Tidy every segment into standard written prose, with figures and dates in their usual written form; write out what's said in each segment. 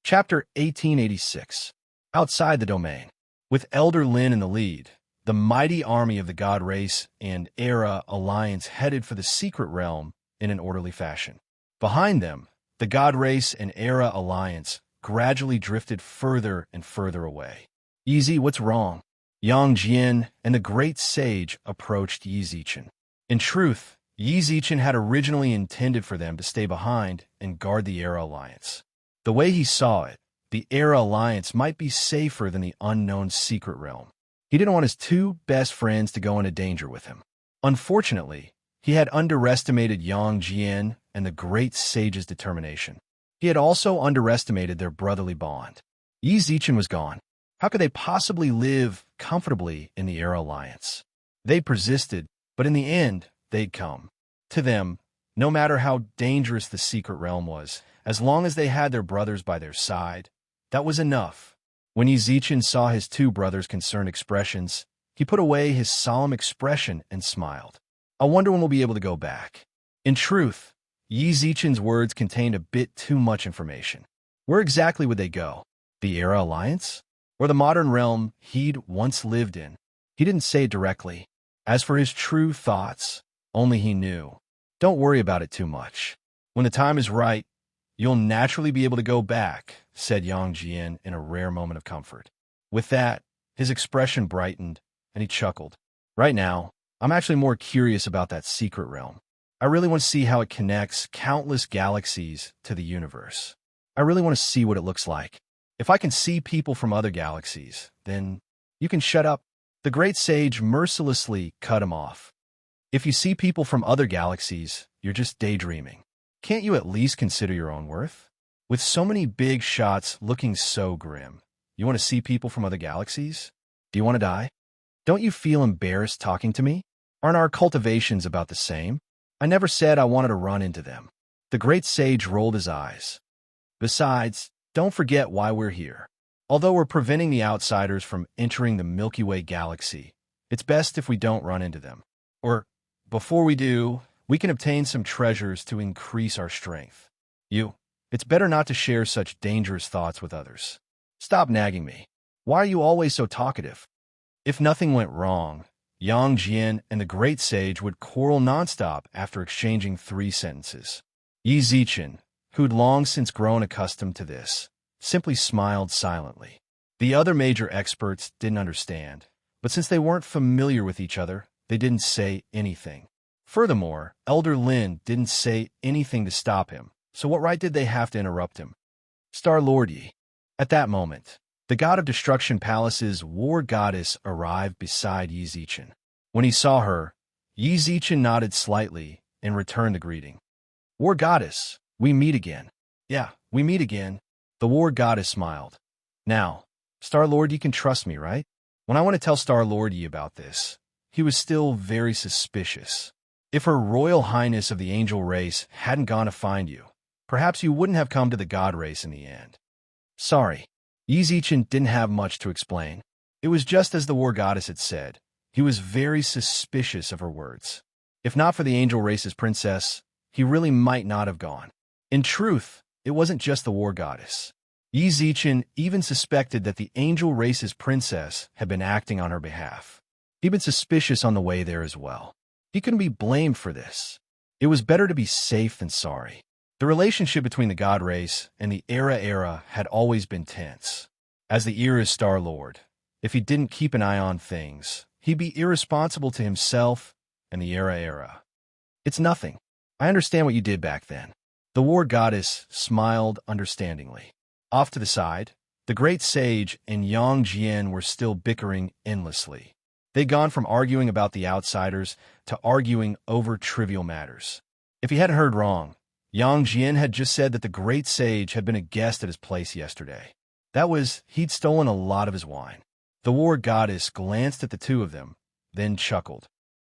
Chapter 1886. Outside the domain. With Elder Lin in the lead, the mighty army of the God Race and Era Alliance headed for the secret realm in an orderly fashion. Behind them, the God Race and Era Alliance gradually drifted further and further away. Easy, what's wrong? Yang Jian and the great sage approached Yi Zichen. In truth, Yi Zichen had originally intended for them to stay behind and guard the Era Alliance. The way he saw it, the Era Alliance might be safer than the unknown secret realm. He didn't want his two best friends to go into danger with him. Unfortunately, he had underestimated Yang Jian and the great sage's determination. He had also underestimated their brotherly bond. Yi Zichen was gone. How could they possibly live comfortably in the Era Alliance? They persisted, but in the end, they'd come. To them, no matter how dangerous the secret realm was, as long as they had their brothers by their side, that was enough. When Yi Zichen saw his two brothers' concerned expressions, he put away his solemn expression and smiled. I wonder when we'll be able to go back. In truth, Yi Zichen's words contained a bit too much information. Where exactly would they go? The Era Alliance? Or the modern realm he'd once lived in? He didn't say it directly. As for his true thoughts, only he knew. Don't worry about it too much. When the time is right, you'll naturally be able to go back, said Yang Jian in a rare moment of comfort. With that, his expression brightened, and he chuckled. Right now, I'm actually more curious about that secret realm. I really want to see how it connects countless galaxies to the universe. I really want to see what it looks like. If I can see people from other galaxies, then you can shut up. The great sage mercilessly cut him off. If you see people from other galaxies, you're just daydreaming. Can't you at least consider your own worth? With so many big shots looking so grim, you want to see people from other galaxies? Do you want to die? Don't you feel embarrassed talking to me? Aren't our cultivations about the same? I never said I wanted to run into them. The great sage rolled his eyes. Besides, don't forget why we're here. Although we're preventing the outsiders from entering the Milky Way galaxy, it's best if we don't run into them. Or, before we do, we can obtain some treasures to increase our strength. It's better not to share such dangerous thoughts with others. Stop nagging me. Why are you always so talkative? If nothing went wrong, Yang Jian and the great sage would quarrel nonstop after exchanging 3 sentences. Yi Zichen, who'd long since grown accustomed to this, simply smiled silently. The other major experts didn't understand, but since they weren't familiar with each other, they didn't say anything. Furthermore, Elder Lin didn't say anything to stop him, so what right did they have to interrupt him? Star-Lord Yi. At that moment, the god of Destruction Palace's war goddess arrived beside Yi Zichen. When he saw her, Yi Zichen nodded slightly and returned the greeting. War goddess, we meet again. Yeah, we meet again. The war goddess smiled. Now, Star-Lord Yi can trust me, right? When I want to tell Star-Lord Yi about this, he was still very suspicious. If Her Royal Highness of the Angel Race hadn't gone to find you, perhaps you wouldn't have come to the God Race in the end. Sorry. Yi Zichen didn't have much to explain. It was just as the war goddess had said. He was very suspicious of her words. If not for the Angel Race's princess, he really might not have gone. In truth, it wasn't just the war goddess. Yi Zichen even suspected that the Angel Race's princess had been acting on her behalf. He'd been suspicious on the way there as well. He couldn't be blamed for this. It was better to be safe than sorry. The relationship between the God Race and the Era had always been tense. As the Era's Star-Lord, if he didn't keep an eye on things, he'd be irresponsible to himself and the Era. It's nothing. I understand what you did back then. The war goddess smiled understandingly. Off to the side, the great sage and Yang Jian were still bickering endlessly. They'd gone from arguing about the outsiders to arguing over trivial matters. If he hadn't heard wrong, Yang Jian had just said that the great sage had been a guest at his place yesterday. That was, he'd stolen a lot of his wine. The war goddess glanced at the two of them, then chuckled.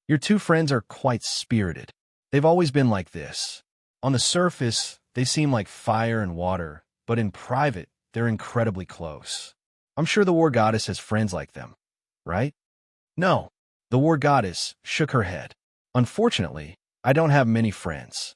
Your two friends are quite spirited. They've always been like this. On the surface, they seem like fire and water, but in private, they're incredibly close. I'm sure the war goddess has friends like them, right? No. The war goddess shook her head. Unfortunately, I don't have many friends.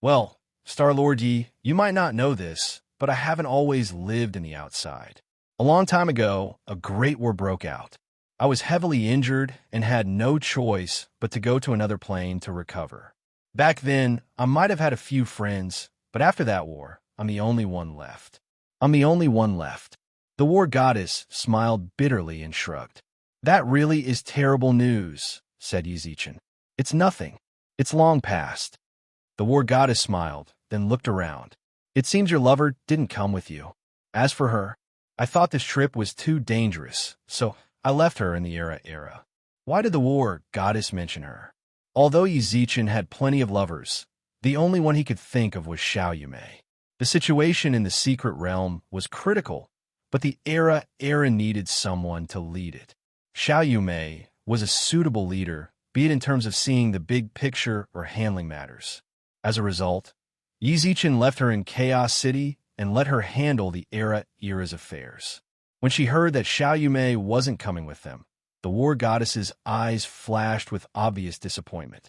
Well, Star-Lord Yi, you might not know this, but I haven't always lived in the outside. A long time ago, a great war broke out. I was heavily injured and had no choice but to go to another plane to recover. Back then, I might have had a few friends, but after that war, I'm the only one left. I'm the only one left. The war goddess smiled bitterly and shrugged. That really is terrible news, said Yizichin. It's nothing. It's long past. The war goddess smiled, then looked around. It seems your lover didn't come with you. As for her, I thought this trip was too dangerous, so I left her in the era. Why did the war goddess mention her? Although Yizichin had plenty of lovers, the only one he could think of was Xiao Yumei. The situation in the secret realm was critical, but the era needed someone to lead it. Xiao Yumei was a suitable leader, be it in terms of seeing the big picture or handling matters. As a result, Yizichin left her in Chaos City and let her handle the era's affairs. When she heard that Xiao Yumei wasn't coming with them, the war goddess's eyes flashed with obvious disappointment.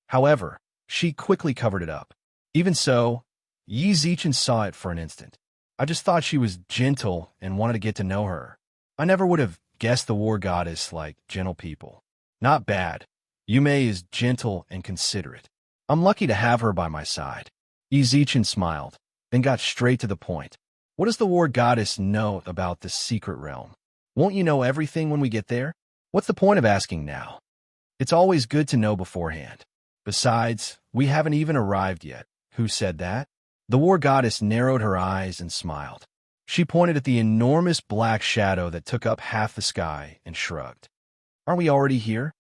However, she quickly covered it up. Even so, Yizichin saw it for an instant. I just thought she was gentle and wanted to get to know her. I never would have guessed the war goddess like gentle people. Not bad. Yumei is gentle and considerate. I'm lucky to have her by my side. Yizichin smiled, then got straight to the point. What does the war goddess know about the secret realm? Won't you know everything when we get there? What's the point of asking now? It's always good to know beforehand. Besides, we haven't even arrived yet. Who said that? The war goddess narrowed her eyes and smiled. She pointed at the enormous black shadow that took up half the sky and shrugged. Aren't we already here?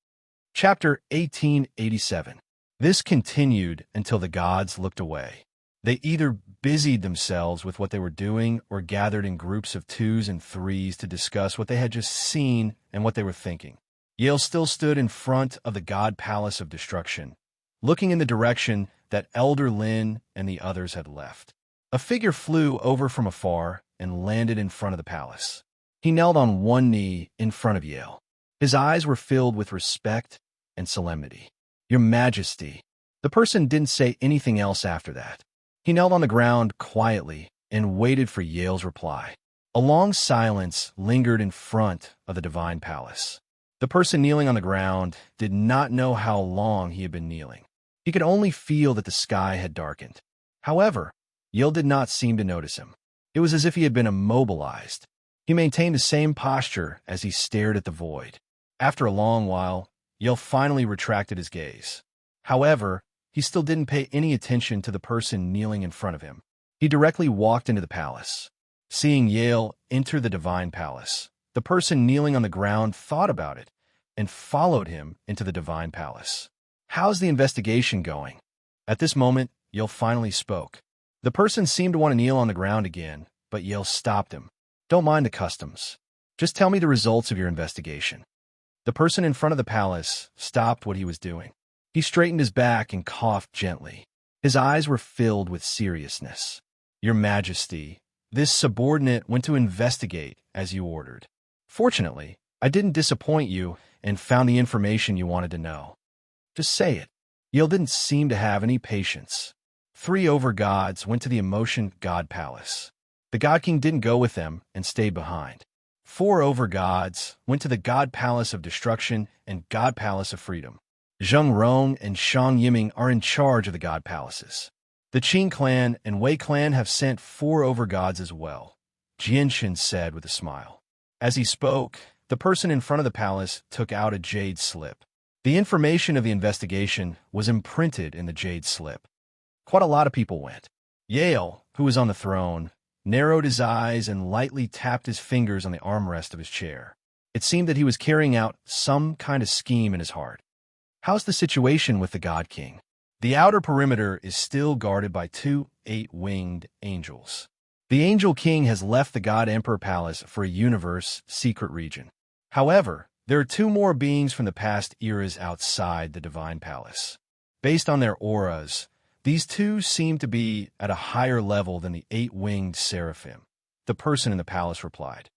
Chapter 1887. This continued until the gods looked away. They either busied themselves with what they were doing or gathered in groups of 2s and 3s to discuss what they had just seen and what they were thinking. Yale still stood in front of the god palace of destruction, looking in the direction that Elder Lin and the others had left. A figure flew over from afar and landed in front of the palace. He knelt on one knee in front of Yale. His eyes were filled with respect and solemnity. Your Majesty. The person didn't say anything else after that. He knelt on the ground quietly and waited for Yale's reply. A long silence lingered in front of the divine palace. The person kneeling on the ground did not know how long he had been kneeling. He could only feel that the sky had darkened. However, Yale did not seem to notice him. It was as if he had been immobilized. He maintained the same posture as he stared at the void. After a long while, Yale finally retracted his gaze. However, he still didn't pay any attention to the person kneeling in front of him. He directly walked into the palace. Seeing Yale enter the divine palace, the person kneeling on the ground thought about it and followed him into the divine palace. How's the investigation going? At this moment, Yale finally spoke. The person seemed to want to kneel on the ground again, but Yale stopped him. Don't mind the customs. Just tell me the results of your investigation. The person in front of the palace stopped what he was doing. He straightened his back and coughed gently. His eyes were filled with seriousness. Your Majesty, this subordinate went to investigate as you ordered. Fortunately, I didn't disappoint you and found the information you wanted to know. Just say it. Yale didn't seem to have any patience. 3 over-gods went to the Emotion God Palace. The God King didn't go with them and stayed behind. 4 over-gods went to the God Palace of Destruction and God Palace of Freedom. Zheng Rong and Shang Yiming are in charge of the God Palaces. The Qing clan and Wei clan have sent 4 over-gods as well, Jianshin said with a smile. As he spoke, the person in front of the palace took out a jade slip. The information of the investigation was imprinted in the jade slip. Quite a lot of people went. Yale, who was on the throne, narrowed his eyes and lightly tapped his fingers on the armrest of his chair. It seemed that he was carrying out some kind of scheme in his heart. How's the situation with the God King? The outer perimeter is still guarded by 2 8-winged angels. The Angel King has left the God Emperor Palace for a universe secret region. However, there are 2 more beings from the past eras outside the Divine Palace. Based on their auras, these 2 seem to be at a higher level than the 8-winged seraphim. The person in the palace replied.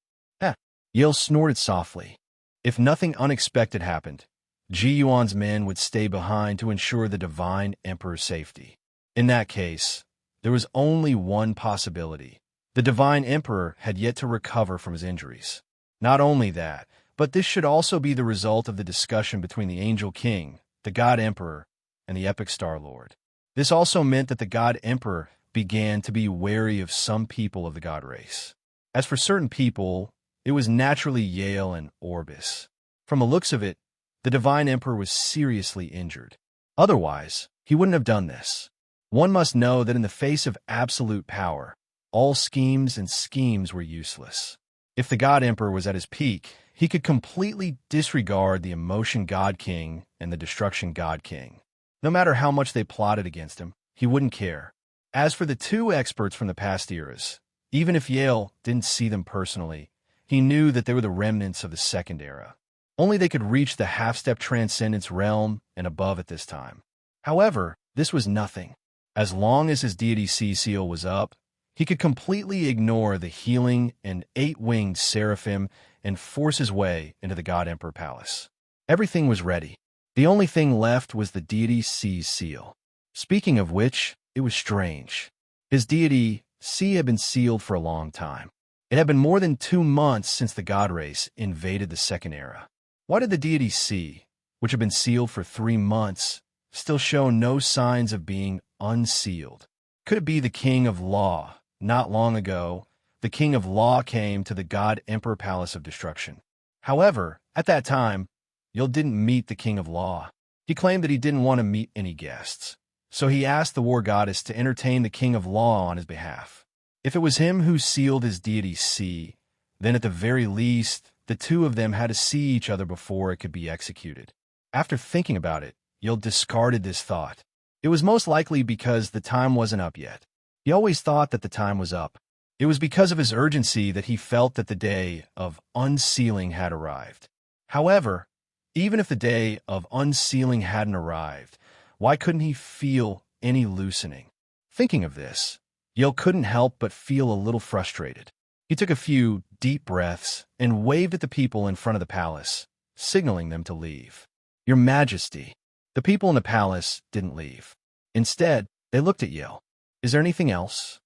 Yale snorted softly. If nothing unexpected happened, Ji Yuan's men would stay behind to ensure the Divine Emperor's safety. In that case, there was only one possibility. The divine emperor had yet to recover from his injuries. Not only that, but this should also be the result of the discussion between the angel king, the god emperor, and the epic star lord. This also meant that the god emperor began to be wary of some people of the god race. As for certain people, it was naturally Yale and Orbis. From the looks of it, the divine emperor was seriously injured. Otherwise, he wouldn't have done this. One must know that in the face of absolute power, all schemes and schemes were useless. If the god emperor was at his peak, he could completely disregard the emotion god king and the destruction god king. No matter how much they plotted against him, he wouldn't care. As for the two experts from the past eras, even if Yale didn't see them personally, he knew that they were the remnants of the second era. Only they could reach the half-step transcendence realm and above at this time. However, this was nothing. As long as his deity C-Seal was up, he could completely ignore the healing and eight-winged seraphim and force his way into the God Emperor Palace. Everything was ready. The only thing left was the deity C's seal. Speaking of which, it was strange. His deity C had been sealed for a long time. It had been more than 2 months since the God race invaded the Second Era. Why did the deity C, which had been sealed for 3 months, still show no signs of being unsealed? Could it be the King of Law? Not long ago, the King of Law came to the God Emperor Palace of Destruction. However, at that time, Yale didn't meet the King of Law. He claimed that he didn't want to meet any guests, so he asked the war goddess to entertain the King of Law on his behalf. If it was him who sealed his deity C, then at the very least, the two of them had to see each other before it could be executed. After thinking about it, Yale discarded this thought. It was most likely because the time wasn't up yet. He always thought that the time was up. It was because of his urgency that he felt that the day of unsealing had arrived. However, even if the day of unsealing hadn't arrived, why couldn't he feel any loosening? Thinking of this, Yale couldn't help but feel a little frustrated. He took a few deep breaths and waved at the people in front of the palace, signaling them to leave. "Your Majesty." The people in the palace didn't leave. Instead, they looked at Yale. "Is there anything else?"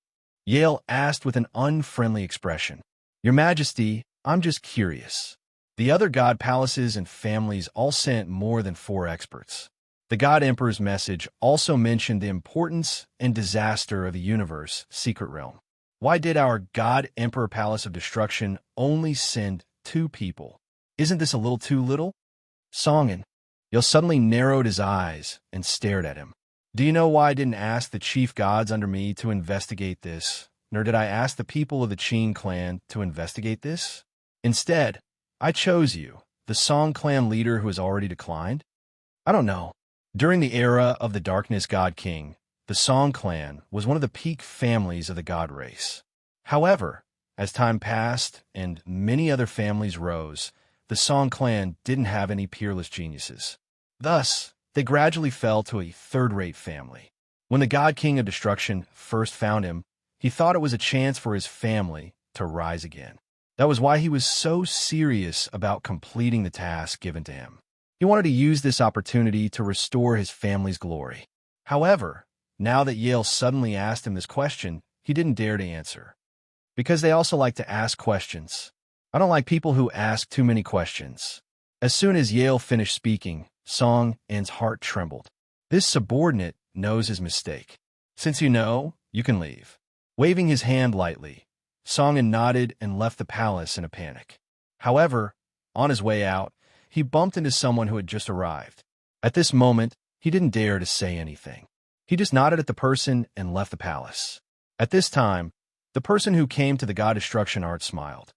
Yale asked with an unfriendly expression. "Your Majesty, I'm just curious." The other god palaces and families all sent more than 4 experts. The God Emperor's message also mentioned the importance and disaster of the universe secret realm. Why did our God Emperor Palace of Destruction only send 2 people? Isn't this a little too little? Songen. Yale suddenly narrowed his eyes and stared at him. "Do you know why I didn't ask the chief gods under me to investigate this, nor did I ask the people of the Qin clan to investigate this? Instead, I chose you, the Song clan leader who has already declined? I don't know. During the era of the Darkness God King, the Song clan was one of the peak families of the God race. However, as time passed and many other families rose, the Song clan didn't have any peerless geniuses. Thus, they gradually fell to a third-rate family. When the God King of Destruction first found him, he thought it was a chance for his family to rise again. That was why he was so serious about completing the task given to him. He wanted to use this opportunity to restore his family's glory. However, now that Yale suddenly asked him this question, he didn't dare to answer. Because they also like to ask questions. I don't like people who ask too many questions. As soon as Yale finished speaking, Songen's heart trembled. This subordinate knows his mistake. "Since you know, you can leave." Waving his hand lightly, Songen nodded and left the palace in a panic. However, on his way out, he bumped into someone who had just arrived. At this moment, he didn't dare to say anything. He just nodded at the person and left the palace. At this time, the person who came to the God Destruction Art smiled.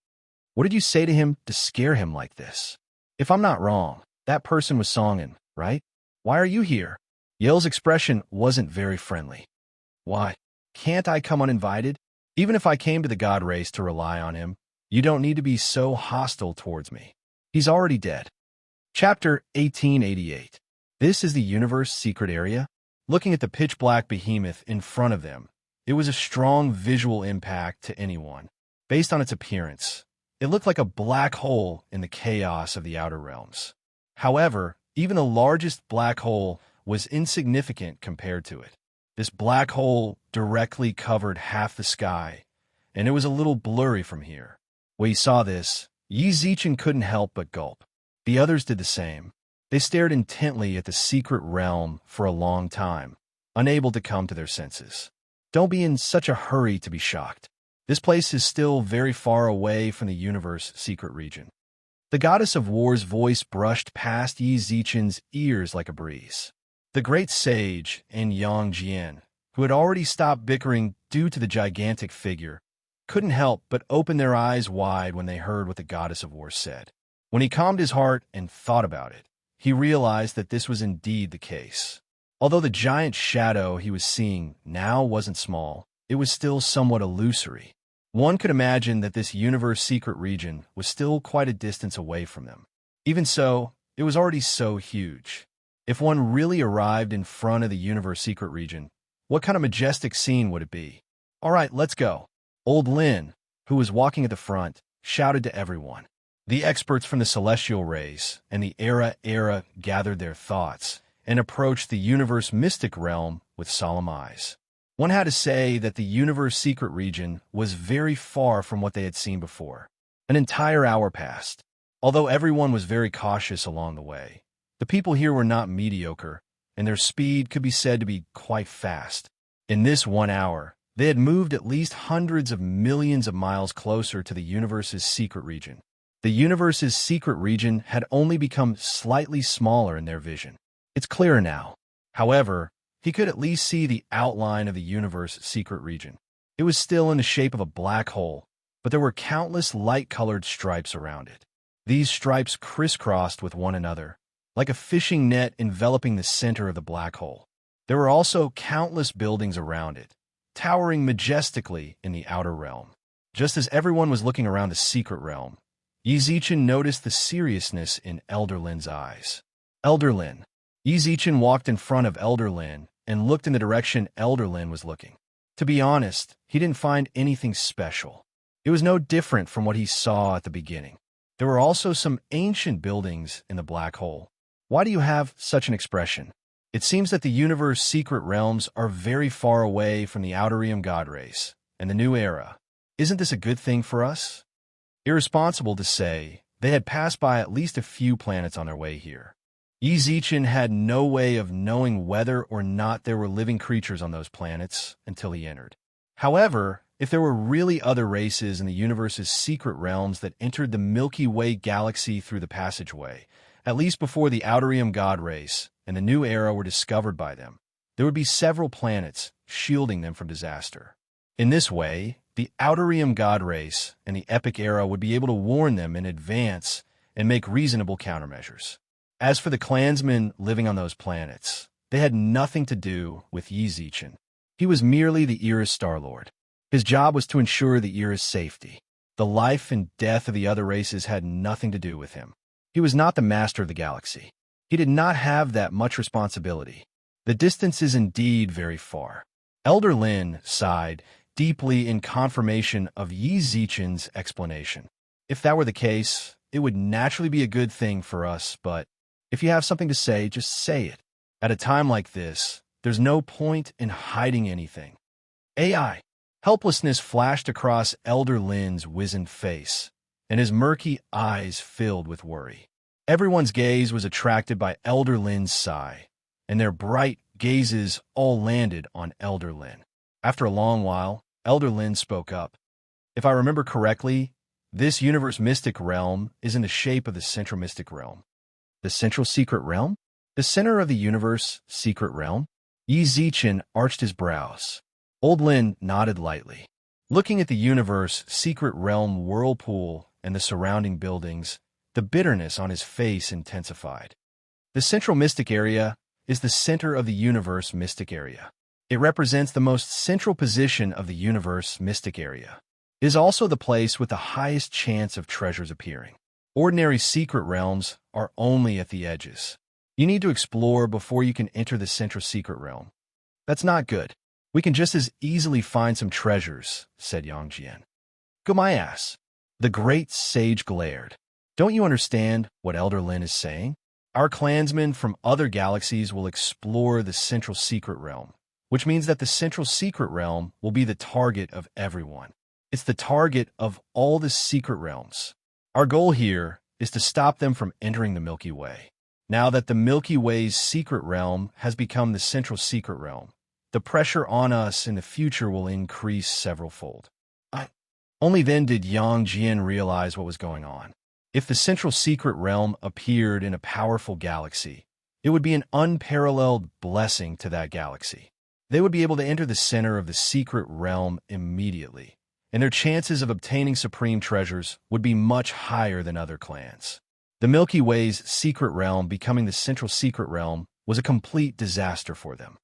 "What did you say to him to scare him like this? If I'm not wrong, that person was Songen, right? Why are you here?" Yale's expression wasn't very friendly. "Why, can't I come uninvited? Even if I came to the God race to rely on him, you don't need to be so hostile towards me. He's already dead." Chapter 1888. This is the universe secret area. Looking at the pitch-black behemoth in front of them, it was a strong visual impact to anyone. Based on its appearance, it looked like a black hole in the chaos of the outer realms. However, even the largest black hole was insignificant compared to it. This black hole directly covered half the sky and it was a little blurry from here. When he saw this, Yi Zichen couldn't help but gulp. The others did the same. They stared intently at the secret realm for a long time, unable to come to their senses. Don't be in such a hurry to be shocked. This place is still very far away from the universe secret region. The goddess of war's voice brushed past Yi Zichen's ears like a breeze. The great sage and Yang Jian, who had already stopped bickering due to the gigantic figure, couldn't help but open their eyes wide when they heard what the goddess of war said. When he calmed his heart and thought about it, he realized that this was indeed the case. Although the giant shadow he was seeing now wasn't small, it was still somewhat illusory. One could imagine that this universe secret region was still quite a distance away from them. Even so, it was already so huge. If one really arrived in front of the universe secret region, what kind of majestic scene would it be? All right, let's go. Old Lin, who was walking at the front, shouted to everyone. The experts from the celestial race and the era gathered their thoughts and approached the universe mystic realm with solemn eyes. One had to say that the universe secret region was very far from what they had seen before. An entire hour passed. Although everyone was very cautious along the way, the people here were not mediocre, and their speed could be said to be quite fast. In this 1 hour, they had moved at least hundreds of millions of miles closer to the universe's secret region. The universe's secret region had only become slightly smaller in their vision. It's clearer now. However, he could at least see the outline of the universe's secret region. It was still in the shape of a black hole, but there were countless light-colored stripes around it. These stripes crisscrossed with one another, like a fishing net enveloping the center of the black hole. There were also countless buildings around it, towering majestically in the outer realm. Just as everyone was looking around the secret realm, Yi Zichen noticed the seriousness in Elder Lin's eyes. Elder Lin. Yi Zichen walked in front of Elder Lin and looked in the direction Elder Lin was looking. To be honest, he didn't find anything special. It was no different from what he saw at the beginning. There were also some ancient buildings in the black hole. Why do you have such an expression? It seems that the universe's secret realms are very far away from the Outerium God race and the new era. Isn't this a good thing for us? Irresponsible to say, they had passed by at least a few planets on their way here. Yi Zichen had no way of knowing whether or not there were living creatures on those planets until he entered. However, if there were really other races in the universe's secret realms that entered the Milky Way galaxy through the passageway, at least before the Outerium God race and the new era were discovered by them, there would be several planets shielding them from disaster. In this way, the Outerium God race and the Epic era would be able to warn them in advance and make reasonable countermeasures. As for the clansmen living on those planets, they had nothing to do with Yi Zichen. He was merely the Era's Star-Lord. His job was to ensure the Era's safety. The life and death of the other races had nothing to do with him. He was not the master of the galaxy. He did not have that much responsibility. The distance is indeed very far. Elder Lin sighed deeply in confirmation of Yi Zichen's explanation. If that were the case, it would naturally be a good thing for us, but if you have something to say, just say it. At a time like this, there's no point in hiding anything. AI. Helplessness flashed across Elder Lin's wizened face, and his murky eyes filled with worry. Everyone's gaze was attracted by Elder Lin's sigh, and their bright gazes all landed on Elder Lin. After a long while, Elder Lin spoke up. If I remember correctly, this universe mystic realm is in the shape of the central mystic realm. The central secret realm? The center of the universe secret realm? Yi Zichen arched his brows. Old Lin nodded lightly. Looking at the universe secret realm whirlpool and the surrounding buildings, the bitterness on his face intensified. The central mystic area is the center of the universe mystic area. It represents the most central position of the universe mystic area. It is also the place with the highest chance of treasures appearing. Ordinary secret realms are only at the edges. You need to explore before you can enter the central secret realm. That's not good. We can just as easily find some treasures, said Yang Jian. Go my ass. The great sage glared. Don't you understand what Elder Lin is saying? Our clansmen from other galaxies will explore the central secret realm, which means that the central secret realm will be the target of everyone. It's the target of all the secret realms. Our goal here is to stop them from entering the Milky Way. Now that the Milky Way's secret realm has become the central secret realm, the pressure on us in the future will increase several-fold. Only then did Yang Jian realize what was going on. If the central secret realm appeared in a powerful galaxy, it would be an unparalleled blessing to that galaxy. They would be able to enter the center of the secret realm immediately, and their chances of obtaining supreme treasures would be much higher than other clans. The Milky Way's secret realm becoming the central secret realm was a complete disaster for them.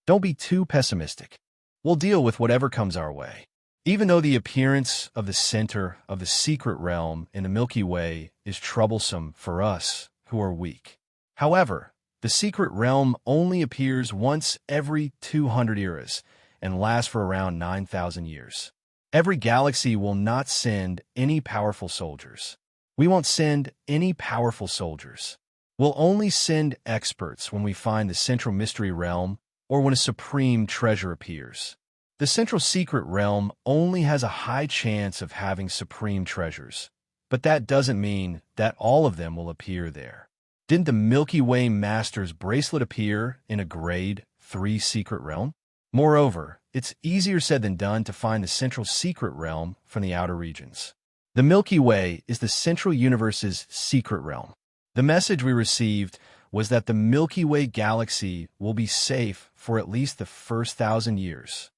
Don't be too pessimistic. We'll deal with whatever comes our way. Even though the appearance of the center of the secret realm in the Milky Way is troublesome for us who are weak. However, the secret realm only appears once every 200 eras and lasts for around 9,000 years. Every galaxy will not send any powerful soldiers. We won't send any powerful soldiers. We'll only send experts when we find the central mystery realm or when a supreme treasure appears. The central secret realm only has a high chance of having supreme treasures, but that doesn't mean that all of them will appear there. Didn't the Milky Way Master's bracelet appear in a Grade 3 secret realm? Moreover, it's easier said than done to find the central secret realm from the outer regions. The Milky Way is the central universe's secret realm. The message we received was that the Milky Way galaxy will be safe for at least the first 1,000 years.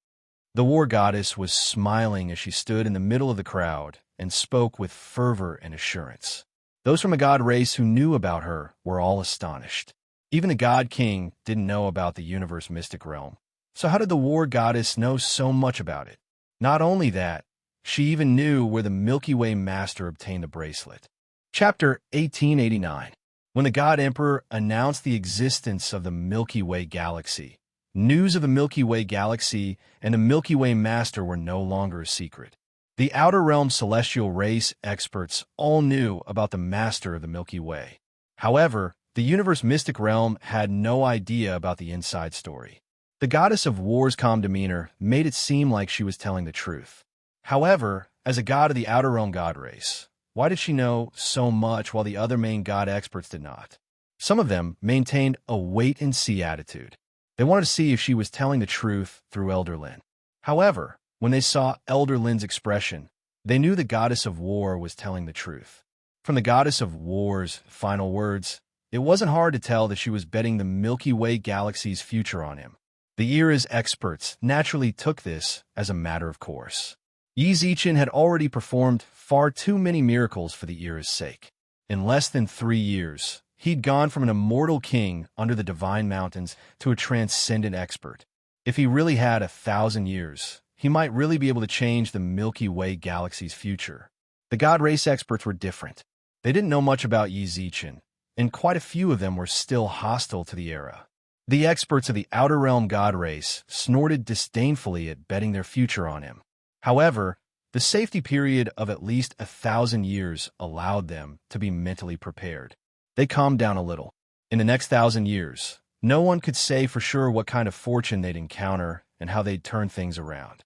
The war goddess was smiling as she stood in the middle of the crowd and spoke with fervor and assurance. Those from a god race who knew about her were all astonished. Even the god king didn't know about the universe mystic realm. So how did the war goddess know so much about it? Not only that, she even knew where the Milky Way Master obtained the bracelet. Chapter 1889. When the God Emperor announced the existence of the Milky Way galaxy, news of the Milky Way galaxy and the Milky Way Master were no longer a secret. The Outer Realm celestial race experts all knew about the Master of the Milky Way. However, the universe mystic realm had no idea about the inside story. The goddess of war's calm demeanor made it seem like she was telling the truth. However, as a god of the Outer Realm god race, why did she know so much while the other main god experts did not? Some of them maintained a wait-and-see attitude. They wanted to see if she was telling the truth through Elder Lin. However, when they saw Elder Lin's expression, they knew the goddess of war was telling the truth. From the goddess of war's final words, it wasn't hard to tell that she was betting the Milky Way galaxy's future on him. The era's experts naturally took this as a matter of course. Yi Zichen had already performed far too many miracles for the era's sake. In less than 3 years, he'd gone from an immortal king under the divine mountains to a transcendent expert. If he really had 1,000 years, he might really be able to change the Milky Way galaxy's future. The god race experts were different. They didn't know much about Yi Zichen, and quite a few of them were still hostile to the era. The experts of the Outer Realm god race snorted disdainfully at betting their future on him. However, the safety period of at least 1,000 years allowed them to be mentally prepared. They calmed down a little. In the next 1,000 years, no one could say for sure what kind of fortune they'd encounter and how they'd turn things around.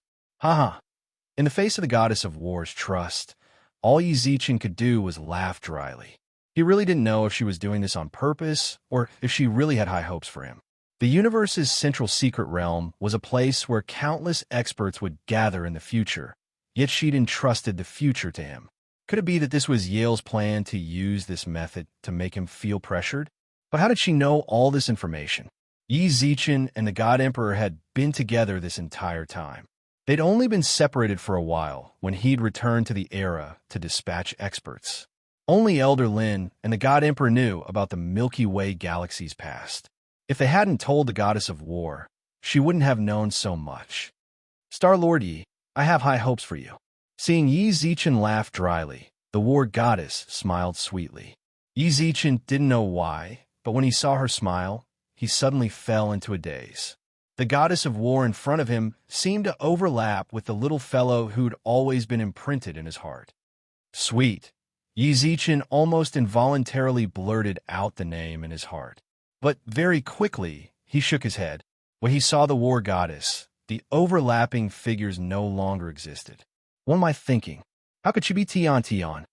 In the face of the goddess of war's trust, all Yi Zichen could do was laugh dryly. He really didn't know if she was doing this on purpose or if she really had high hopes for him. The universe's central secret realm was a place where countless experts would gather in the future, yet she'd entrusted the future to him. Could it be that this was Yale's plan to use this method to make him feel pressured? But how did she know all this information? Yi Zichen and the God Emperor had been together this entire time. They'd only been separated for a while when he'd returned to the era to dispatch experts. Only Elder Lin and the God Emperor knew about the Milky Way galaxy's past. If they hadn't told the goddess of war, she wouldn't have known so much. Star-Lord Yi, I have high hopes for you. Seeing Yi Zichen laugh dryly, the war goddess smiled sweetly. Yi Zichen didn't know why, but when he saw her smile, he suddenly fell into a daze. The goddess of war in front of him seemed to overlap with the little fellow who'd always been imprinted in his heart. Sweet. Yi Zichen almost involuntarily blurted out the name in his heart. But very quickly, he shook his head. When he saw the war goddess, the overlapping figures no longer existed. What am I thinking? How could she be Tion Tion?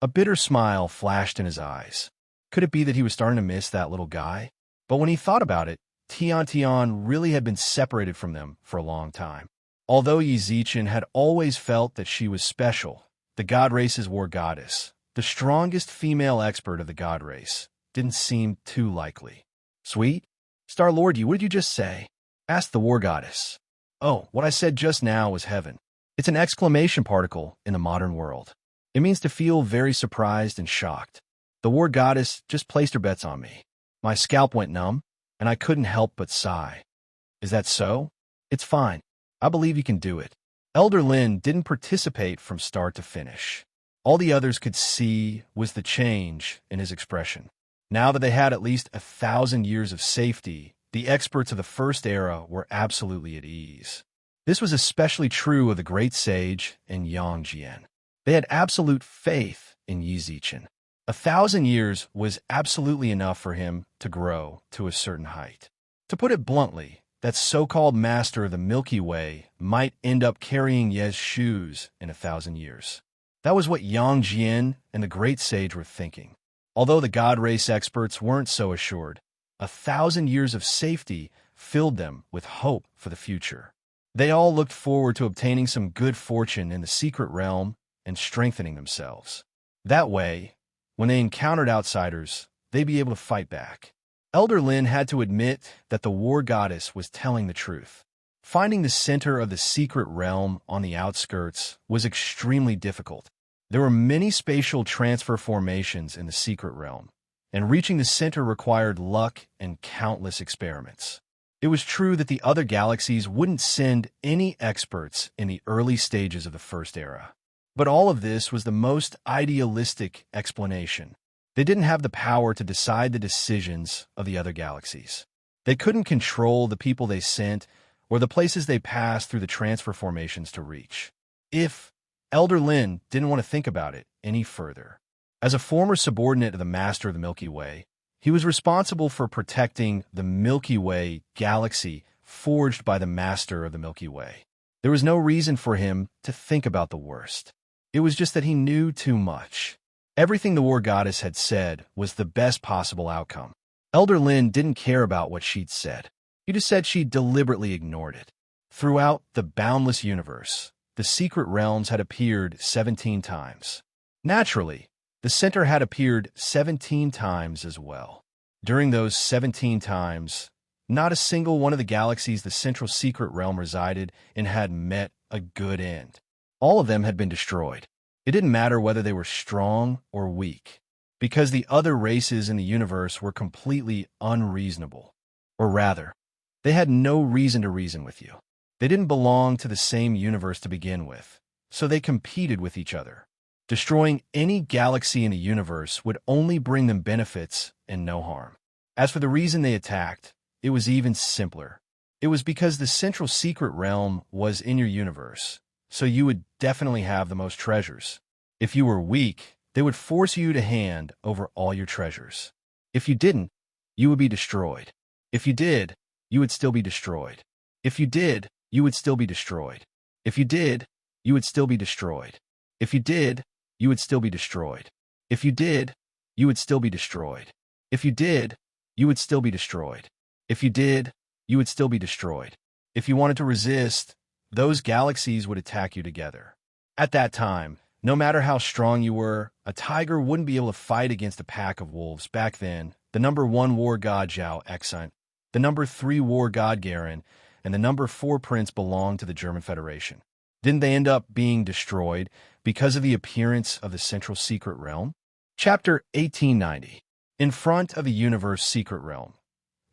A bitter smile flashed in his eyes. Could it be that he was starting to miss that little guy? But when he thought about it, Tion Tion really had been separated from them for a long time. Although Yizichin had always felt that she was special, the god race's war goddess, the strongest female expert of the god race, didn't seem too likely. Sweet? Star-Lord, what did you just say? Asked the war goddess. Oh, what I said just now was heaven. It's an exclamation particle in the modern world. It means to feel very surprised and shocked. The war goddess just placed her bets on me. My scalp went numb, and I couldn't help but sigh. Is that so? It's fine. I believe you can do it. Elder Lin didn't participate from start to finish. All the others could see was the change in his expression. Now that they had at least 1,000 years of safety, the experts of the First Era were absolutely at ease. This was especially true of the great sage and Yang Jian. They had absolute faith in Yizichin. 1,000 years was absolutely enough for him to grow to a certain height. To put it bluntly, that so-called master of the Milky Way might end up carrying Ye's shoes in 1,000 years. That was what Yang Jian and the great sage were thinking. Although the god race experts weren't so assured, 1,000 years of safety filled them with hope for the future. They all looked forward to obtaining some good fortune in the secret realm and strengthening themselves. That way, when they encountered outsiders, they'd be able to fight back. Elder Lin had to admit that the war goddess was telling the truth. Finding the center of the secret realm on the outskirts was extremely difficult. There were many spatial transfer formations in the secret realm, and reaching the center required luck and countless experiments. It was true that the other galaxies wouldn't send any experts in the early stages of the First Era. But all of this was the most idealistic explanation. They didn't have the power to decide the decisions of the other galaxies. They couldn't control the people they sent or the places they passed through the transfer formations to reach. If Elder Lin didn't want to think about it any further. As a former subordinate of the Master of the Milky Way, he was responsible for protecting the Milky Way galaxy forged by the Master of the Milky Way. There was no reason for him to think about the worst. It was just that he knew too much. Everything the war goddess had said was the best possible outcome. Elder Lin didn't care about what she'd said. He just said she deliberately ignored it. Throughout the boundless universe, the secret realms had appeared 17 times. Naturally, the center had appeared 17 times as well. During those 17 times, not a single one of the galaxies the central secret realm resided in had met a good end. All of them had been destroyed. It didn't matter whether they were strong or weak, because the other races in the universe were completely unreasonable. Or rather, they had no reason to reason with you. They didn't belong to the same universe to begin with, so they competed with each other. Destroying any galaxy in the universe would only bring them benefits and no harm. As for the reason they attacked, it was even simpler. It was because the central secret realm was in your universe, so you would definitely have the most treasures. If you were weak, they would force you to hand over all your treasures. If you didn't, you would be destroyed. If you did, you would still be destroyed. If you did, you would still be destroyed. If you did, you would still be destroyed. If you did, you would still be destroyed. If you did, you would still be destroyed. If you did, you would still be destroyed. If you did, you would still be destroyed. If you wanted to resist, those galaxies would attack you together. At that time, no matter how strong you were, a tiger wouldn't be able to fight against a pack of wolves. Back then, the number 1 war god Zhao Exunt, the number 3 war god Garen, and the number 4 prince belonged to the German Federation. Didn't they end up being destroyed because of the appearance of the central secret realm? Chapter 1890. In front of the universe secret realm.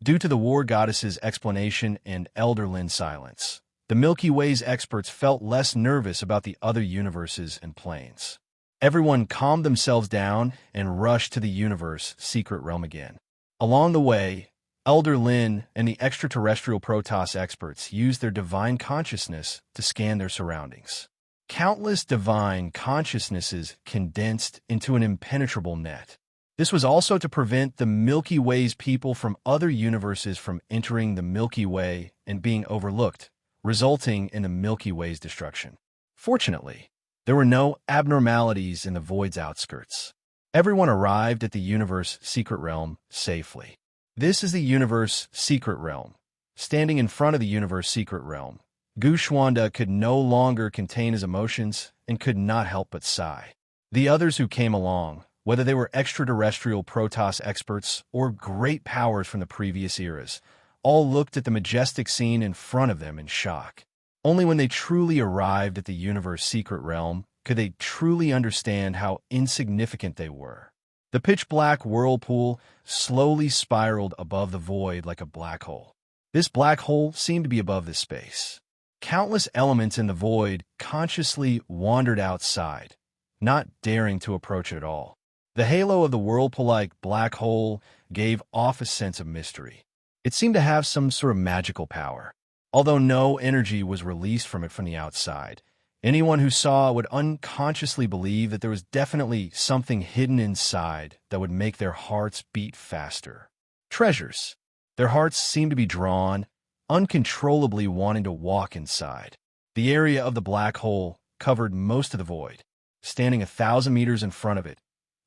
Due to the war goddess's explanation and Elder Lin's silence, the Milky Way's experts felt less nervous about the other universes and planes. Everyone calmed themselves down and rushed to the universe secret realm again. Along the way, Elder Lin and the extraterrestrial Protoss experts used their divine consciousness to scan their surroundings. Countless divine consciousnesses condensed into an impenetrable net. This was also to prevent the Milky Way's people from other universes from entering the Milky Way and being overlooked, resulting in the Milky Way's destruction. Fortunately, There were no abnormalities in the void's outskirts. Everyone arrived at the universe secret realm safely. This is the universe secret realm. Standing in front of the universe secret realm, Gushwanda could no longer contain his emotions and could not help but sigh. The others who came along, whether they were extraterrestrial Protoss experts or great powers from the previous eras, all looked at the majestic scene in front of them in shock. Only when they truly arrived at the universe secret realm could they truly understand how insignificant they were. The pitch-black whirlpool slowly spiraled above the void like a black hole. This black hole seemed to be above this space. Countless elements in the void consciously wandered outside, not daring to approach it at all. The halo of the whirlpool-like black hole gave off a sense of mystery. It seemed to have some sort of magical power. Although no energy was released from it from the outside, anyone who saw it would unconsciously believe that there was definitely something hidden inside that would make their hearts beat faster. Treasures. Their hearts seemed to be drawn, uncontrollably wanting to walk inside. The area of the black hole covered most of the void. Standing 1,000 meters in front of it,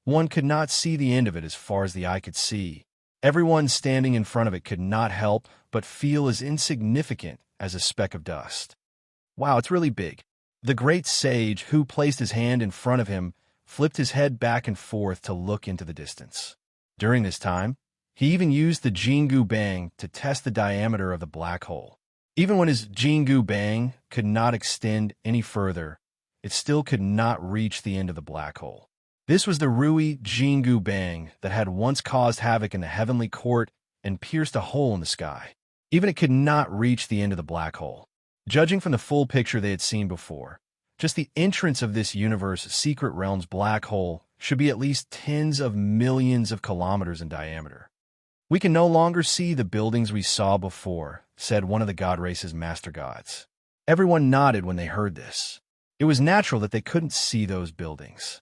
one could not see the end of it as far as the eye could see. Everyone standing in front of it could not help but feel as insignificant as a speck of dust. Wow, it's really big. The great sage who placed his hand in front of him flipped his head back and forth to look into the distance. During this time, he even used the Jingu Bang to test the diameter of the black hole. Even when his Jingu Bang could not extend any further, it still could not reach the end of the black hole. This was the Rui Jingu Bang that had once caused havoc in the heavenly court and pierced a hole in the sky. Even it could not reach the end of the black hole. Judging from the full picture they had seen before, just the entrance of this universe secret realm's black hole should be at least tens of millions of kilometers in diameter. "We can no longer see the buildings we saw before," said one of the god race's master gods. Everyone nodded when they heard this. It was natural that they couldn't see those buildings.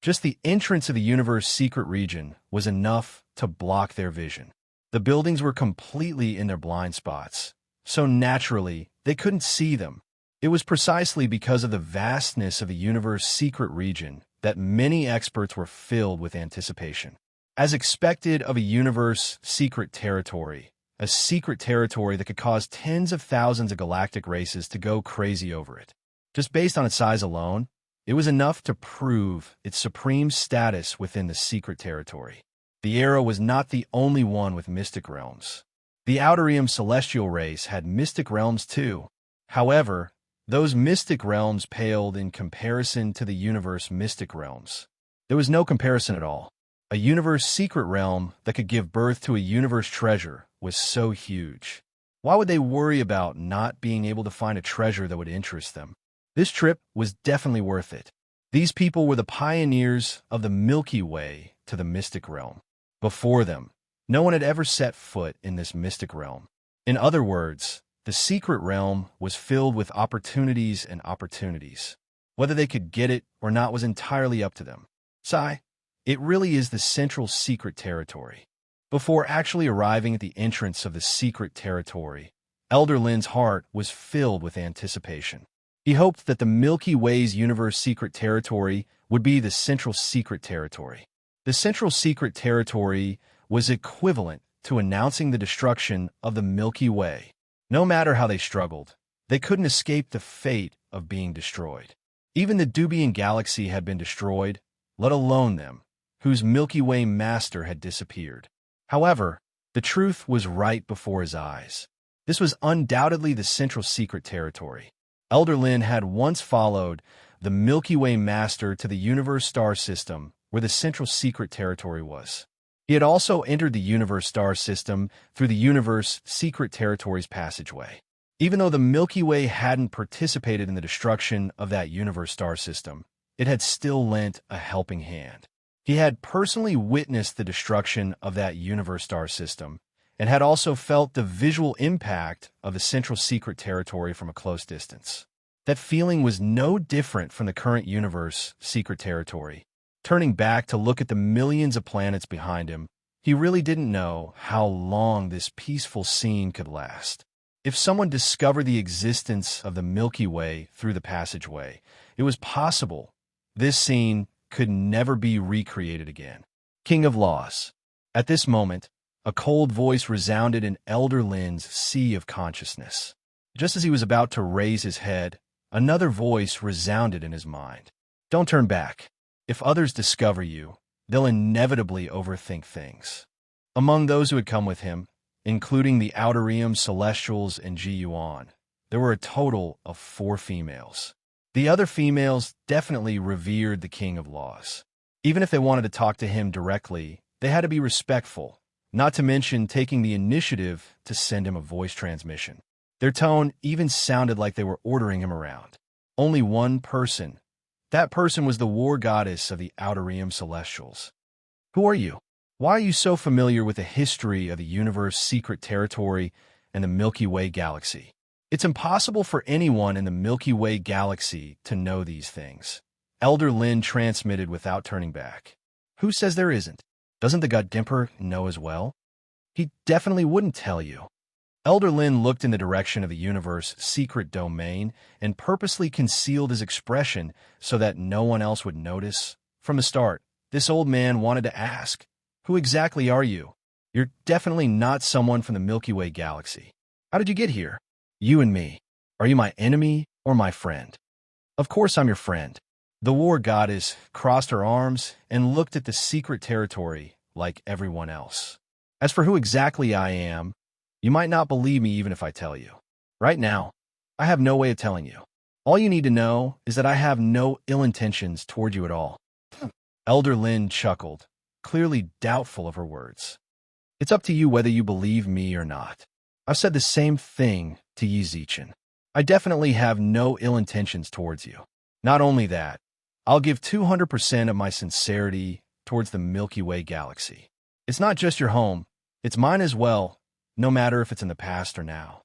Just the entrance of the universe secret region was enough to block their vision. The buildings were completely in their blind spots, so naturally they couldn't see them. It was precisely because of the vastness of the universe secret region that many experts were filled with anticipation. As expected of a universe secret territory, a secret territory that could cause tens of thousands of galactic races to go crazy over it. Just based on its size alone, it was enough to prove its supreme status within the secret territory. The Era was not the only one with mystic realms. The Outerium celestial race had mystic realms too. However, those mystic realms paled in comparison to the universe mystic realms. There was no comparison at all. A universe secret realm that could give birth to a universe treasure was so huge. Why would they worry about not being able to find a treasure that would interest them? This trip was definitely worth it. These people were the pioneers of the Milky Way to the mystic realm. Before them, no one had ever set foot in this mystic realm. In other words, the secret realm was filled with opportunities and opportunities. Whether they could get it or not was entirely up to them. Sigh. It really is the central secret territory. Before actually arriving at the entrance of the secret territory, Elder Lin's heart was filled with anticipation. He hoped that the Milky Way's universe secret territory would be the central secret territory. The central secret territory was equivalent to announcing the destruction of the Milky Way. No matter how they struggled, they couldn't escape the fate of being destroyed. Even the Dubian galaxy had been destroyed, let alone them, whose Milky Way master had disappeared. However, the truth was right before his eyes. This was undoubtedly the central secret territory. Elder Lin had once followed the Milky Way master to the universe star system where the central secret territory was. He had also entered the universe star system through the universe secret territory's passageway. Even though the Milky Way hadn't participated in the destruction of that universe star system, it had still lent a helping hand. He had personally witnessed the destruction of that universe star system and had also felt the visual impact of the central secret territory from a close distance. That feeling was no different from the current universe secret territory. Turning back to look at the millions of planets behind him, he really didn't know how long this peaceful scene could last. If someone discovered the existence of the Milky Way through the passageway, it was possible this scene could never be recreated again. King of Laws. At this moment, a cold voice resounded in Elder Lin's sea of consciousness. Just as he was about to raise his head, another voice resounded in his mind. Don't turn back. If others discover you, they'll inevitably overthink things. Among those who had come with him, including the Outerium Celestials and Ji Yuan, there were a total of 4 females. The other females definitely revered the King of Laws. Even if they wanted to talk to him directly, they had to be respectful, not to mention taking the initiative to send him a voice transmission. Their tone even sounded like they were ordering him around. Only one person. That person was the war goddess of the Outerium Celestials. Who are you? Why are you so familiar with the history of the universe's secret territory and the Milky Way galaxy? It's impossible for anyone in the Milky Way galaxy to know these things. Elder Lin transmitted without turning back. Who says there isn't? Doesn't the God Dimper know as well? He definitely wouldn't tell you. Elder Lin looked in the direction of the universe's secret domain and purposely concealed his expression so that no one else would notice. From the start, this old man wanted to ask, who exactly are you? You're definitely not someone from the Milky Way galaxy. How did you get here? You and me. Are you my enemy or my friend? Of course I'm your friend. The war goddess crossed her arms and looked at the secret territory like everyone else. As for who exactly I am, you might not believe me even if I tell you. Right now, I have no way of telling you. All you need to know is that I have no ill intentions toward you at all. Elder Lin chuckled, clearly doubtful of her words. It's up to you whether you believe me or not. I've said the same thing to Yi Zichen. I definitely have no ill intentions towards you. Not only that, I'll give 200% of my sincerity towards the Milky Way galaxy. It's not just your home, it's mine as well, no matter if it's in the past or now.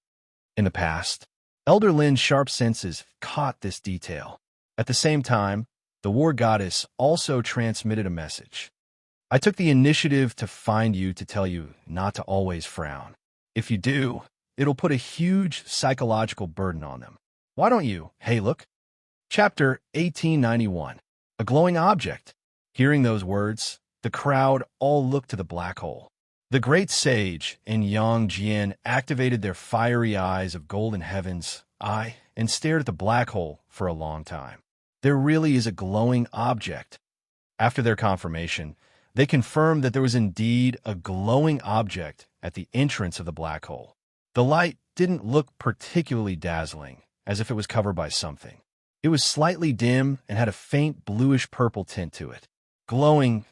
In the past, Elder Lin's sharp senses caught this detail. At the same time, the war goddess also transmitted a message. I took the initiative to find you to tell you not to always frown. If you do, it'll put a huge psychological burden on them. Why don't you? Hey, look. Chapter 1891. A glowing object. Hearing those words, the crowd all looked to the black hole. The great sage and Yang Jian activated their fiery eyes of golden heaven's eye and stared at the black hole for a long time. There really is a glowing object. After their confirmation, they confirmed that there was indeed a glowing object at the entrance of the black hole. The light didn't look particularly dazzling, as if it was covered by something. It was slightly dim and had a faint bluish-purple tint to it. Glowing,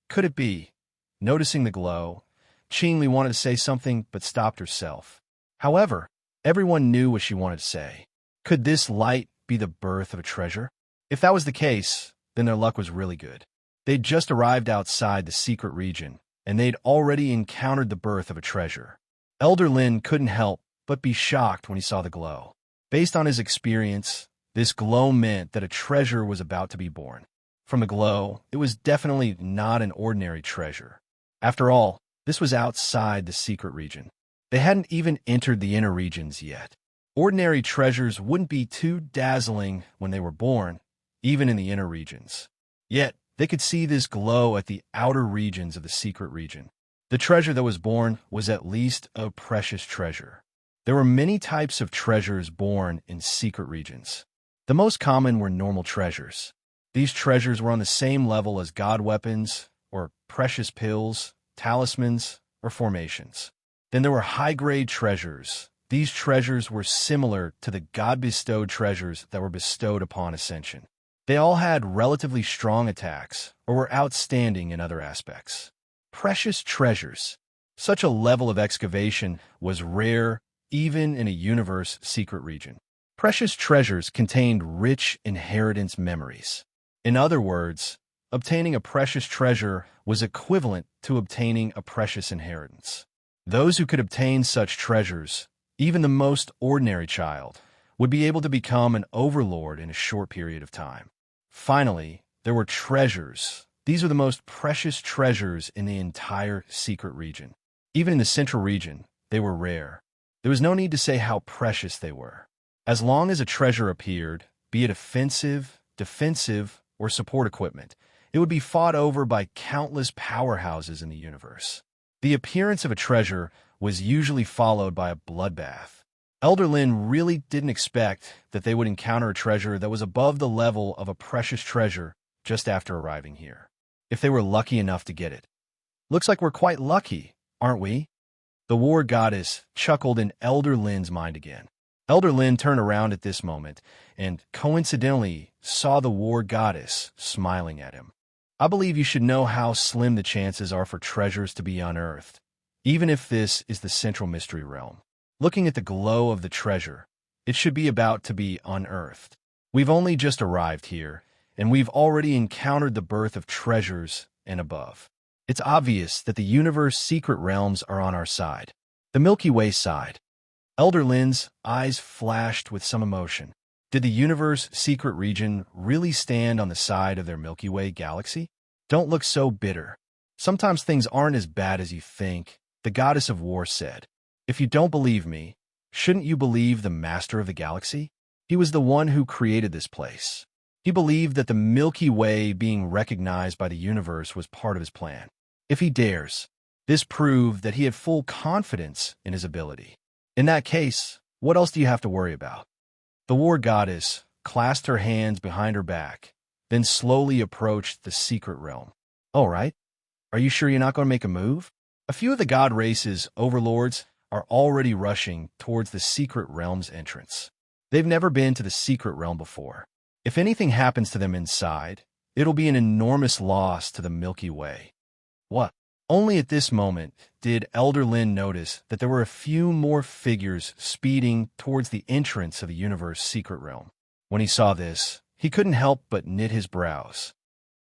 could it be? Noticing the glow, Qingli wanted to say something but stopped herself. However, everyone knew what she wanted to say. Could this light be the birth of a treasure? If that was the case, then their luck was really good. They'd just arrived outside the secret region, and they'd already encountered the birth of a treasure. Elder Lin couldn't help but be shocked when he saw the glow. Based on his experience, this glow meant that a treasure was about to be born. From the glow, it was definitely not an ordinary treasure. After all, this was outside the secret region. They hadn't even entered the inner regions yet. Ordinary treasures wouldn't be too dazzling when they were born, even in the inner regions. Yet, they could see this glow at the outer regions of the secret region. The treasure that was born was at least a precious treasure. There were many types of treasures born in secret regions. The most common were normal treasures. These treasures were on the same level as god weapons, or precious pills, talismans, or formations. Then there were high-grade treasures. These treasures were similar to the god-bestowed treasures that were bestowed upon Ascension. They all had relatively strong attacks, or were outstanding in other aspects. Precious treasures. Such a level of excavation was rare even in a universe secret region. Precious treasures contained rich inheritance memories. In other words, obtaining a precious treasure was equivalent to obtaining a precious inheritance. Those who could obtain such treasures, even the most ordinary child, would be able to become an overlord in a short period of time. Finally, there were treasures. These were the most precious treasures in the entire secret region. Even in the central region, they were rare. There was no need to say how precious they were. As long as a treasure appeared, be it offensive, defensive, or support equipment, it would be fought over by countless powerhouses in the universe. The appearance of a treasure was usually followed by a bloodbath. Elder Lin really didn't expect that they would encounter a treasure that was above the level of a precious treasure just after arriving here, if they were lucky enough to get it. Looks like we're quite lucky, aren't we? The war goddess chuckled in Elder Lin's mind again. Elder Lin turned around at this moment and coincidentally saw the war goddess smiling at him. I believe you should know how slim the chances are for treasures to be unearthed, even if this is the central mystery realm. Looking at the glow of the treasure, it should be about to be unearthed. We've only just arrived here, and we've already encountered the birth of treasures and above. It's obvious that the universe's secret realms are on our side. The Milky Way side. Elder Lin's eyes flashed with some emotion. Did the universe's secret region really stand on the side of their Milky Way galaxy? Don't look so bitter. Sometimes things aren't as bad as you think, the goddess of war said. If you don't believe me, shouldn't you believe the master of the galaxy? He was the one who created this place. He believed that the Milky Way being recognized by the universe was part of his plan. If he dares, this proved that he had full confidence in his ability. In that case, what else do you have to worry about? The war goddess clasped her hands behind her back, then slowly approached the secret realm. All right, are you sure you're not going to make a move? A few of the god race's overlords are already rushing towards the secret realm's entrance. They've never been to the secret realm before. If anything happens to them inside, it'll be an enormous loss to the Milky Way. What? Only at this moment did Elder Lin notice that there were a few more figures speeding towards the entrance of the universe's secret realm. When he saw this, he couldn't help but knit his brows.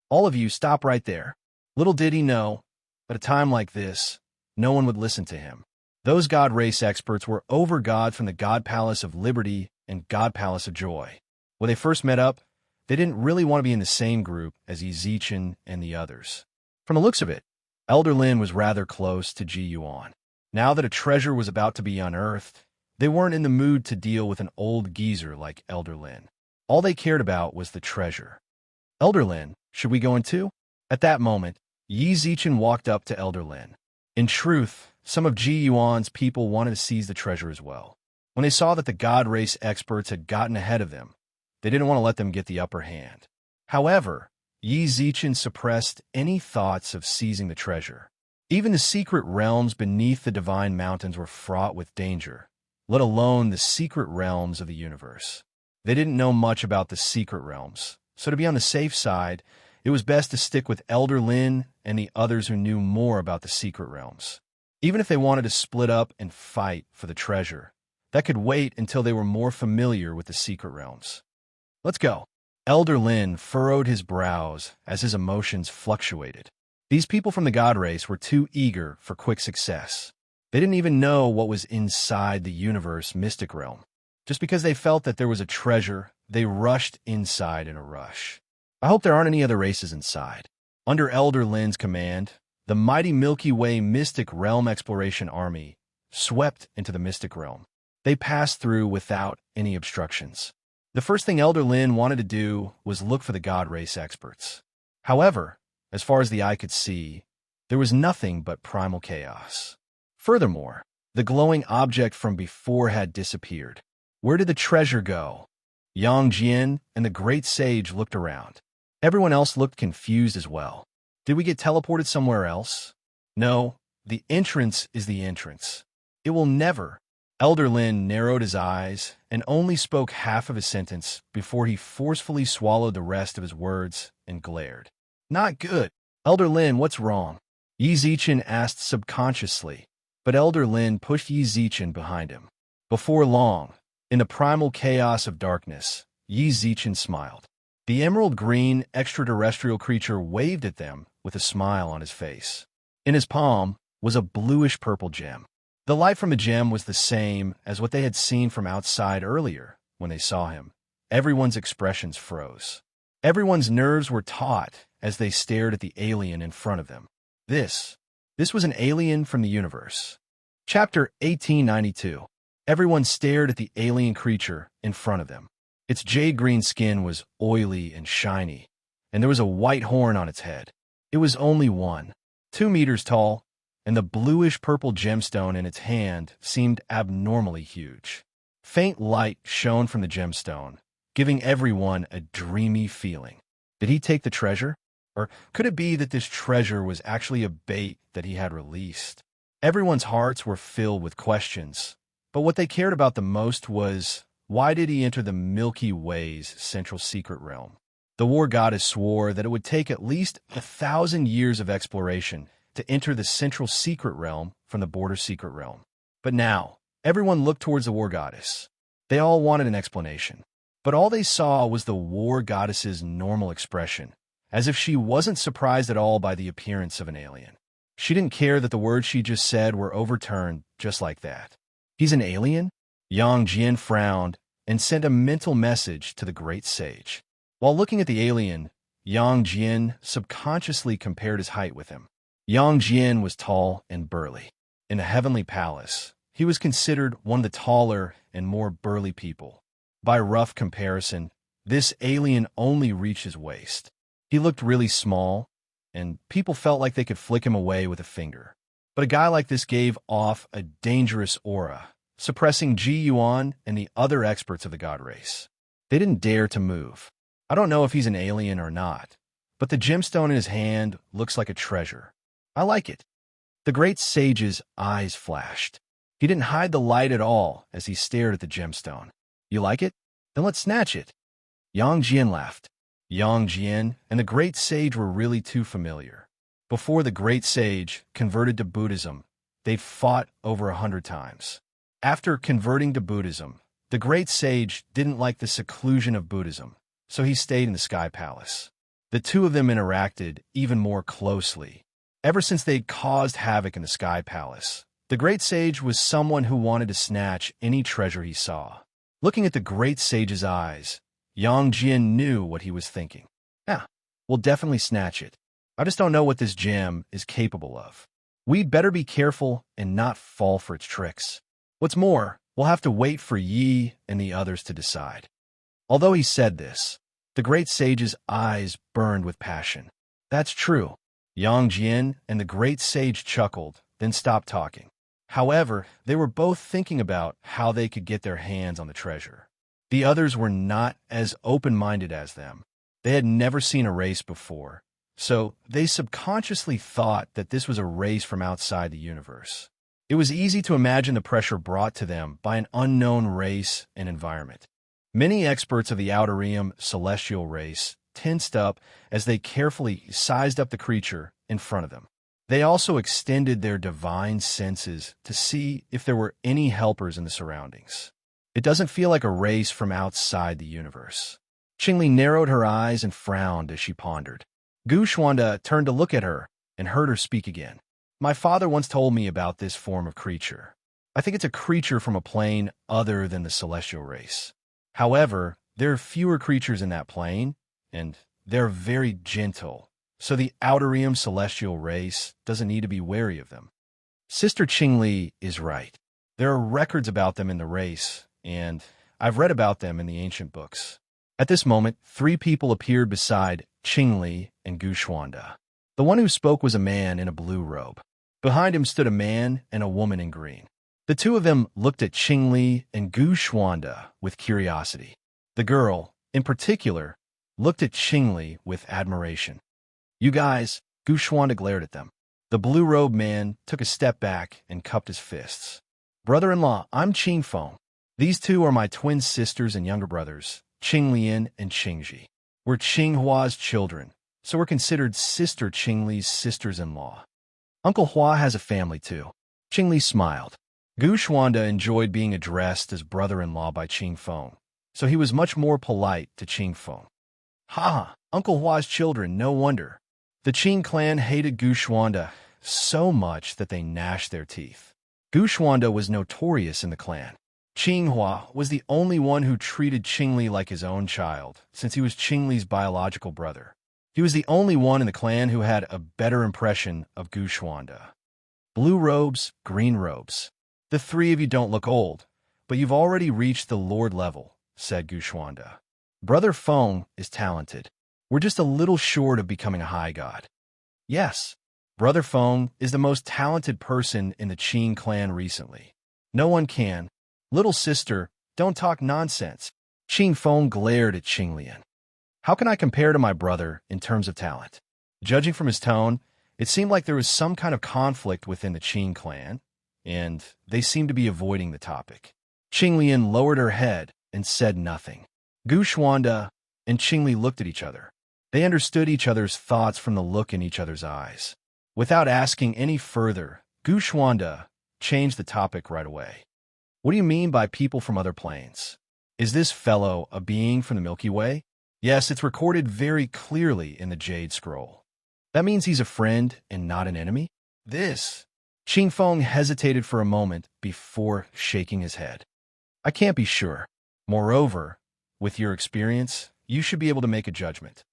All of you stop right there. Little did he know, at a time like this, no one would listen to him. Those god race experts were over-god from the God Palace of Liberty and God Palace of Joy. When they first met up, they didn't really want to be in the same group as Yizichin and the others. From the looks of it, Elder Lin was rather close to Ji Yuan. Now that a treasure was about to be unearthed, they weren't in the mood to deal with an old geezer like Elder Lin. All they cared about was the treasure. Elder Lin, should we go in too? At that moment, Yi Zichen walked up to Elder Lin. In truth, some of Ji Yuan's people wanted to seize the treasure as well. When they saw that the god race experts had gotten ahead of them, they didn't want to let them get the upper hand. However, Yi Zichen suppressed any thoughts of seizing the treasure. Even the secret realms beneath the divine mountains were fraught with danger, let alone the secret realms of the universe. They didn't know much about the secret realms, so to be on the safe side, it was best to stick with Elder Lin and the others who knew more about the secret realms. Even if they wanted to split up and fight for the treasure, that could wait until they were more familiar with the secret realms. Let's go. Elder Lin furrowed his brows as his emotions fluctuated. These people from the god race were too eager for quick success. They didn't even know what was inside the universe mystic realm. Just because they felt that there was a treasure, they rushed inside in a rush. I hope there aren't any other races inside. Under Elder Lin's command, the mighty Milky Way Mystic Realm Exploration Army swept into the mystic realm. They passed through without any obstructions. The first thing Elder Lin wanted to do was look for the god race experts. However, as far as the eye could see, there was nothing but primal chaos. Furthermore, the glowing object from before had disappeared. Where did the treasure go? Yang Jian and the great sage looked around. Everyone else looked confused as well. Did we get teleported somewhere else? No, the entrance is the entrance. It will never. Elder Lin narrowed his eyes and only spoke half of his sentence before he forcefully swallowed the rest of his words and glared. Not good. Elder Lin, what's wrong? Yi Zichen asked subconsciously, but Elder Lin pushed Yi Zichen behind him. Before long, in the primal chaos of darkness, Yi Zichen smiled. The emerald green extraterrestrial creature waved at them with a smile on his face. In his palm was a bluish-purple gem. The light from the gem was the same as what they had seen from outside earlier when they saw him. Everyone's expressions froze. Everyone's nerves were taut as they stared at the alien in front of them. This was an alien from the universe. Chapter 1892. Everyone stared at the alien creature in front of them. Its jade-green skin was oily and shiny, and there was a white horn on its head. It was only 2 meters tall, and the bluish-purple gemstone in its hand seemed abnormally huge. Faint light shone from the gemstone, giving everyone a dreamy feeling. Did he take the treasure? Or could it be that this treasure was actually a bait that he had released? Everyone's hearts were filled with questions, but what they cared about the most was, why did he enter the Milky Way's central secret realm? The war goddess swore that it would take at least 1,000 years of exploration to enter the central secret realm from the border secret realm. But now, everyone looked towards the war goddess. They all wanted an explanation. But all they saw was the war goddess's normal expression, as if she wasn't surprised at all by the appearance of an alien. She didn't care that the words she just said were overturned just like that. He's an alien? Yang Jian frowned and sent a mental message to the great sage. While looking at the alien, Yang Jian subconsciously compared his height with him. Yang Jian was tall and burly. In the heavenly palace, he was considered one of the taller and more burly people. By rough comparison, this alien only reached his waist. He looked really small, and people felt like they could flick him away with a finger. But a guy like this gave off a dangerous aura, suppressing Ji Yuan and the other experts of the god race. They didn't dare to move. I don't know if he's an alien or not, but the gemstone in his hand looks like a treasure. I like it. The great sage's eyes flashed. He didn't hide the light at all as he stared at the gemstone. You like it? Then let's snatch it. Yang Jian laughed. Yang Jian and the great sage were really too familiar. Before the great sage converted to Buddhism, they'd fought over 100 times. After converting to Buddhism, the great sage didn't like the seclusion of Buddhism, so he stayed in the Sky Palace. The two of them interacted even more closely. Ever since they'd caused havoc in the Sky Palace, the great sage was someone who wanted to snatch any treasure he saw. Looking at the great sage's eyes, Yang Jian knew what he was thinking. We'll definitely snatch it. I just don't know what this gem is capable of. We'd better be careful and not fall for its tricks. What's more, we'll have to wait for Yi and the others to decide. Although he said this, the great sage's eyes burned with passion. That's true. Yang Jian and the great sage chuckled, then stopped talking. However, they were both thinking about how they could get their hands on the treasure. The others were not as open-minded as them. They had never seen a race before, so they subconsciously thought that this was a race from outside the universe. It was easy to imagine the pressure brought to them by an unknown race and environment. Many experts of the Outerium celestial race tensed up as they carefully sized up the creature in front of them. They also extended their divine senses to see if there were any helpers in the surroundings. It doesn't feel like a race from outside the universe. Qingli narrowed her eyes and frowned as she pondered. Gu Xuanda turned to look at her and heard her speak again. My father once told me about this form of creature. I think it's a creature from a plane other than the celestial race. However, there are fewer creatures in that plane, and they're very gentle, so the Outerium celestial race doesn't need to be wary of them. Sister Qingli is right. There are records about them in the race, and I've read about them in the ancient books. At this moment, 3 people appeared beside Qingli and Gu Xuanda. The one who spoke was a man in a blue robe. Behind him stood a man and a woman in green. The two of them looked at Qingli and Gu Xuanda with curiosity. The girl, in particular, looked at Qingli with admiration. You guys, Gu Xuanda glared at them. The blue-robed man took a step back and cupped his fists. Brother-in-law, I'm Qing Feng. These two are my twin sisters and younger brothers, Qing Lian and Qingji. We're Qing Hua's children, so we're considered Sister Qingli's sisters-in-law. Uncle Hua has a family too. Qingli smiled. Gu Xuanda enjoyed being addressed as brother-in-law by Qing Feng, so he was much more polite to Qing Feng. Ha! Uncle Hua's children, no wonder. The Qing clan hated Gu Xuanda so much that they gnashed their teeth. Gu Xuanda was notorious in the clan. Qing Hua was the only one who treated Qingli like his own child, since he was Qingli's biological brother. He was the only one in the clan who had a better impression of Gu Xuanda. Blue robes, green robes. The 3 of you don't look old, But you've already reached the Lord level, said Gushwanda. Brother Feng is talented. We're just a little short of becoming a high god. Yes, Brother Feng is the most talented person in the Qing clan recently. No one can. Little sister, don't talk nonsense. Qing Feng glared at Qing Lian. How can I compare to my brother in terms of talent? Judging from his tone, it seemed like there was some kind of conflict within the Qing clan, and they seemed to be avoiding the topic. Qing Lian lowered her head and said nothing. Gushwanda and Qing Li looked at each other. They understood each other's thoughts from the look in each other's eyes. Without asking any further, Gushwanda changed the topic right away. What do you mean by people from other planes? Is this fellow a being from the Milky Way? Yes, it's recorded very clearly in the Jade Scroll. That means he's a friend and not an enemy? This. Qing Feng hesitated for a moment before shaking his head. I can't be sure. Moreover, with your experience, you should be able to make a judgment.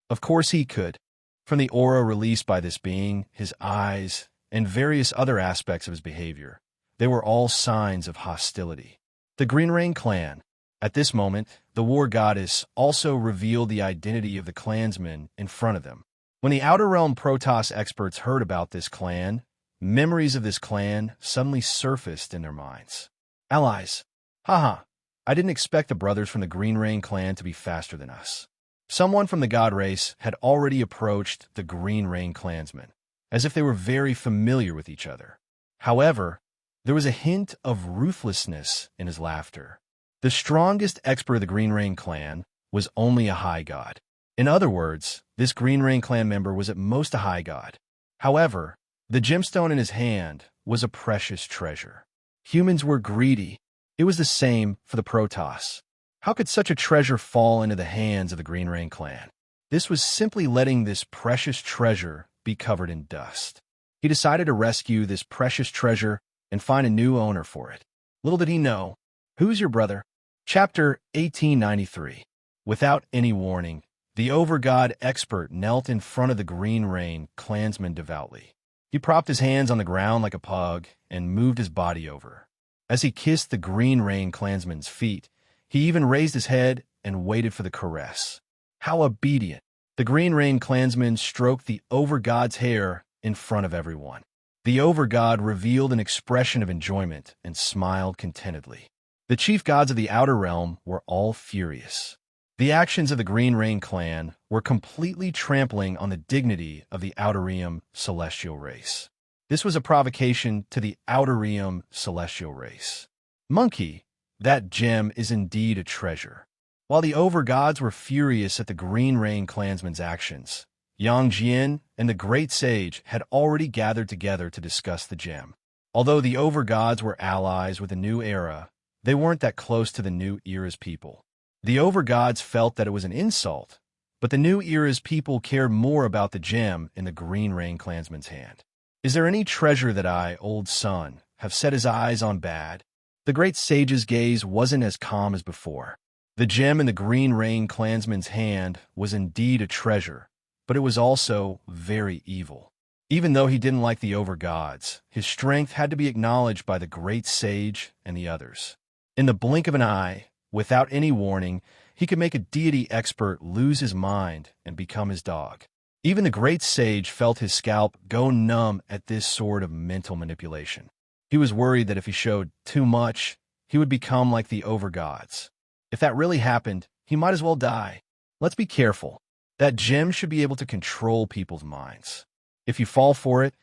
Of course he could. From the aura released by this being, his eyes, and various other aspects of his behavior, they were all signs of hostility. The Green Rain clan. At this moment, the war goddess also revealed the identity of the clansmen in front of them. When the Outer Realm Protoss experts heard about this clan, memories of this clan suddenly surfaced in their minds. Allies. Haha, I didn't expect the brothers from the Green Rain clan to be faster than us. Someone from the god race had already approached the Green Rain clansmen, as if they were very familiar with each other. However, there was a hint of ruthlessness in his laughter. The strongest expert of the Green Rain clan was only a high god. In other words, this Green Rain clan member was at most a high god. However, the gemstone in his hand was a precious treasure. Humans were greedy. It was the same for the Protoss. How could such a treasure fall into the hands of the Green Rain clan? This was simply letting this precious treasure be covered in dust. He decided to rescue this precious treasure and find a new owner for it. Little did he know. Who's your brother? Chapter 1893. Without any warning, the Overgod expert knelt in front of the Green Rain clansman devoutly. He propped his hands on the ground like a pug and moved his body over. As he kissed the Green Rain clansman's feet, he even raised his head and waited for the caress. How obedient! The Green Rain clansman stroked the Overgod's hair in front of everyone. The Overgod revealed an expression of enjoyment and smiled contentedly. The chief gods of the Outer Realm were all furious. The actions of the Green Rain clan were completely trampling on the dignity of the Outerium celestial race. This was a provocation to the Outerium celestial race. Monkey, that gem is indeed a treasure. While the Overgods were furious at the Green Rain clansman's actions, Yang Jian and the Great Sage had already gathered together to discuss the gem. Although the Overgods were allies with the new era, they weren't that close to the new era's people. The Overgods felt that it was an insult, but the new era's people cared more about the gem in the Green Rain clansman's hand. Is there any treasure that I, old son, have set his eyes on bad? The Great Sage's gaze wasn't as calm as before. The gem in the Green Rain clansman's hand was indeed a treasure, but it was also very evil. Even though he didn't like the Overgods, his strength had to be acknowledged by the Great Sage and the others. In the blink of an eye, without any warning, he could make a deity expert lose his mind and become his dog. Even the Great Sage felt his scalp go numb at this sort of mental manipulation. He was worried that if he showed too much, he would become like the Overgods. If that really happened, he might as well die. Let's be careful. That gem should be able to control people's minds. If you fall for it,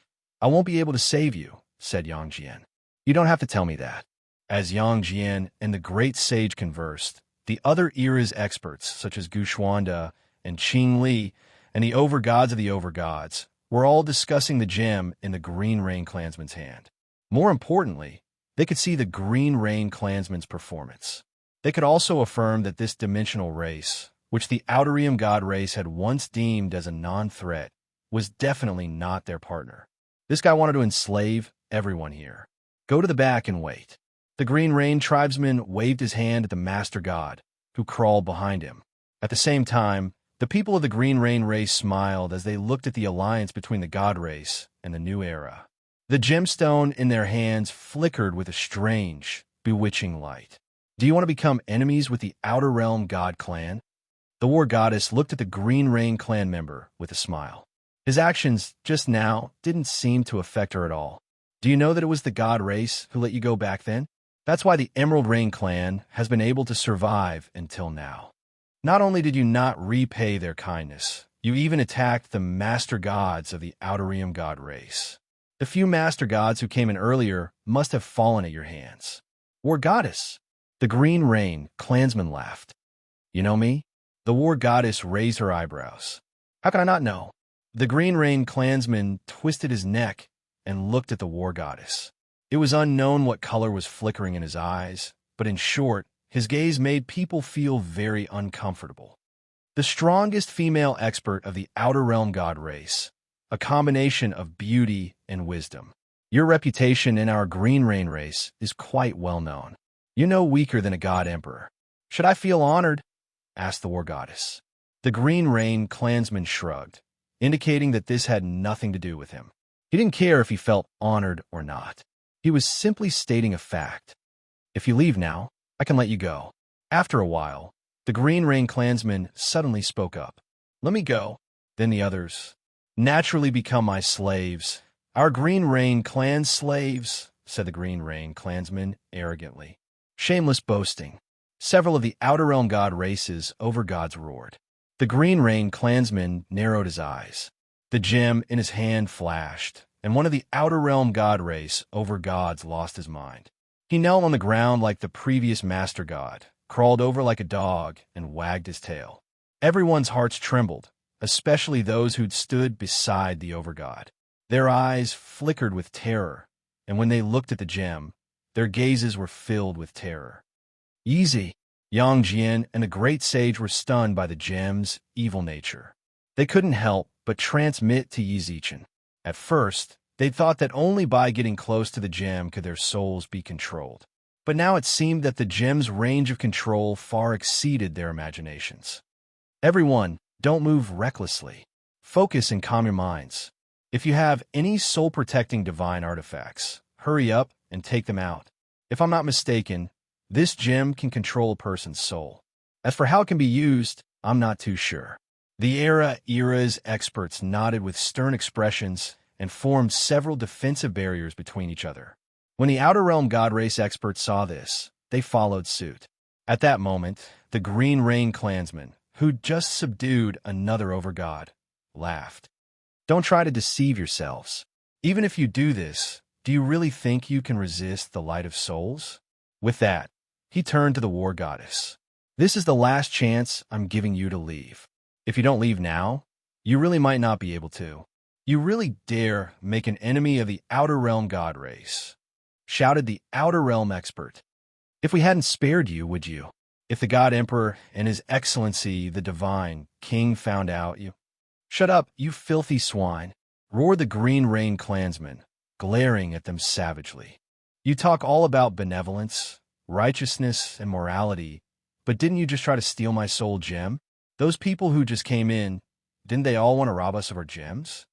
I won't be able to save you, said Yang Jian. You don't have to tell me that. As Yang Jian and the Great Sage conversed, the other era's experts, such as Gushwanda and Qing Li, and the Overgods of the Overgods, were all discussing the gem in the Green Rain clansman's hand. More importantly, they could see the Green Rain clansman's performance. They could also affirm that this dimensional race, which the Outerium god race had once deemed as a non-threat, was definitely not their partner. This guy wanted to enslave everyone here. Go to the back and wait. The Green Rain tribesman waved his hand at the Master God, who crawled behind him. At the same time, the people of the Green Rain race smiled as they looked at the alliance between the god race and the new era. The gemstone in their hands flickered with a strange, bewitching light. Do you want to become enemies with the Outer Realm God clan? The war goddess looked at the Green Rain clan member with a smile. His actions just now didn't seem to affect her at all. Do you know that it was the god race who let you go back then? That's why the Emerald Rain clan has been able to survive until now. Not only did you not repay their kindness, you even attacked the master gods of the Outer Realm god race. The few master gods who came in earlier must have fallen at your hands. War goddess! The Green Rain clansman laughed. You know me? The war goddess raised her eyebrows. How can I not know? The Green Rain clansman twisted his neck and looked at the war goddess. It was unknown what color was flickering in his eyes, but in short, his gaze made people feel very uncomfortable. The strongest female expert of the Outer Realm god race, a combination of beauty and wisdom. Your reputation in our Green Rain race is quite well known. You're no weaker than a god emperor. Should I feel honored? Asked the war goddess. The Green Rain clansman shrugged, indicating that this had nothing to do with him. He didn't care if he felt honored or not. He was simply stating a fact. If you leave now, I can let you go. After a while, the Green Rain clansman suddenly spoke up. Let me go. Then the others. Naturally become my slaves. Our Green Rain clan slaves, said the Green Rain clansman arrogantly. Shameless boasting. Several of the Outer Realm god races over gods roared. The Green Rain clansman narrowed his eyes. The gem in his hand flashed, and one of the Outer Realm god race over gods lost his mind. He knelt on the ground like the previous master god, crawled over like a dog, and wagged his tail. Everyone's hearts trembled, especially those who'd stood beside the overgod. Their eyes flickered with terror, and when they looked at the gem, their gazes were filled with terror. Easy! Yang Jian and the great sage were stunned by the gem's evil nature. They couldn't help but transmit to Yi Zichen. At first, they thought that only by getting close to the gem could their souls be controlled. But now it seemed that the gem's range of control far exceeded their imaginations. Everyone, don't move recklessly. Focus and calm your minds. If you have any soul-protecting divine artifacts, hurry up and take them out. If I'm not mistaken, this gem can control a person's soul. As for how it can be used, I'm not too sure. The era's experts nodded with stern expressions and formed several defensive barriers between each other. When the Outer Realm god race experts saw this, they followed suit. At that moment, the Green Rain clansman, who'd just subdued another overgod, laughed. Don't try to deceive yourselves. Even if you do this, do you really think you can resist the light of souls? With that, he turned to the war goddess. This is the last chance I'm giving you to leave. If you don't leave now, you really might not be able to. You really dare make an enemy of the Outer Realm god race, shouted the Outer Realm expert. If we hadn't spared you, would you? If the God Emperor and His Excellency, the Divine King, found out you... Shut up, you filthy swine, roared the Green Rain clansman, glaring at them savagely. You talk all about benevolence, righteousness, and morality, but didn't you just try to steal my soul gem? Those people who just came in, didn't they all want to rob us of our gems?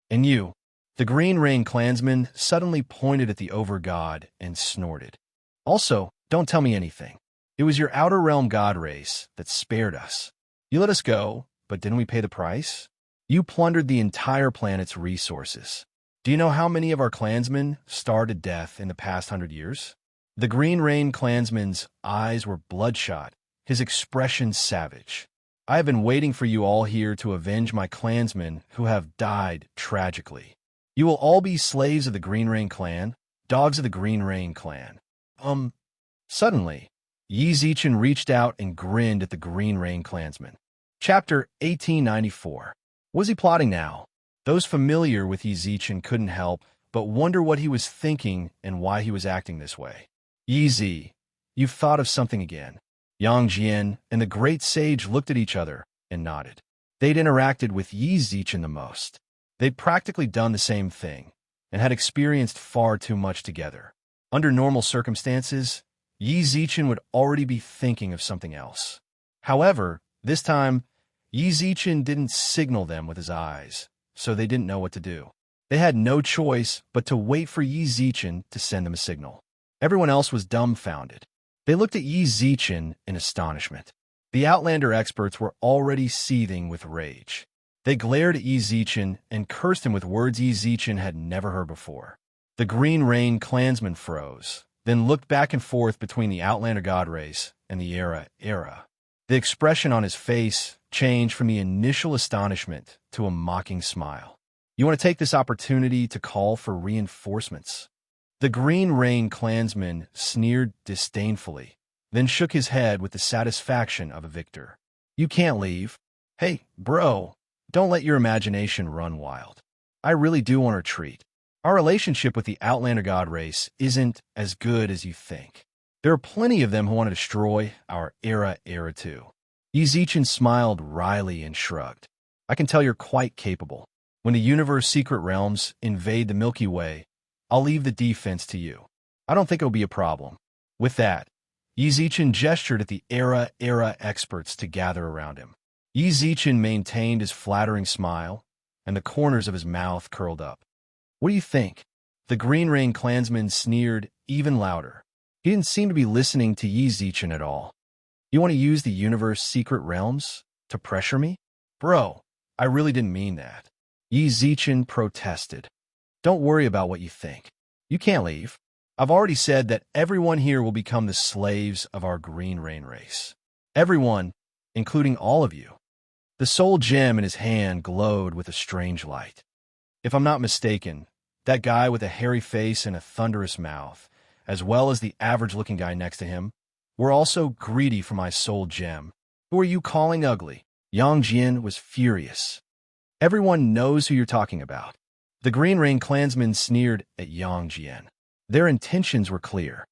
And you, the Green Rain clansman, suddenly pointed at the overgod and snorted. Also, don't tell me anything. It was your Outer Realm god race that spared us. You let us go, but didn't we pay the price? You plundered the entire planet's resources. Do you know how many of our clansmen starved to death in the past 100 years? The Green Rain clansman's eyes were bloodshot, his expression savage. I have been waiting for you all here to avenge my clansmen who have died tragically. You will all be slaves of the Green Rain clan, dogs of the Green Rain clan. Suddenly, Yi Zichen reached out and grinned at the Green Rain clansman. Chapter 1894. Was he plotting now? Those familiar with Yi Zichen couldn't help but wonder what he was thinking and why he was acting this way. Yi Zi, you've thought of something again. Yang Jian and the great sage looked at each other and nodded. They'd interacted with Yi Zichen the most. They'd practically done the same thing and had experienced far too much together. Under normal circumstances, Yi Zichen would already be thinking of something else. However, this time, Yi Zichen didn't signal them with his eyes, so they didn't know what to do. They had no choice but to wait for Yi Zichen to send them a signal. Everyone else was dumbfounded. They looked at Yi Zichen in astonishment. The Outlander experts were already seething with rage. They glared at Yi Zichen and cursed him with words Yi Zichen had never heard before. The Green Rain clansman froze, then looked back and forth between the Outlander god race and the Era. The expression on his face changed from the initial astonishment to a mocking smile. You want to take this opportunity to call for reinforcements? The Green Rain clansman sneered disdainfully, then shook his head with the satisfaction of a victor. You can't leave. Hey, bro, don't let your imagination run wild. I really do want to retreat. Our relationship with the Outlander god race isn't as good as you think. There are plenty of them who want to destroy our era too. Yi Zichen smiled wryly and shrugged. I can tell you're quite capable. When the universe's secret realms invade the Milky Way, I'll leave the defense to you. I don't think it'll be a problem. With that, Yi Zichen gestured at the era experts to gather around him. Yi Zichen maintained his flattering smile, and the corners of his mouth curled up. What do you think? The Green Rain clansman sneered even louder. He didn't seem to be listening to Yi Zichen at all. You want to use the universe's secret realms to pressure me? Bro, I really didn't mean that. Yi Zichen protested. Don't worry about what you think. You can't leave. I've already said that everyone here will become the slaves of our Green Rain race. Everyone, including all of you. The soul gem in his hand glowed with a strange light. If I'm not mistaken, that guy with a hairy face and a thunderous mouth, as well as the average-looking guy next to him, were also greedy for my soul gem. Who are you calling ugly? Yang Jian was furious. Everyone knows who you're talking about. The Green Rain clansmen sneered at Yang Jian. Their intentions were clear.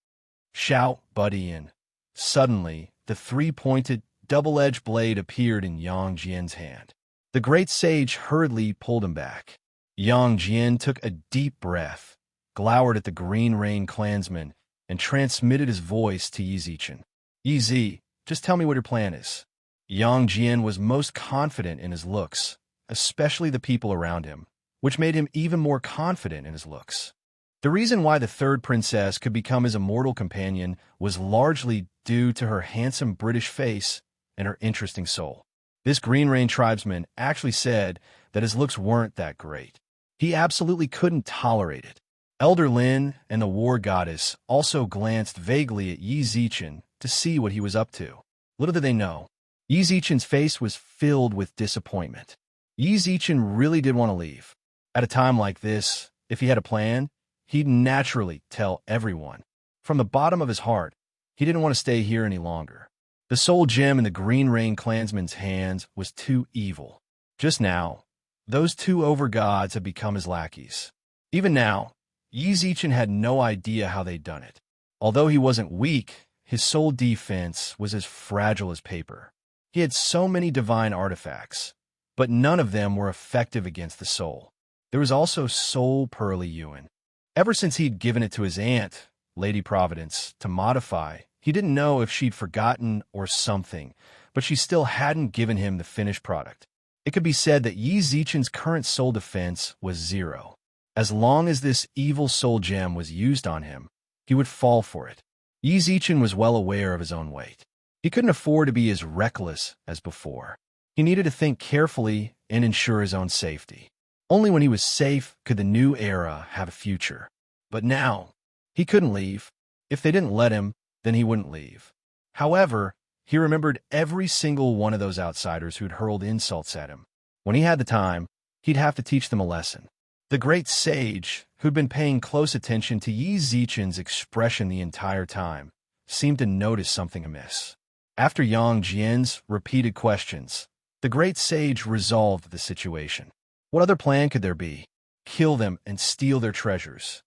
Shout, buddy, and suddenly, the three-pointed, double-edged blade appeared in Yang Jian's hand. The great sage hurriedly pulled him back. Yang Jian took a deep breath, glowered at the Green Rain clansman, and transmitted his voice to Yi Zichen. Yi Zi, just tell me what your plan is. Yang Jian was most confident in his looks, especially the people around him, which made him even more confident in his looks. The reason why the third princess could become his immortal companion was largely due to her handsome British face and her interesting soul. This Green Rain tribesman actually said that his looks weren't that great. He absolutely couldn't tolerate it. Elder Lin and the war goddess also glanced vaguely at Yi Zichen to see what he was up to. Little did they know, Yi Zichen's face was filled with disappointment. Yi Zichen really did want to leave. At a time like this, if he had a plan, he'd naturally tell everyone. From the bottom of his heart, he didn't want to stay here any longer. The soul gem in the Green Rain clansman's hands was too evil. Just now, those two over-gods had become his lackeys. Even now, Yi Zichen had no idea how they'd done it. Although he wasn't weak, his soul defense was as fragile as paper. He had so many divine artifacts, but none of them were effective against the soul. There was also Soul Pearly Yuan. Ever since he'd given it to his aunt, Lady Providence, to modify, he didn't know if she'd forgotten or something, but she still hadn't given him the finished product. It could be said that Yi Zichen's current soul defense was 0. As long as this evil soul gem was used on him, he would fall for it. Yi Zichen was well aware of his own weight. He couldn't afford to be as reckless as before. He needed to think carefully and ensure his own safety. Only when he was safe could the new era have a future. But now, he couldn't leave. If they didn't let him, then he wouldn't leave. However, he remembered every single one of those outsiders who'd hurled insults at him. When he had the time, he'd have to teach them a lesson. The great sage, who'd been paying close attention to Yi Zichen's expression the entire time, seemed to notice something amiss. After Yang Jian's repeated questions, the great sage resolved the situation. What other plan could there be? Kill them and steal their treasures.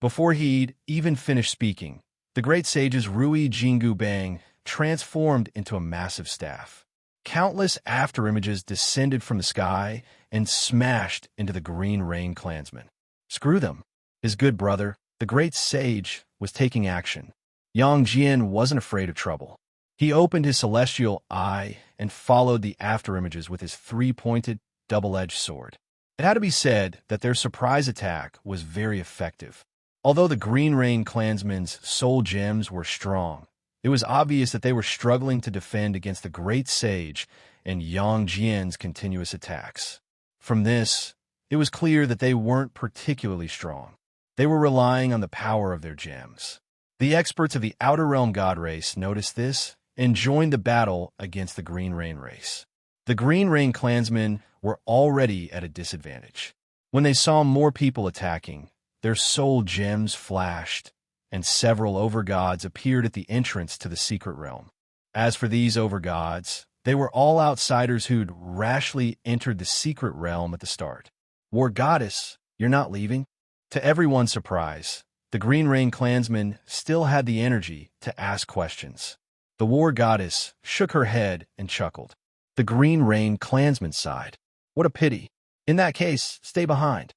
Before he'd even finished speaking, the great sage's Rui Jingu Bang transformed into a massive staff. Countless afterimages descended from the sky and smashed into the Green Rain clansmen. Screw them. His good brother, the great sage, was taking action. Yang Jian wasn't afraid of trouble. He opened his celestial eye and followed the afterimages with his three-pointed, double-edged sword. It had to be said that their surprise attack was very effective. Although the Green Rain clansmen's soul gems were strong, it was obvious that they were struggling to defend against the Great Sage and Yang Jian's continuous attacks. From this, it was clear that they weren't particularly strong. They were relying on the power of their gems. The experts of the Outer Realm God race noticed this and joined the battle against the Green Rain race. The Green Rain clansmen were already at a disadvantage. When they saw more people attacking, their soul gems flashed, and several overgods appeared at the entrance to the secret realm. As for these overgods, they were all outsiders who'd rashly entered the secret realm at the start. War Goddess, you're not leaving? To everyone's surprise, the Green Rain clansmen still had the energy to ask questions. The War Goddess shook her head and chuckled. The Green Rain clansmen sighed. What a pity. In that case, stay behind.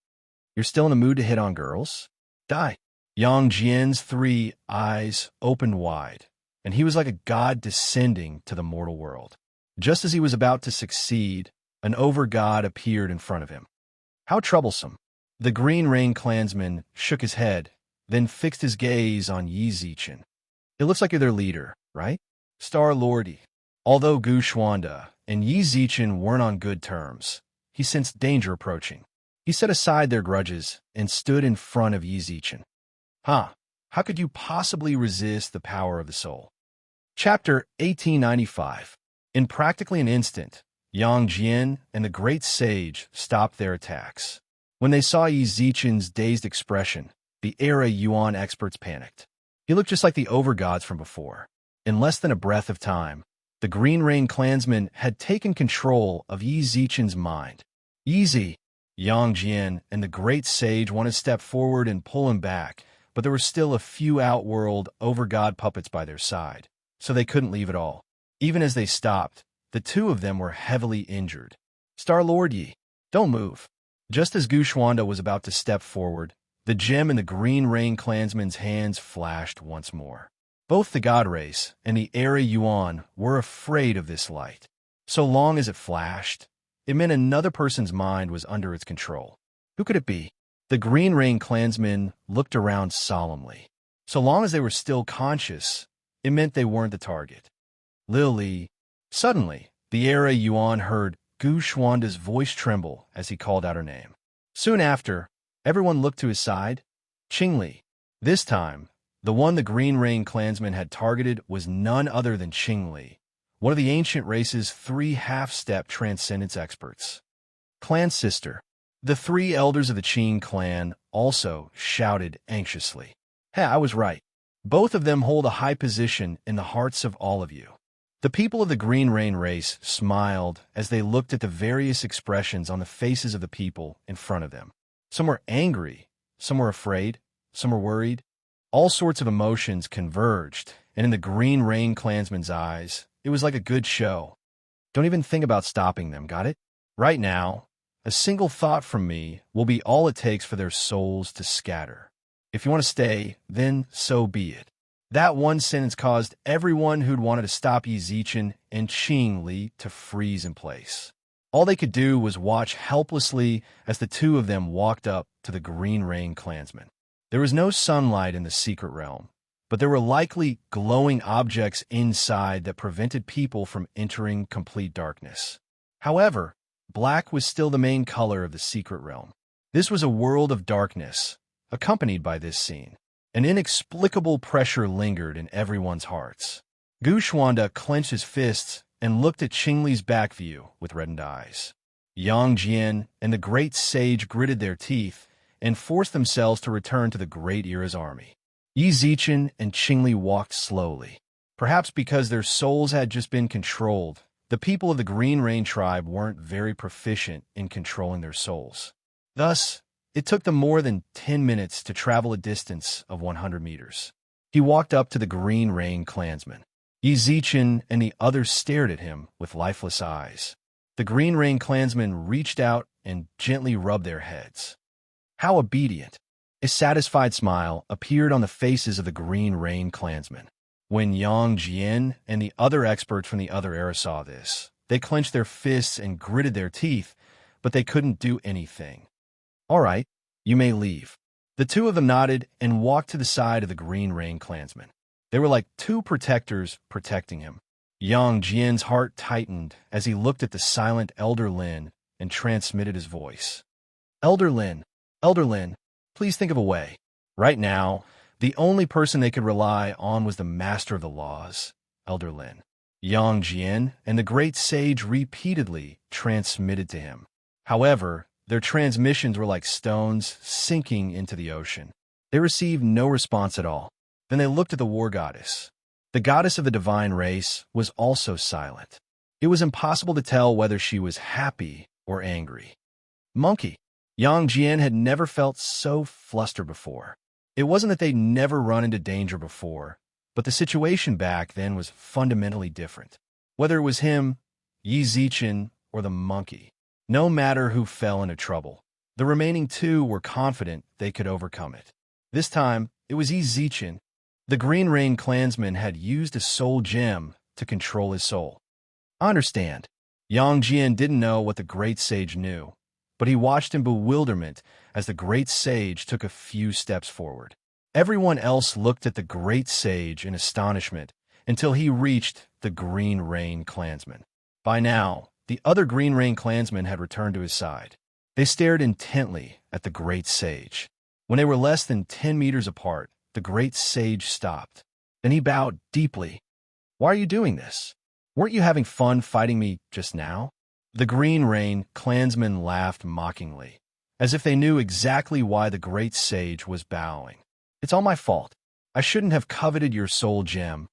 You're still in the mood to hit on girls? Die. Yang Jian's 3 eyes opened wide, and he was like a god descending to the mortal world. Just as he was about to succeed, an overgod appeared in front of him. How troublesome. The Green Rain clansman shook his head, then fixed his gaze on Yi Zichen. It looks like you're their leader, right? Star-Lordy. Although Gu Xuanda and Yi Zichen weren't on good terms, he sensed danger approaching. He set aside their grudges and stood in front of Yi Zichen. How could you possibly resist the power of the soul? Chapter 1895. In practically an instant, Yang Jian and the Great Sage stopped their attacks. When they saw Yi Zichen's dazed expression, the Era Yuan experts panicked. He looked just like the overgods from before. In less than a breath of time, the Green Rain clansmen had taken control of Yi Zichen's mind. Easy! Yang Jian and the Great Sage wanted to step forward and pull him back, but there were still a few outworld overgod puppets by their side, so they couldn't leave at all. Even as they stopped, the two of them were heavily injured. Star-Lord Yi, don't move. Just as Gu Xuanda was about to step forward, the gem in the Green Rain clansman's hands flashed once more. Both the God race and the Era Yuan were afraid of this light. So long as it flashed, it meant another person's mind was under its control. Who could it be? The Green Rain clansmen looked around solemnly. So long as they were still conscious, it meant they weren't the target. Lily. Suddenly, the Era Yuan heard Gu Xuanda's voice tremble as he called out her name. Soon after, everyone looked to his side. Qingli. This time, the one the Green Rain clansman had targeted was none other than Qingli, one of the ancient race's 3 half-step transcendence experts. Clan sister. The 3 elders of the Qing clan also shouted anxiously. Hey, I was right. Both of them hold a high position in the hearts of all of you. The people of the Green Rain race smiled as they looked at the various expressions on the faces of the people in front of them. Some were angry, some were afraid, some were worried. All sorts of emotions converged, and in the Green Rain clansman's eyes, it was like a good show. Don't even think about stopping them, got it? Right now, a single thought from me will be all it takes for their souls to scatter. If you want to stay, then so be it. That one sentence caused everyone who'd wanted to stop Yi Zichen and Qingli to freeze in place. All they could do was watch helplessly as the two of them walked up to the Green Rain clansman. There was no sunlight in the secret realm, but there were likely glowing objects inside that prevented people from entering complete darkness. However, black was still the main color of the secret realm. This was a world of darkness, accompanied by this scene. An inexplicable pressure lingered in everyone's hearts. Gu Xuanda clenched his fists and looked at Qingli's back view with reddened eyes. Yang Jian and the Great Sage gritted their teeth and forced themselves to return to the Great Era's army. Yi Zichen and Qingli walked slowly. Perhaps because their souls had just been controlled, the people of the Green Rain tribe weren't very proficient in controlling their souls. Thus, it took them more than 10 minutes to travel a distance of 100 meters. He walked up to the Green Rain clansman. Yi Zichen and the others stared at him with lifeless eyes. The Green Rain clansman reached out and gently rubbed their heads. How obedient! A satisfied smile appeared on the faces of the Green Rain clansmen. When Yang Jian and the other experts from the other era saw this, they clenched their fists and gritted their teeth, but they couldn't do anything. All right, you may leave. The two of them nodded and walked to the side of the Green Rain clansmen. They were like two protectors protecting him. Yang Jian's heart tightened as he looked at the silent Elder Lin and transmitted his voice. Elder Lin, please think of a way. Right now, the only person they could rely on was the master of the laws, Elder Lin. Yang Jian and the great sage repeatedly transmitted to him. However, their transmissions were like stones sinking into the ocean. They received no response at all. Then they looked at the war goddess. The goddess of the divine race was also silent. It was impossible to tell whether she was happy or angry. Monkey. Yang Jian had never felt so flustered before. It wasn't that they'd never run into danger before, but the situation back then was fundamentally different. Whether it was him, Yi Zichen, or the monkey, no matter who fell into trouble, the remaining two were confident they could overcome it. This time, it was Yi Zichen. The Green Rain clansman had used a soul gem to control his soul. I understand. Yang Jian didn't know what the great sage knew, but he watched in bewilderment as the great sage took a few steps forward. Everyone else looked at the great sage in astonishment until he reached the Green Rain clansman. By now, the other Green Rain clansmen had returned to his side. They stared intently at the great sage. When they were less than 10 meters apart, the great sage stopped. Then he bowed deeply. Why are you doing this? Weren't you having fun fighting me just now? The Green Rain clansmen laughed mockingly, as if they knew exactly why the great sage was bowing. It's all my fault. I shouldn't have coveted your soul gem,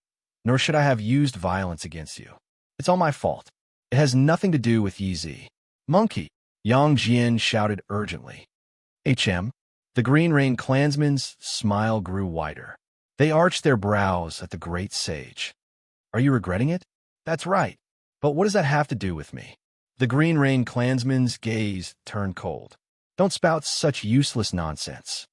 nor should I have used violence against you. It's all my fault. It has nothing to do with Yi Zi. Monkey, Yang Jian shouted urgently. The Green Rain clansmen's smile grew wider. They arched their brows at the great sage. Are you regretting it? That's right. But what does that have to do with me? The Green Rain clansman's gaze turned cold. Don't spout such useless nonsense.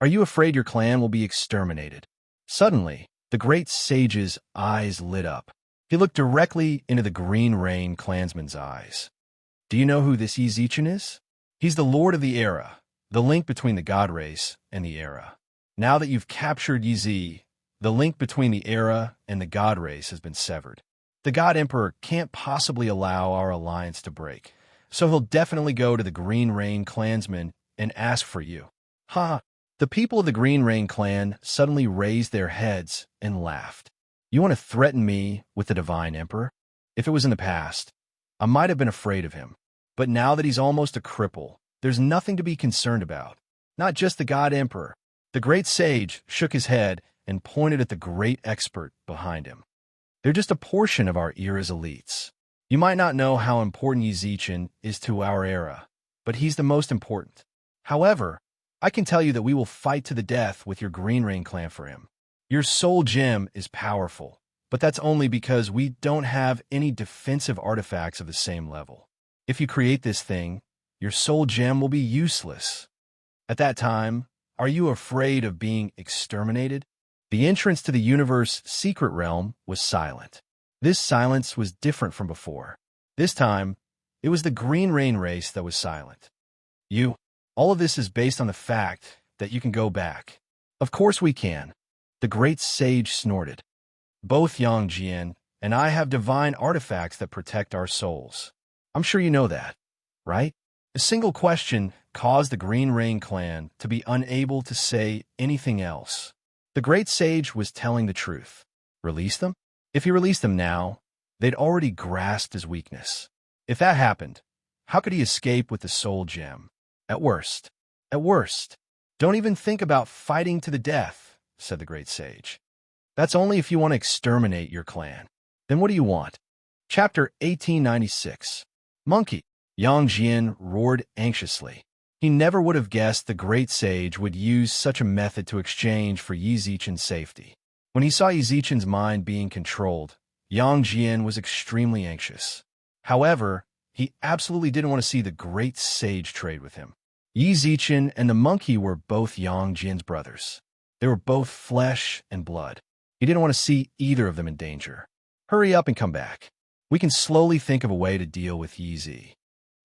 Are you afraid your clan will be exterminated? Suddenly, the great sage's eyes lit up. He looked directly into the Green Rain clansman's eyes. Do you know who this Yi Zichen is? He's the Lord of the Era, the link between the God race and the Era. Now that you've captured Yi Zi, the link between the Era and the God race has been severed. The God Emperor can't possibly allow our alliance to break, so he'll definitely go to the Green Rain clansmen and ask for you. Ha! The people of the Green Rain clan suddenly raised their heads and laughed. You want to threaten me with the Divine Emperor? If it was in the past, I might have been afraid of him. But now that he's almost a cripple, there's nothing to be concerned about. Not just the God Emperor. The great sage shook his head and pointed at the great expert behind him. They're just a portion of our era's elites. You might not know how important Yi Zichen is to our era, but he's the most important. However, I can tell you that we will fight to the death with your Green Rain clan for him. Your soul gem is powerful, but that's only because we don't have any defensive artifacts of the same level. If you create this thing, your soul gem will be useless. At that time, are you afraid of being exterminated? The entrance to the universe's secret realm was silent. This silence was different from before. This time, it was the Green Rain race that was silent. All of this is based on the fact that you can go back. Of course we can. The great sage snorted. Both Yang Jian and I have divine artifacts that protect our souls. I'm sure you know that, right? A single question caused the Green Rain clan to be unable to say anything else. The great sage was telling the truth. Release them? If he released them now, they'd already grasped his weakness. If that happened, how could he escape with the soul gem? At worst, don't even think about fighting to the death, said the great sage. That's only if you want to exterminate your clan. Then what do you want? Chapter 1896. Monkey. Yang Jian roared anxiously. He never would have guessed the great sage would use such a method to exchange for Yi Zichen's safety. When he saw Yi Zichen's mind being controlled, Yang Jian was extremely anxious. However, he absolutely didn't want to see the great sage trade with him. Yi Zichen and the monkey were both Yang Jian's brothers. They were both flesh and blood. He didn't want to see either of them in danger. Hurry up and come back. We can slowly think of a way to deal with Yi Zi.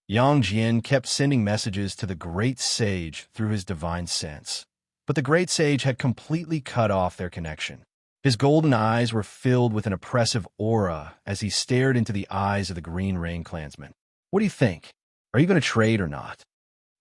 Yang Jian kept sending messages to the great sage through his divine sense, but the great sage had completely cut off their connection. His golden eyes were filled with an oppressive aura as he stared into the eyes of the Green Rain clansman. "What do you think? Are you going to trade or not?"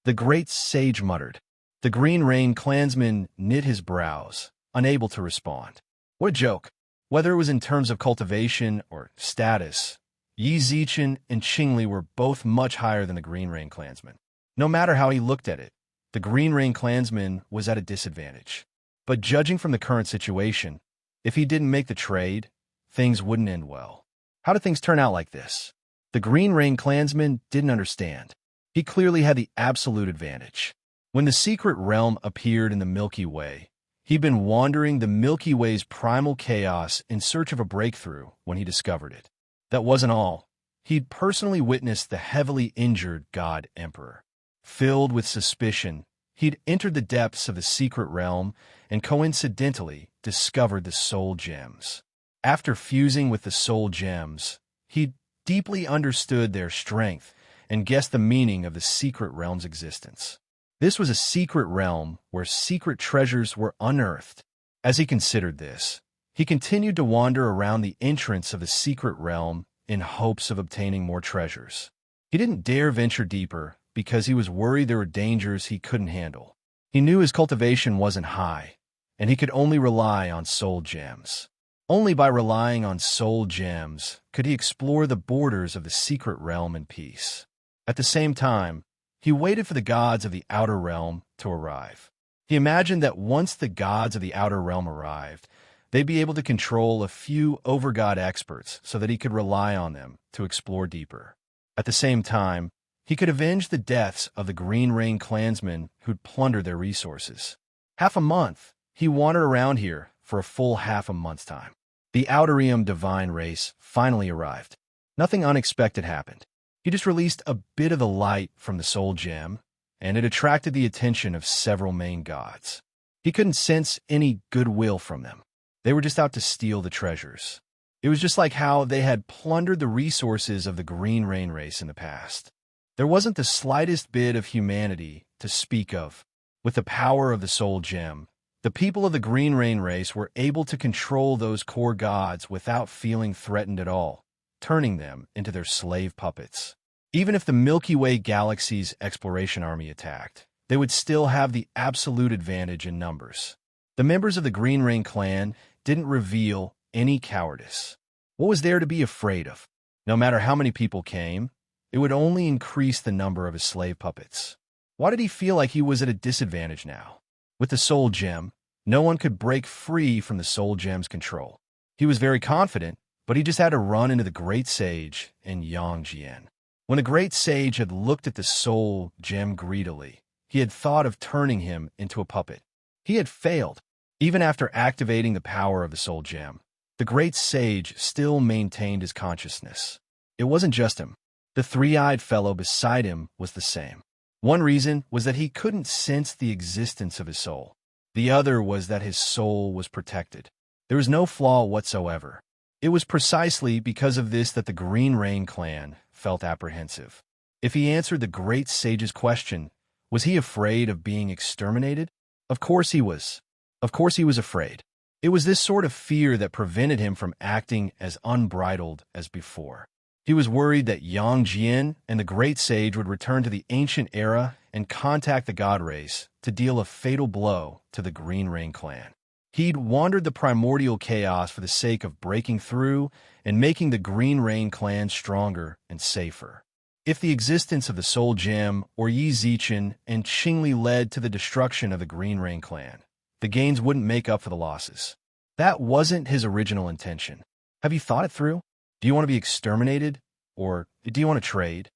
The great sage muttered. The Green Rain clansman knit his brows, unable to respond. What a joke! Whether it was in terms of cultivation or status, Yi Zichen and Qingli were both much higher than the Green Rain clansman. No matter how he looked at it, the Green Rain clansman was at a disadvantage. But judging from the current situation, if he didn't make the trade, things wouldn't end well. How did things turn out like this? The Green Rain clansman didn't understand. He clearly had the absolute advantage. When the secret realm appeared in the Milky Way, he'd been wandering the Milky Way's primal chaos in search of a breakthrough when he discovered it. That wasn't all. He'd personally witnessed the heavily injured God Emperor. Filled with suspicion, he'd entered the depths of the secret realm and coincidentally discovered the soul gems. After fusing with the soul gems, he'd deeply understood their strength and guessed the meaning of the secret realm's existence. This was a secret realm where secret treasures were unearthed. As he considered this, he continued to wander around the entrance of the secret realm in hopes of obtaining more treasures. He didn't dare venture deeper because he was worried there were dangers he couldn't handle. He knew his cultivation wasn't high, and he could only rely on soul gems. Only by relying on soul gems could he explore the borders of the secret realm in peace. At the same time, he waited for the gods of the outer realm to arrive. He imagined that once the gods of the outer realm arrived, they'd be able to control a few over-god experts so that he could rely on them to explore deeper. At the same time, he could avenge the deaths of the Green Rain clansmen who'd plundered their resources. Half a month, he wandered around here for a full half a month's time. The Outerium divine race finally arrived. Nothing unexpected happened. He just released a bit of the light from the soul gem, and it attracted the attention of several main gods. He couldn't sense any goodwill from them. They were just out to steal the treasures. It was just like how they had plundered the resources of the Green Rain race in the past. There wasn't the slightest bit of humanity to speak of. With the power of the soul gem, the people of the Green Rain race were able to control those core gods without feeling threatened at all, turning them into their slave puppets. Even if the Milky Way galaxy's exploration army attacked, they would still have the absolute advantage in numbers. The members of the Green Rain clan didn't reveal any cowardice. What was there to be afraid of? No matter how many people came, it would only increase the number of his slave puppets. Why did he feel like he was at a disadvantage now? With the soul gem, no one could break free from the soul gem's control. He was very confident, but he just had to run into the great sage and Yang Jian. When the great sage had looked at the soul gem greedily, he had thought of turning him into a puppet. He had failed. Even after activating the power of the soul gem, the great sage still maintained his consciousness. It wasn't just him. The three-eyed fellow beside him was the same. One reason was that he couldn't sense the existence of his soul. The other was that his soul was protected. There was no flaw whatsoever. It was precisely because of this that the Green Rain clan felt apprehensive. If he answered the great sage's question, was he afraid of being exterminated? Of course he was. Of course he was afraid. It was this sort of fear that prevented him from acting as unbridled as before. He was worried that Yang Jian and the great sage would return to the ancient era and contact the god race to deal a fatal blow to the Green Rain clan. He'd wandered the primordial chaos for the sake of breaking through and making the Green Rain clan stronger and safer. If the existence of the Soul Gem or Yi Zichen and Qingli led to the destruction of the Green Rain clan, the gains wouldn't make up for the losses. That wasn't his original intention. Have you thought it through? Do you want to be exterminated? Or do you want to trade?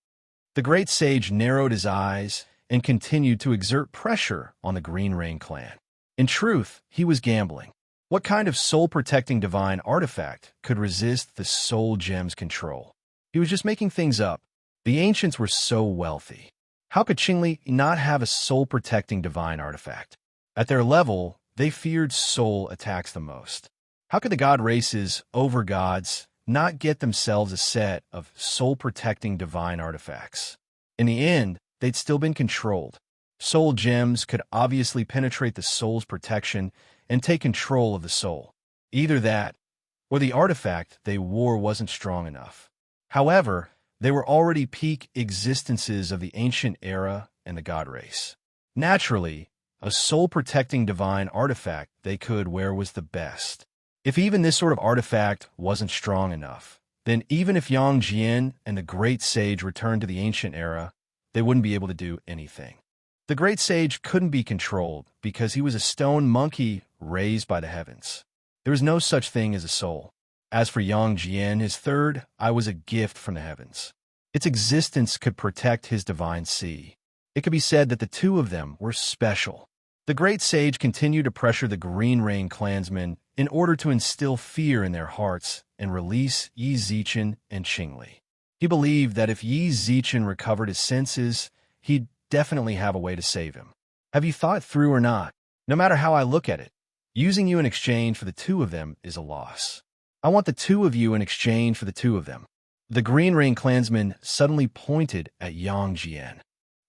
The great sage narrowed his eyes and continued to exert pressure on the Green Rain clan. In truth, he was gambling. What kind of soul-protecting divine artifact could resist the Soul Gem's control? He was just making things up. The ancients were so wealthy. How could Qingli not have a soul-protecting divine artifact? At their level, they feared soul attacks the most. How could the god race's over-gods not get themselves a set of soul-protecting divine artifacts? In the end, they'd still been controlled. Soul gems could obviously penetrate the soul's protection and take control of the soul. Either that, or the artifact they wore wasn't strong enough. However, they were already peak existences of the ancient era and the god race. Naturally, a soul-protecting divine artifact they could wear was the best. If even this sort of artifact wasn't strong enough, then even if Yang Jian and the Great Sage returned to the ancient era, they wouldn't be able to do anything. The Great Sage couldn't be controlled because he was a stone monkey raised by the heavens. There was no such thing as a soul. As for Yang Jian, his third eye was a gift from the heavens. Its existence could protect his divine sea. It could be said that the two of them were special. The Great Sage continued to pressure the Green Rain clansmen in order to instill fear in their hearts and release Yi Zichen and Qingli. He believed that if Yi Zichen recovered his senses, he'd definitely have a way to save him. Have you thought through or not? No matter how I look at it, using you in exchange for the two of them is a loss. I want the two of you in exchange for the two of them. The Green Rain clansman suddenly pointed at Yang Jian.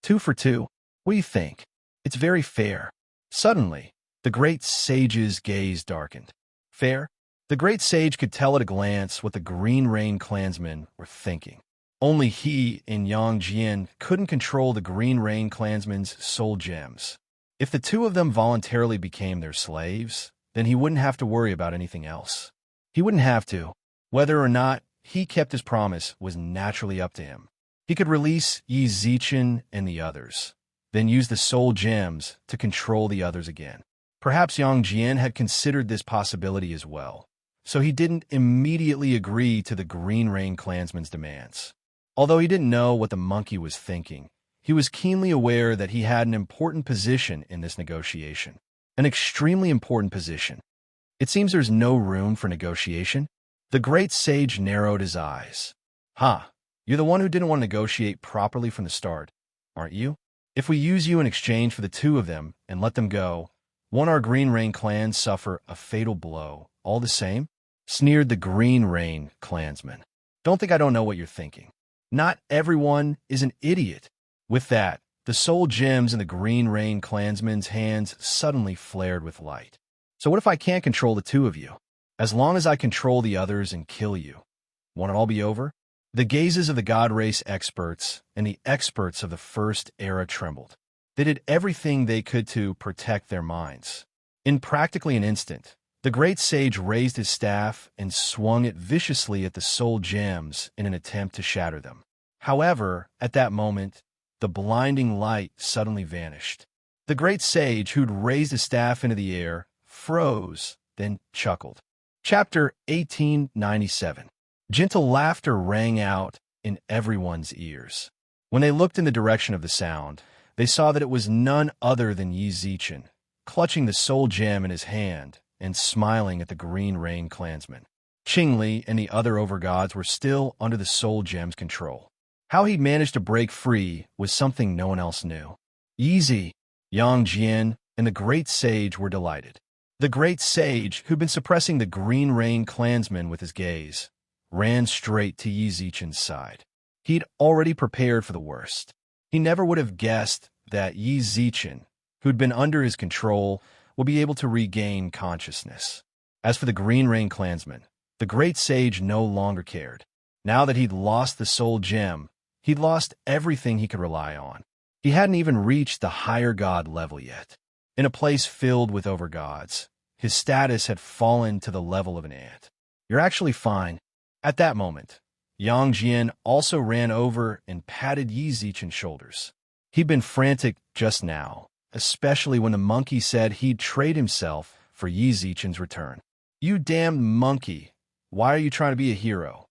2 for 2. What do you think? It's very fair. Suddenly, the Great Sage's gaze darkened. Fair? The Great Sage could tell at a glance what the Green Rain clansmen were thinking. Only he and Yang Jian couldn't control the Green Rain clansmen's soul gems. If the two of them voluntarily became their slaves, then he wouldn't have to worry about anything else. He wouldn't have to. Whether or not he kept his promise was naturally up to him. He could release Yi Zichen and the others, then use the soul gems to control the others again. Perhaps Yang Jian had considered this possibility as well, so he didn't immediately agree to the Green Rain clansman's demands. Although he didn't know what the monkey was thinking, he was keenly aware that he had an important position in this negotiation. An extremely important position. It seems there's no room for negotiation. The Great Sage narrowed his eyes. You're the one who didn't want to negotiate properly from the start, aren't you? If we use you in exchange for the two of them and let them go, won't our Green Rain clan suffer a fatal blow all the same? Sneered the Green Rain clansman. Don't think I don't know what you're thinking. Not everyone is an idiot. With that, the soul gems in the Green Rain clansman's hands suddenly flared with light. So what if I can't control the two of you? As long as I control the others and kill you, won't it all be over? The gazes of the God Race experts and the experts of the First Era trembled. They did everything they could to protect their minds. In practically an instant, the Great Sage raised his staff and swung it viciously at the soul gems in an attempt to shatter them. However, at that moment, the blinding light suddenly vanished. The Great Sage, who'd raised his staff into the air, froze, then chuckled. Chapter 1897. Gentle laughter rang out in everyone's ears. When they looked in the direction of the sound, they saw that it was none other than Yi Zichen, clutching the soul gem in his hand and smiling at the Green Rain clansmen. Qingli and the other overgods were still under the soul gem's control. How he'd managed to break free was something no one else knew. Yi, Yang Jian, and the Great Sage were delighted. The Great Sage, who'd been suppressing the Green Rain clansmen with his gaze, ran straight to Yi Zichen's side. He'd already prepared for the worst. He never would have guessed that Yi Zichen, who'd been under his control, would be able to regain consciousness. As for the Green Rain clansmen, the Great Sage no longer cared. Now that he'd lost the soul gem, he'd lost everything he could rely on. He hadn't even reached the higher god level yet. In a place filled with overgods, his status had fallen to the level of an ant. You're actually fine. At that moment, Yang Jian also ran over and patted Yi Zichen's shoulders. He'd been frantic just now, especially when the monkey said he'd trade himself for Yi Zichen's return. You damned monkey, why are you trying to be a hero?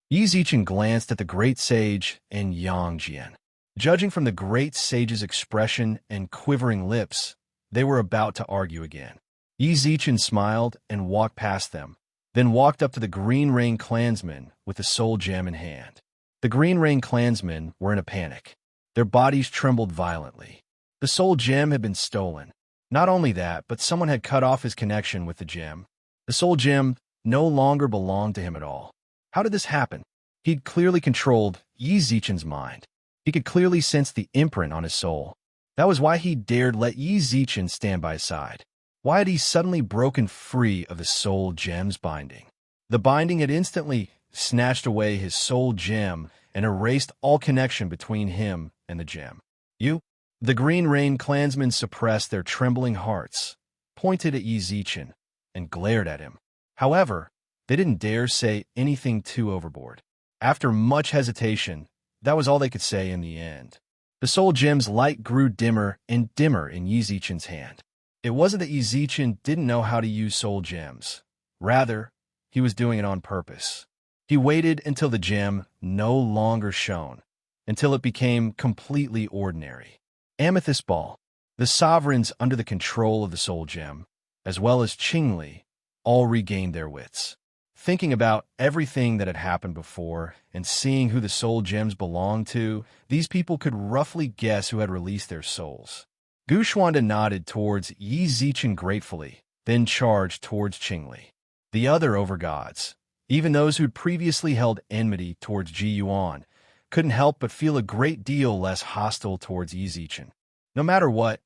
Yi Zichen glanced at the Great Sage and Yang Jian. Judging from the Great Sage's expression and quivering lips, they were about to argue again. Yi Zichen smiled and walked past them, then walked up to the Green Rain clansmen with the soul gem in hand. The Green Rain clansmen were in a panic. Their bodies trembled violently. The soul gem had been stolen. Not only that, but someone had cut off his connection with the gem. The soul gem no longer belonged to him at all. How did this happen? He'd clearly controlled Yi Zichen's mind. He could clearly sense the imprint on his soul. That was why he dared let Yi Zichen stand by his side. Why had he suddenly broken free of the soul gem's binding? The binding had instantly snatched away his soul gem and erased all connection between him and the gem. You? The Green Rain clansmen suppressed their trembling hearts, pointed at Yi Zichen, and glared at him. However, they didn't dare say anything too overboard. After much hesitation, that was all they could say in the end. The soul gem's light grew dimmer and dimmer in Yi Zichen's hand. It wasn't that Yi Zichen didn't know how to use soul gems. Rather, he was doing it on purpose. He waited until the gem no longer shone, until it became completely ordinary. Amethyst Ball, the sovereigns under the control of the soul gem, as well as Qingli, all regained their wits. Thinking about everything that had happened before and seeing who the soul gems belonged to, these people could roughly guess who had released their souls. Gu Xuanda nodded towards Yi Zichen gratefully, then charged towards Qingli. The other overgods, even those who'd previously held enmity towards Ji Yuan, couldn't help but feel a great deal less hostile towards Yi Zichen. No matter what,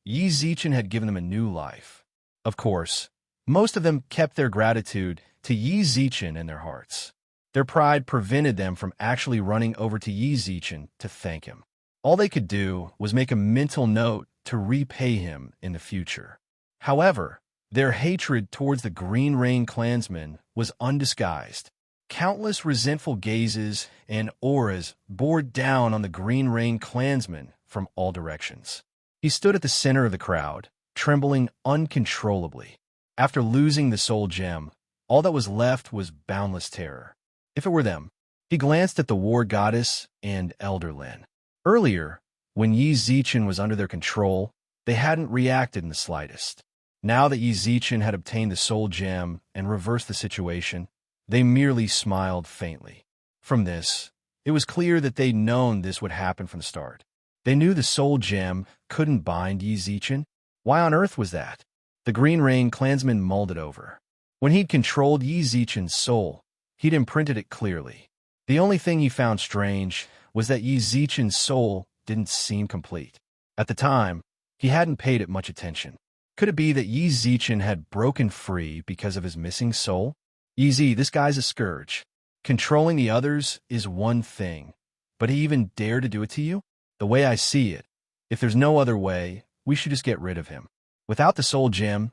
Yi Zichen had given them a new life. Of course, most of them kept their gratitude to Yi Zichen in their hearts. Their pride prevented them from actually running over to Yi Zichen to thank him. All they could do was make a mental note to repay him in the future. However, their hatred towards the Green Rain clansmen was undisguised. Countless resentful gazes and auras bore down on the Green Rain clansman from all directions. He stood at the center of the crowd, trembling uncontrollably. After losing the soul gem, all that was left was boundless terror. If it were them, he glanced at the war goddess and Elder Lin. Earlier, when Yi Zichen was under their control, they hadn't reacted in the slightest. Now that Yi Zichen had obtained the soul gem and reversed the situation, they merely smiled faintly. From this, it was clear that they'd known this would happen from the start. They knew the soul gem couldn't bind Yi Zichen. Why on earth was that? The Green Rain clansman mulled it over. When he'd controlled Yi Zichen's soul, he'd imprinted it clearly. The only thing he found strange was that Yi Zichen's soul didn't seem complete. At the time, he hadn't paid it much attention. Could it be that Yi Zichen had broken free because of his missing soul? Yi Zi, this guy's a scourge. Controlling the others is one thing, but he even dared to do it to you? The way I see it, if there's no other way, we should just get rid of him. Without the soul gem,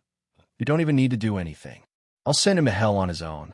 you don't even need to do anything. I'll send him to hell on his own.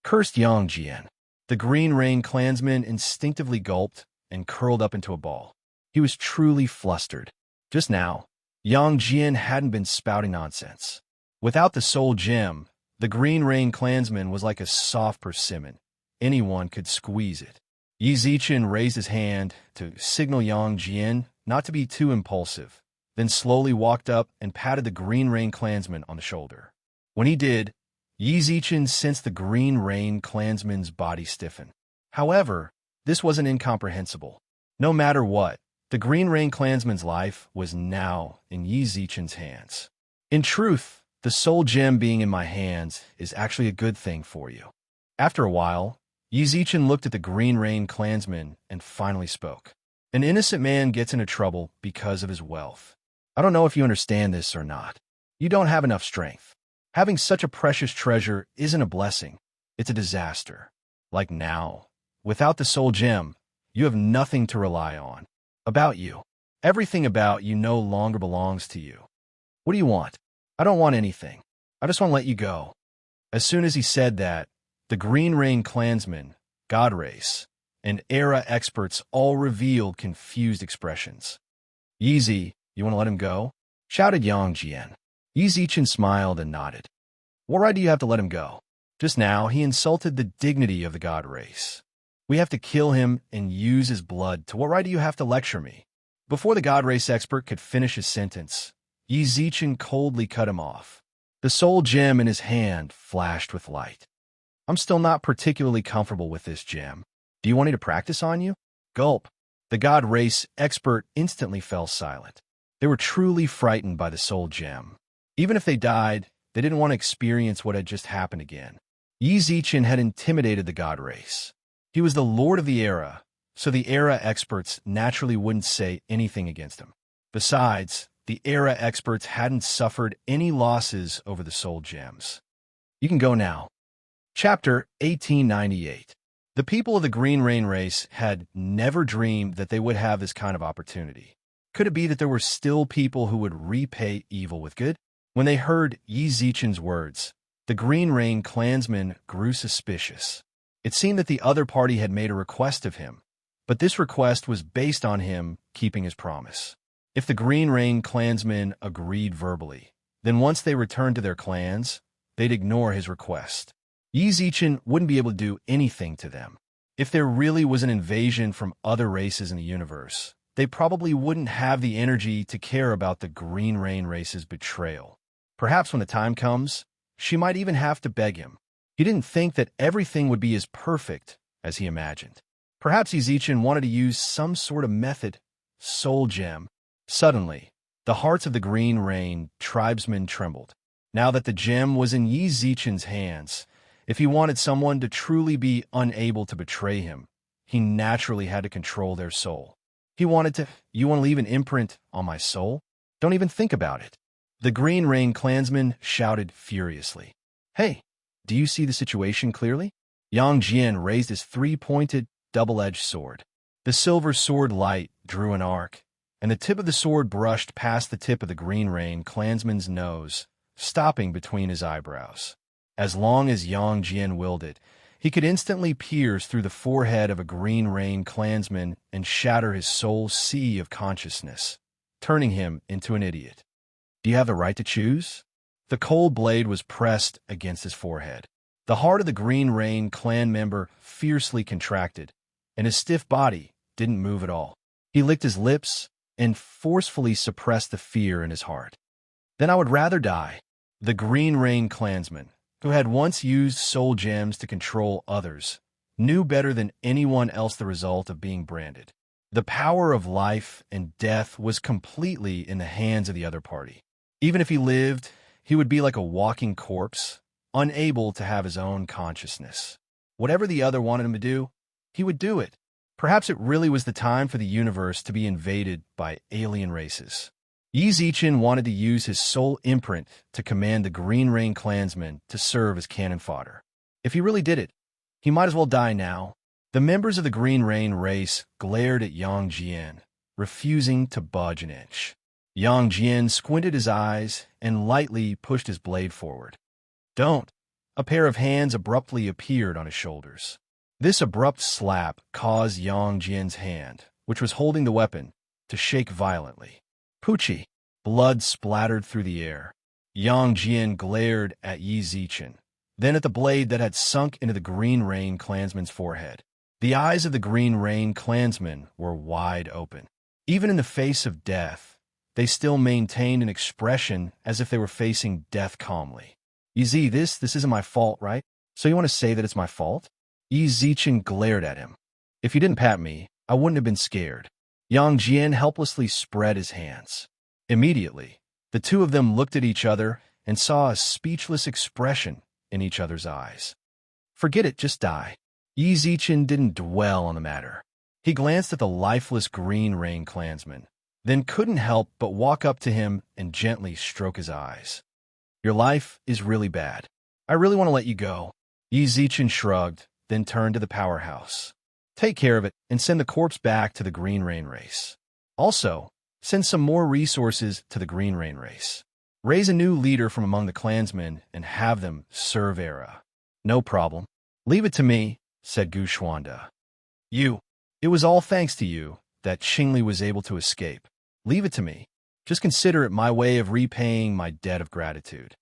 Cursed Yang Jian. The Green Rain clansman instinctively gulped and curled up into a ball. He was truly flustered. Just now, Yang Jian hadn't been spouting nonsense. Without the soul gem, the Green Rain clansman was like a soft persimmon. Anyone could squeeze it. Yi Zichen raised his hand to signal Yang Jian not to be too impulsive, then slowly walked up and patted the Green Rain clansman on the shoulder. When he did, Yi Zichen sensed the Green Rain clansman's body stiffen. However, this wasn't incomprehensible. No matter what, the Green Rain clansman's life was now in Yi Zichen's hands. In truth, the soul gem being in my hands is actually a good thing for you. After a while, Yi Zichen looked at the Green Rain clansman and finally spoke. An innocent man gets into trouble because of his wealth. I don't know if you understand this or not. You don't have enough strength. Having such a precious treasure isn't a blessing. It's a disaster. Like now, without the soul gem, you have nothing to rely on. About you. Everything about you no longer belongs to you. What do you want? I don't want anything. I just want to let you go. As soon as he said that, the Green Rain clansmen, God Race, and era experts all revealed confused expressions. Yi Zi, you want to let him go? Shouted Yang Jian. Yi Zichen smiled and nodded. What right do you have to let him go? Just now, he insulted the dignity of the God Race. We have to kill him and use his blood. To what right do you have to lecture me? Before the God Race expert could finish his sentence, Yi Zichen coldly cut him off. The soul gem in his hand flashed with light. I'm still not particularly comfortable with this gem. Do you want me to practice on you? Gulp. The God Race expert instantly fell silent. They were truly frightened by the soul gem. Even if they died, they didn't want to experience what had just happened again. Yi Zichen had intimidated the God Race. He was the lord of the era, so the era experts naturally wouldn't say anything against him. Besides, the era experts hadn't suffered any losses over the soul gems. You can go now. Chapter 1898. The people of the Green Rain race had never dreamed that they would have this kind of opportunity. Could it be that there were still people who would repay evil with good? When they heard Yi Zichen's words, the Green Rain clansmen grew suspicious. It seemed that the other party had made a request of him, but this request was based on him keeping his promise. If the Green Rain clansmen agreed verbally, then once they returned to their clans, they'd ignore his request. Yi Zichen wouldn't be able to do anything to them. If there really was an invasion from other races in the universe, they probably wouldn't have the energy to care about the Green Rain race's betrayal. Perhaps when the time comes, she might even have to beg him. He didn't think that everything would be as perfect as he imagined. Perhaps Yi Zichen wanted to use some sort of method, soul gem. Suddenly, the hearts of the Green Rain tribesmen trembled. Now that the gem was in Yi Zichen's hands, if he wanted someone to truly be unable to betray him, he naturally had to control their soul. He wanted to, "You want to leave an imprint on my soul? Don't even think about it." The Green Rain clansmen shouted furiously. "Hey, do you see the situation clearly?" Yang Jian raised his three-pointed, double-edged sword. The silver sword light drew an arc, and the tip of the sword brushed past the tip of the Green Rain clansman's nose, stopping between his eyebrows. As long as Yang Jian willed it, he could instantly pierce through the forehead of a Green Rain clansman and shatter his soul's sea of consciousness, turning him into an idiot. "Do you have the right to choose?" The cold blade was pressed against his forehead. The heart of the Green Rain clan member fiercely contracted, and his stiff body didn't move at all. He licked his lips and forcefully suppressed the fear in his heart. "Then I would rather die." The Green Rain clansman, who had once used soul gems to control others, knew better than anyone else the result of being branded. The power of life and death was completely in the hands of the other party. Even if he lived, he would be like a walking corpse, unable to have his own consciousness. Whatever the other wanted him to do, he would do it. Perhaps it really was the time for the universe to be invaded by alien races. Yi Zichen wanted to use his soul imprint to command the Green Rain clansmen to serve as cannon fodder. If he really did it, he might as well die now. The members of the Green Rain race glared at Yang Jian, refusing to budge an inch. Yang Jian squinted his eyes and lightly pushed his blade forward. "Don't." A pair of hands abruptly appeared on his shoulders. This abrupt slap caused Yang Jian's hand, which was holding the weapon, to shake violently. Poochie. Blood splattered through the air. Yang Jian glared at Yi Zichen, then at the blade that had sunk into the Green Rain clansman's forehead. The eyes of the Green Rain clansmen were wide open. Even in the face of death, they still maintained an expression as if they were facing death calmly. "Yi Zi, this isn't my fault, right? So you want to say that it's my fault?" Yi Zichen glared at him. "If you didn't pat me, I wouldn't have been scared." Yang Jian helplessly spread his hands. Immediately, the two of them looked at each other and saw a speechless expression in each other's eyes. "Forget it, just die." Yi Zichen didn't dwell on the matter. He glanced at the lifeless Green Rain clansman, then couldn't help but walk up to him and gently stroke his eyes. "Your life is really bad. I really want to let you go." Yi Zichen shrugged, then turned to the powerhouse. "Take care of it and send the corpse back to the Green Rain race. Also, send some more resources to the Green Rain race. Raise a new leader from among the clansmen and have them serve Era." "No problem. Leave it to me," said Gu Xuanda. It was all thanks to you that Qingli was able to escape. Leave it to me. Just consider it my way of repaying my debt of gratitude."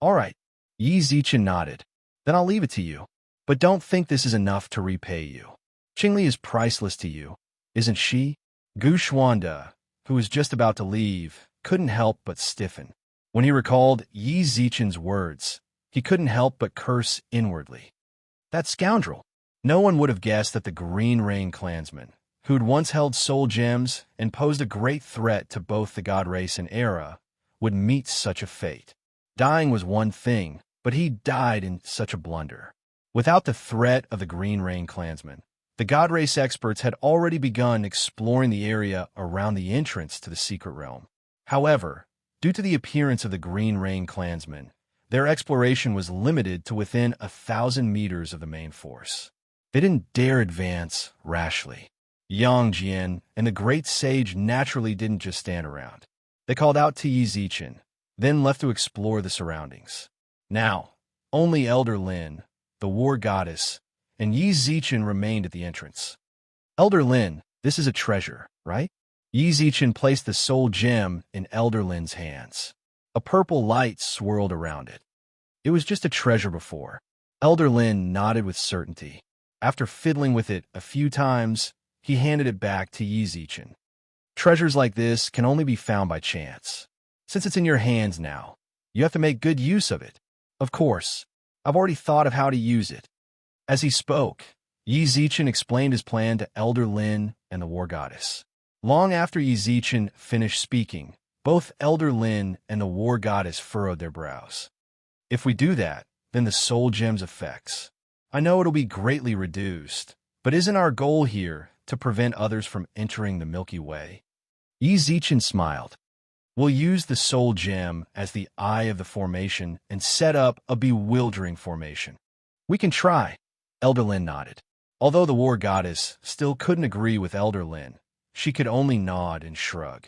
"All right." Yi Zichen nodded. "Then I'll leave it to you. But don't think this is enough to repay you. Qingli is priceless to you, isn't she?" Gu Xuanda, who was just about to leave, couldn't help but stiffen. When he recalled Yi Zichen's words, he couldn't help but curse inwardly. That scoundrel! No one would have guessed that the Green Rain clansman, who'd once held soul gems and posed a great threat to both the god race and Era, would meet such a fate. Dying was one thing, but he died in such a blunder. Without the threat of the Green Rain clansman, The God Race experts had already begun exploring the area around the entrance to the secret realm. However, due to the appearance of the Green Rain clansmen, their exploration was limited to within 1,000 meters of the main force. They didn't dare advance rashly. Yang Jian and the great sage naturally didn't just stand around. They called out to Yi Zichen, then left to explore the surroundings. Now, only Elder Lin, the war goddess, and Yi Zichen remained at the entrance. Elder Lin, this is a treasure, right? Yi Zichen placed the soul gem in Elder Lin's hands. A purple light swirled around it. It was just a treasure before. Elder Lin nodded with certainty. After fiddling with it a few times, he handed it back to Yi Zichen. Treasures like this can only be found by chance. Since it's in your hands now, you have to make good use of it. Of course, I've already thought of how to use it. As he spoke, Yi Zichen explained his plan to Elder Lin and the war goddess. Long after Yi Zichen finished speaking, both Elder Lin and the war goddess furrowed their brows. If we do that, then the soul gem's effects. I know it'll be greatly reduced, but isn't our goal here to prevent others from entering the Milky Way? Yi Zichen smiled. We'll use the soul gem as the eye of the formation and set up a bewildering formation. We can try, Elder Lin nodded. Although the war goddess still couldn't agree with Elder Lin, she could only nod and shrug.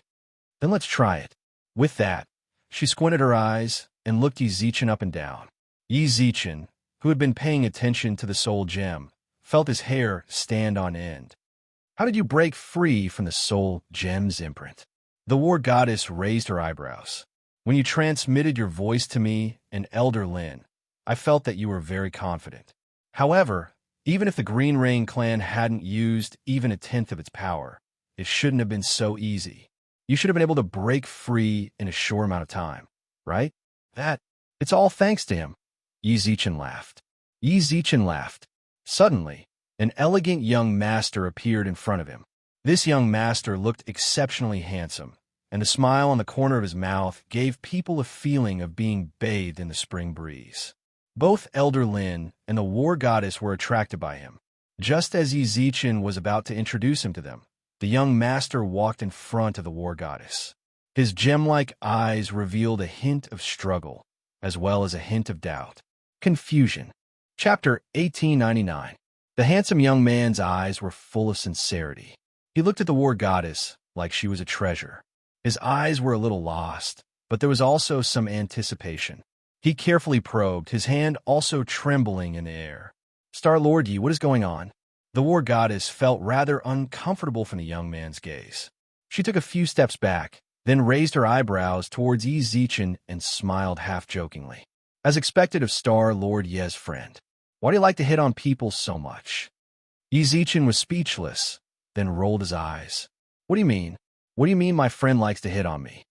Then let's try it. With that, she squinted her eyes and looked Yi Zichen up and down. Yi Zichen, who had been paying attention to the soul gem, felt his hair stand on end. How did you break free from the soul gem's imprint? The war goddess raised her eyebrows. When you transmitted your voice to me and Elder Lin, I felt that you were very confident. However, even if the Green Rain clan hadn't used even a tenth of its power, it shouldn't have been so easy. You should have been able to break free in a short amount of time, right? It's all thanks to him. Yi Zichen laughed. Yi Zichen laughed. Suddenly, an elegant young master appeared in front of him. This young master looked exceptionally handsome, and the smile on the corner of his mouth gave people a feeling of being bathed in the spring breeze. Both Elder Lin and the war goddess were attracted by him. Just as Yi Zichen was about to introduce him to them, the young master walked in front of the war goddess. His gem-like eyes revealed a hint of struggle, as well as a hint of doubt. Confusion. Chapter 1899. The handsome young man's eyes were full of sincerity. He looked at the war goddess like she was a treasure. His eyes were a little lost, but there was also some anticipation. He carefully probed, his hand also trembling in the air. Star-Lord Yi, what is going on? The war goddess felt rather uncomfortable from the young man's gaze. She took a few steps back, then raised her eyebrows towards Yi Zichen and smiled half-jokingly. As expected of Star-Lord Ye's friend. Why do you like to hit on people so much? Yi Zichen was speechless, then rolled his eyes. What do you mean? What do you mean my friend likes to hit on me?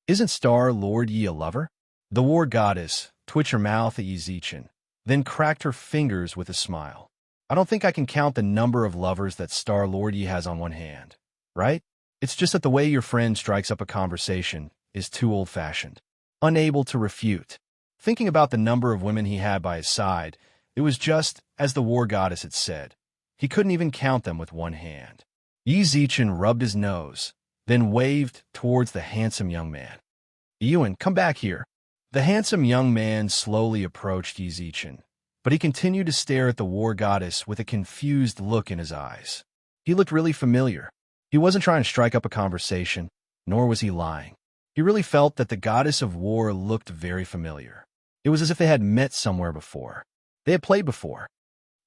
Isn't Star-Lord Yi a lover? The war goddess twitched her mouth at Yi Zichen, then cracked her fingers with a smile. I don't think I can count the number of lovers that Star-Lord Yi has on one hand, right? It's just that the way your friend strikes up a conversation is too old-fashioned. Unable to refute. Thinking about the number of women he had by his side, it was just as the war goddess had said. He couldn't even count them with one hand. Yi Zichen rubbed his nose, then waved towards the handsome young man. Yuan, come back here. The handsome young man slowly approached Yi Zichen, but he continued to stare at the war goddess with a confused look in his eyes. He looked really familiar. He wasn't trying to strike up a conversation, nor was he lying. He really felt that the goddess of war looked very familiar. It was as if they had met somewhere before. They had played before.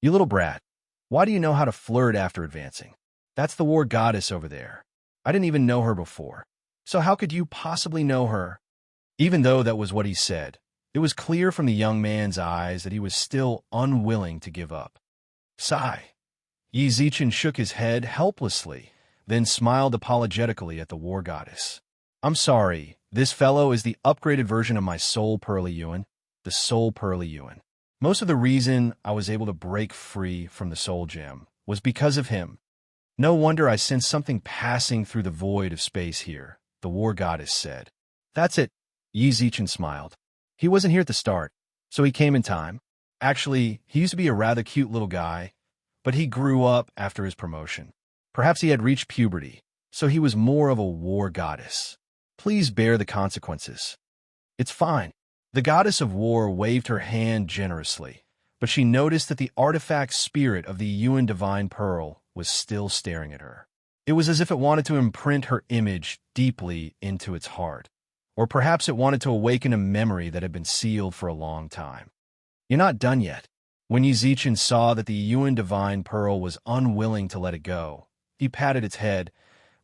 You little brat, why do you know how to flirt after advancing? That's the war goddess over there. I didn't even know her before. So how could you possibly know her? Even though that was what he said, it was clear from the young man's eyes that he was still unwilling to give up. Sigh. Yi Zichen shook his head helplessly, then smiled apologetically at the war goddess. I'm sorry, this fellow is the upgraded version of my soul Pearly Yuan, the soul Pearly Yuan. Most of the reason I was able to break free from the soul gem was because of him. No wonder I sensed something passing through the void of space here, the war goddess said. That's it, Yi Zichen smiled. He wasn't here at the start, so he came in time. Actually, he used to be a rather cute little guy, but he grew up after his promotion. Perhaps he had reached puberty, so he was more of a war goddess. Please bear the consequences. It's fine. The goddess of war waved her hand generously, but she noticed that the artifact spirit of the Yuan divine pearl was still staring at her. It was as if it wanted to imprint her image deeply into its heart, or perhaps it wanted to awaken a memory that had been sealed for a long time. You're not done yet. When Yizichin saw that the Yuan divine pearl was unwilling to let it go, he patted its head,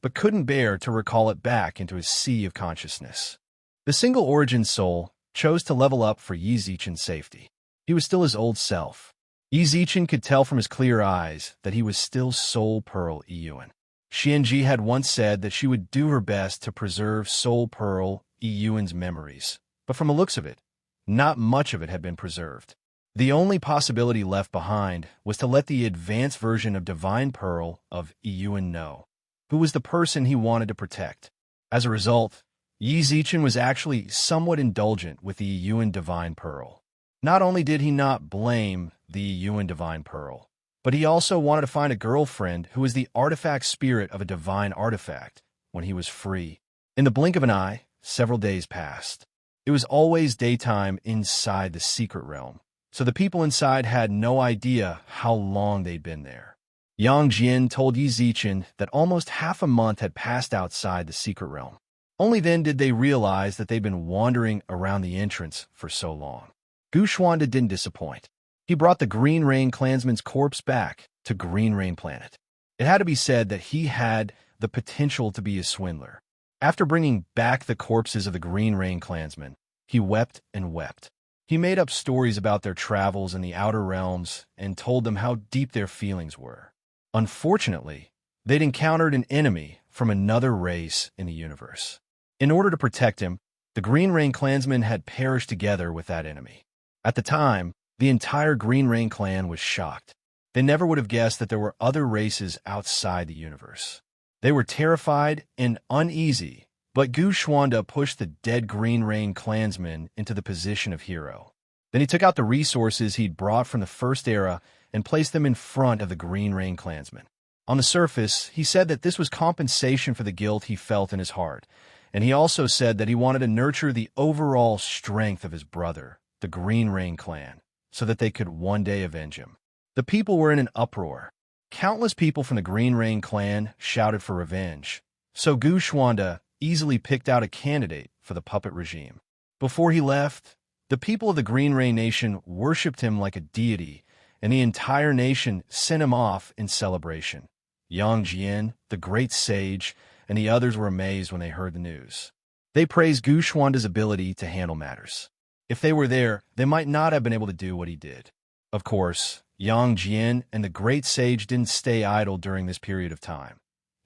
but couldn't bear to recall it back into his sea of consciousness. The single origin soul chose to level up for Yizichin's safety. He was still his old self. Yizichin could tell from his clear eyes that he was still Soul Pearl Yuan. Xianji had once said that she would do her best to preserve Soul Pearl Yuan's memories, but from the looks of it, not much of it had been preserved. The only possibility left behind was to let the advanced version of Divine Pearl of Yuan know who was the person he wanted to protect. As a result, Yizichin was actually somewhat indulgent with the Yuan Divine Pearl. Not only did he not blame the Yuan Divine Pearl, but he also wanted to find a girlfriend who was the artifact spirit of a divine artifact when he was free. In the blink of an eye, several days passed. It was always daytime inside the secret realm, so the people inside had no idea how long they'd been there. Yang Jian told Yizichin that almost half a month had passed outside the secret realm. Only then did they realize that they'd been wandering around the entrance for so long. Gu Xuanda didn't disappoint. He brought the Green Rain clansman's corpse back to Green Rain Planet. It had to be said that he had the potential to be a swindler. After bringing back the corpses of the Green Rain clansmen, he wept and wept. He made up stories about their travels in the outer realms and told them how deep their feelings were. Unfortunately, they'd encountered an enemy from another race in the universe. In order to protect him, the Green Rain clansmen had perished together with that enemy. At the time, the entire Green Rain clan was shocked. They never would have guessed that there were other races outside the universe. They were terrified and uneasy, but Gu Xuanda pushed the dead Green Rain clansman into the position of hero. Then he took out the resources he'd brought from the First Era and placed them in front of the Green Rain clansman. On the surface, he said that this was compensation for the guilt he felt in his heart, and he also said that he wanted to nurture the overall strength of his brother, the Green Rain clan, so that they could one day avenge him. The people were in an uproar. Countless people from the Green Rain clan shouted for revenge, so Gu Xuanda easily picked out a candidate for the puppet regime. Before he left, the people of the Green Rain nation worshipped him like a deity, and the entire nation sent him off in celebration. Yang Jian, the great sage, and the others were amazed when they heard the news. They praised Gu Xuanda's ability to handle matters. If they were there, they might not have been able to do what he did. Of course, Yang Jian and the great sage didn't stay idle during this period of time.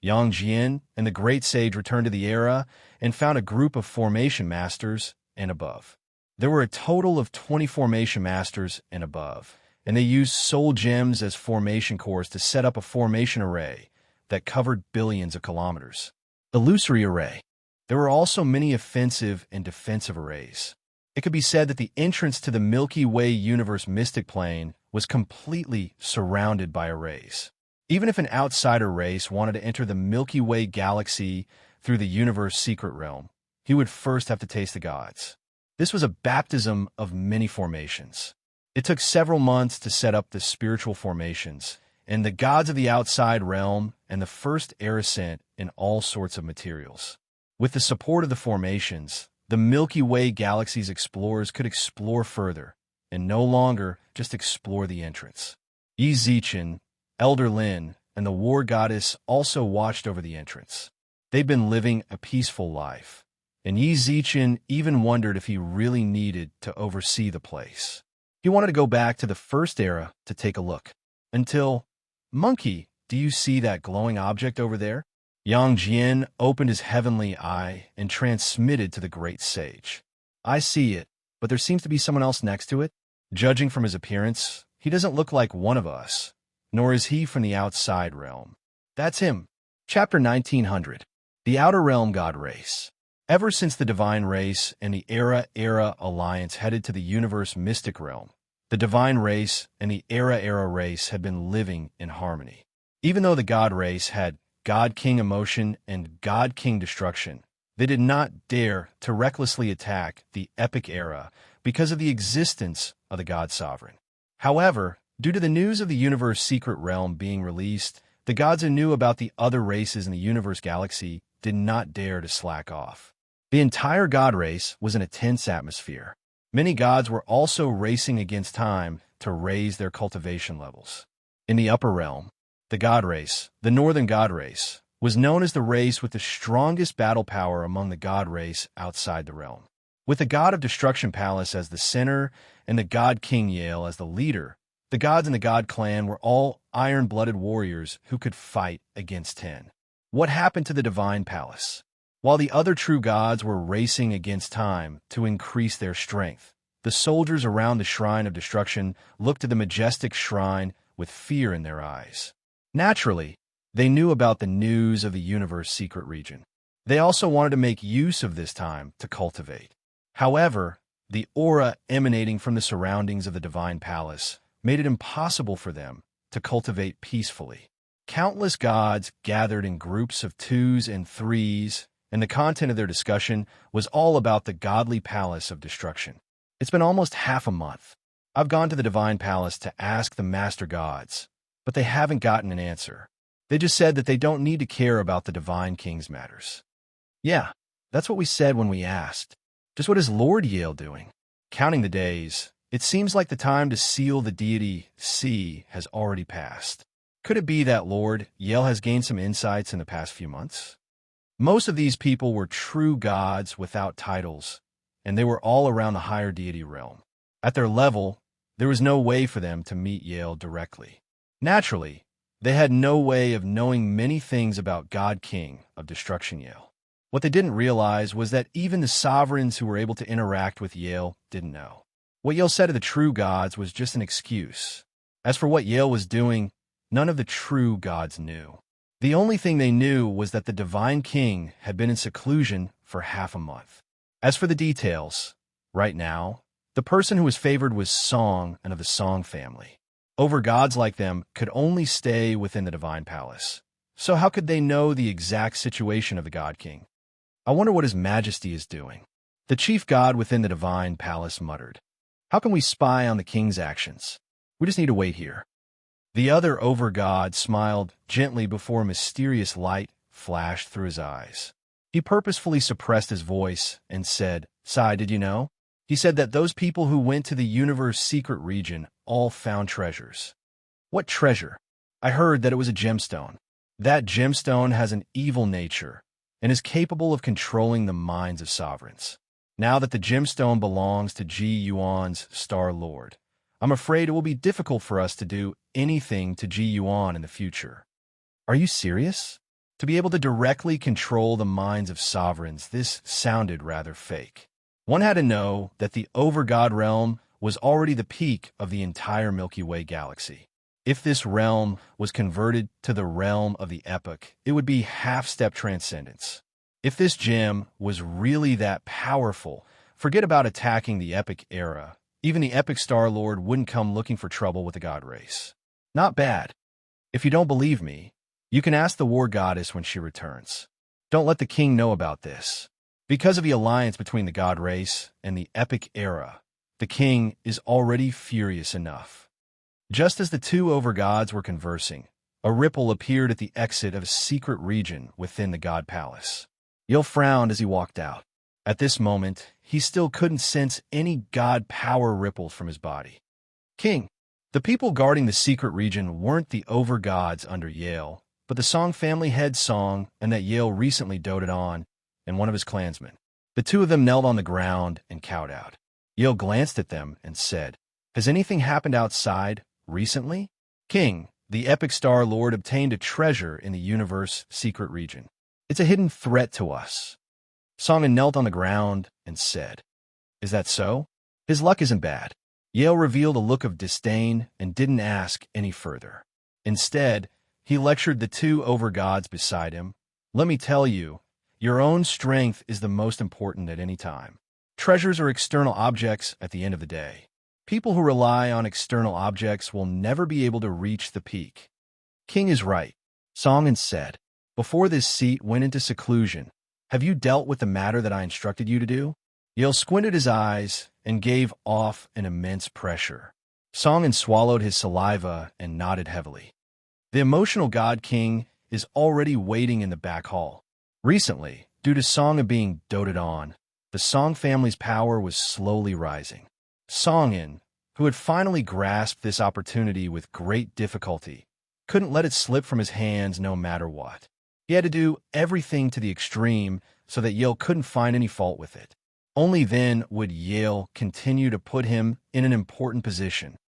Yang Jian and the great sage returned to the era and found a group of formation masters and above. There were a total of 20 formation masters and above, and they used soul gems as formation cores to set up a formation array that covered billions of kilometers. Illusory array. There were also many offensive and defensive arrays. It could be said that the entrance to the Milky Way universe mystic plane was completely surrounded by arrays. Even if an outsider race wanted to enter the Milky Way galaxy through the universe secret realm, he would first have to taste the gods. This was a baptism of many formations. It took several months to set up the spiritual formations, and the gods of the outside realm and the first era sent in all sorts of materials. With the support of the formations, the Milky Way galaxy's explorers could explore further, and no longer just explore the entrance. Yizichin, Elder Lin, and the war goddess also watched over the entrance. They'd been living a peaceful life, and Yizichin even wondered if he really needed to oversee the place. He wanted to go back to the First Era to take a look. Until, "Monkey, do you see that glowing object over there?" Yang Jian opened his heavenly eye and transmitted to the great sage. "I see it, but there seems to be someone else next to it. Judging from his appearance, he doesn't look like one of us, nor is he from the outside realm." That's him. Chapter 1900. The Outer Realm God Race. Ever since the Divine Race and the Era Alliance headed to the universe mystic realm, The divine race and the era race had been living in harmony. Even though the god race had god-king emotion and god-king destruction, they did not dare to recklessly attack the epic era because of the existence of the god sovereign. However, due to the news of the universe secret realm being released, the gods who knew about the other races in the universe galaxy did not dare to slack off. The entire god race was in a tense atmosphere. Many gods were also racing against time to raise their cultivation levels. In the upper realm, the god race, the northern god race, was known as the race with the strongest battle power among the god race outside the realm. With the god of Destruction Palace as the center and the god King Yale as the leader, the gods in the god clan were all iron-blooded warriors who could fight against 10. What happened to the divine palace? While the other true gods were racing against time to increase their strength, the soldiers around the Shrine of Destruction looked to the majestic shrine with fear in their eyes. Naturally, they knew about the news of the universe secret region. They also wanted to make use of this time to cultivate. However, the aura emanating from the surroundings of the divine palace made it impossible for them to cultivate peacefully. Countless gods gathered in groups of 2s and 3s, and the content of their discussion was all about the godly palace of destruction. It's been almost half a month. I've gone to the divine palace to ask the master gods, but they haven't gotten an answer. They just said that they don't need to care about the divine king's matters. Yeah, that's what we said when we asked. Just what is Lord Yale doing? Counting the days, it seems like the time to seal the deity C has already passed. Could it be that Lord Yale has gained some insights in the past few months? Most of these people were true gods without titles, and they were all around the higher deity realm. At their level, there was no way for them to meet Yale directly. Naturally, they had no way of knowing many things about God King of Destruction Yale. What they didn't realize was that even the sovereigns who were able to interact with Yale didn't know. What Yale said to the true gods was just an excuse. As for what Yale was doing, none of the true gods knew. The only thing they knew was that the Divine King had been in seclusion for half a month. As for the details, right now, the person who was favored was Song and of the Song family. Over-gods like them could only stay within the Divine Palace. So how could they know the exact situation of the God King? I wonder what His Majesty is doing. The chief god within the Divine Palace muttered, "How can we spy on the king's actions? We just need to wait here." The other over-god smiled gently before a mysterious light flashed through his eyes. He purposefully suppressed his voice and said, "Sai, did you know?" He said that those people who went to the universe secret region all found treasures. What treasure? I heard that it was a gemstone. That gemstone has an evil nature and is capable of controlling the minds of sovereigns. Now that the gemstone belongs to Ji Yuan's Star Lord, I'm afraid it will be difficult for us to do anything to Ji Yuan in the future. Are you serious? To be able to directly control the minds of sovereigns, this sounded rather fake. One had to know that the over-god realm was already the peak of the entire Milky Way galaxy. If this realm was converted to the realm of the epoch, it would be half-step transcendence. If this gem was really that powerful, forget about attacking the epic era. Even the epic Star Lord wouldn't come looking for trouble with the god race. Not bad. If you don't believe me, you can ask the war goddess when she returns. Don't let the king know about this. Because of the alliance between the god race and the epic era, the king is already furious enough. Just as the two over-gods were conversing, a ripple appeared at the exit of a secret region within the god palace. Yale frowned as he walked out. At this moment, he still couldn't sense any god power ripples from his body. King, the people guarding the secret region weren't the over-gods under Yale, but the Song family head Song and that Yale recently doted on, and one of his clansmen. The two of them knelt on the ground and cowed out. Yale glanced at them and said, "Has anything happened outside recently?" King, the epic Star Lord obtained a treasure in the universe secret region. It's a hidden threat to us. Song knelt on the ground and said, "Is that so?" His luck isn't bad. Yale revealed a look of disdain and didn't ask any further. Instead, he lectured the two over-gods beside him. "Let me tell you, your own strength is the most important at any time. Treasures are external objects at the end of the day. People who rely on external objects will never be able to reach the peak. King is right. Song said, before this seat went into seclusion, have you dealt with the matter that I instructed you to do? Yale squinted his eyes and gave off an immense pressure. Song swallowed his saliva and nodded heavily. The emotional God King is already waiting in the back hall. Recently, due to Song being doted on, the Song family's power was slowly rising. Song, who had finally grasped this opportunity with great difficulty, couldn't let it slip from his hands no matter what. He had to do everything to the extreme so that Yale couldn't find any fault with it. Only then would Yale continue to put him in an important position.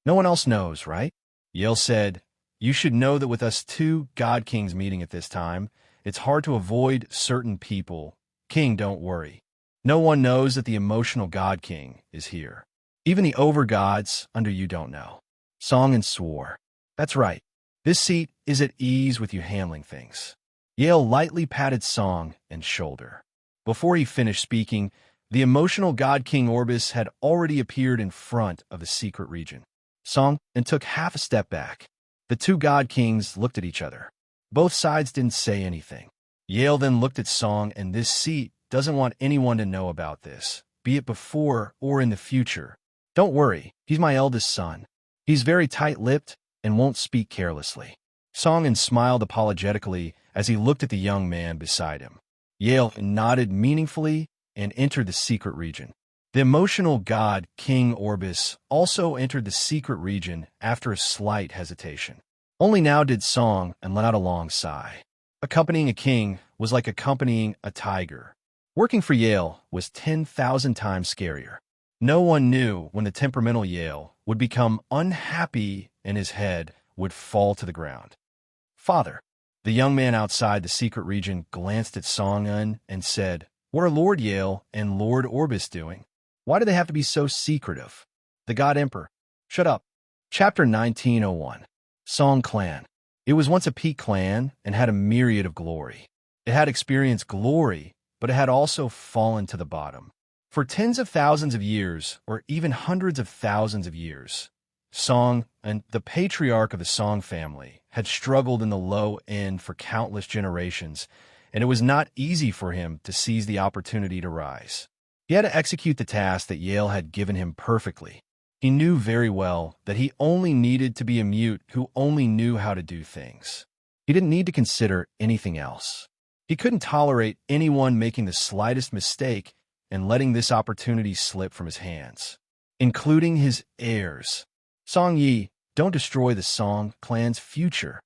No one else knows, right? Yale said, you should know that with us two God Kings meeting at this time, it's hard to avoid certain people. King, don't worry. No one knows that the emotional God King is here. Even the over-gods under you don't know. Song swore. That's right. This seat is at ease with you handling things. Yale lightly patted Song shoulder. Before he finished speaking, the emotional God King Orbis had already appeared in front of the secret region. Song took half a step back. The two God Kings looked at each other. Both sides didn't say anything. Yale then looked at Song, and this seat doesn't want anyone to know about this, be it before or in the future. Don't worry, he's my eldest son. He's very tight-lipped and won't speak carelessly. Song smiled apologetically as he looked at the young man beside him. Yale nodded meaningfully and entered the secret region. The emotional god King Orbis also entered the secret region after a slight hesitation. Only now did Song let out a long sigh. Accompanying a king was like accompanying a tiger. Working for Yale was 10,000 times scarier. No one knew when the temperamental Yale would become unhappy and his head would fall to the ground. Father, the young man outside the secret region glanced at Song and said, what are Lord Yale and Lord Orbis doing? Why do they have to be so secretive? The God Emperor. Shut up. Chapter 1901. Song Clan. It was once a peak clan and had a myriad of glory. It had experienced glory, but it had also fallen to the bottom. For tens of thousands of years, or even hundreds of thousands of years, Song, the patriarch of the Song family, had struggled in the low end for countless generations, and it was not easy for him to seize the opportunity to rise. He had to execute the task that Yale had given him perfectly. He knew very well that he only needed to be a mute who only knew how to do things. He didn't need to consider anything else. He couldn't tolerate anyone making the slightest mistake and letting this opportunity slip from his hands, including his heirs. Song Yi, don't destroy the Song clan's future.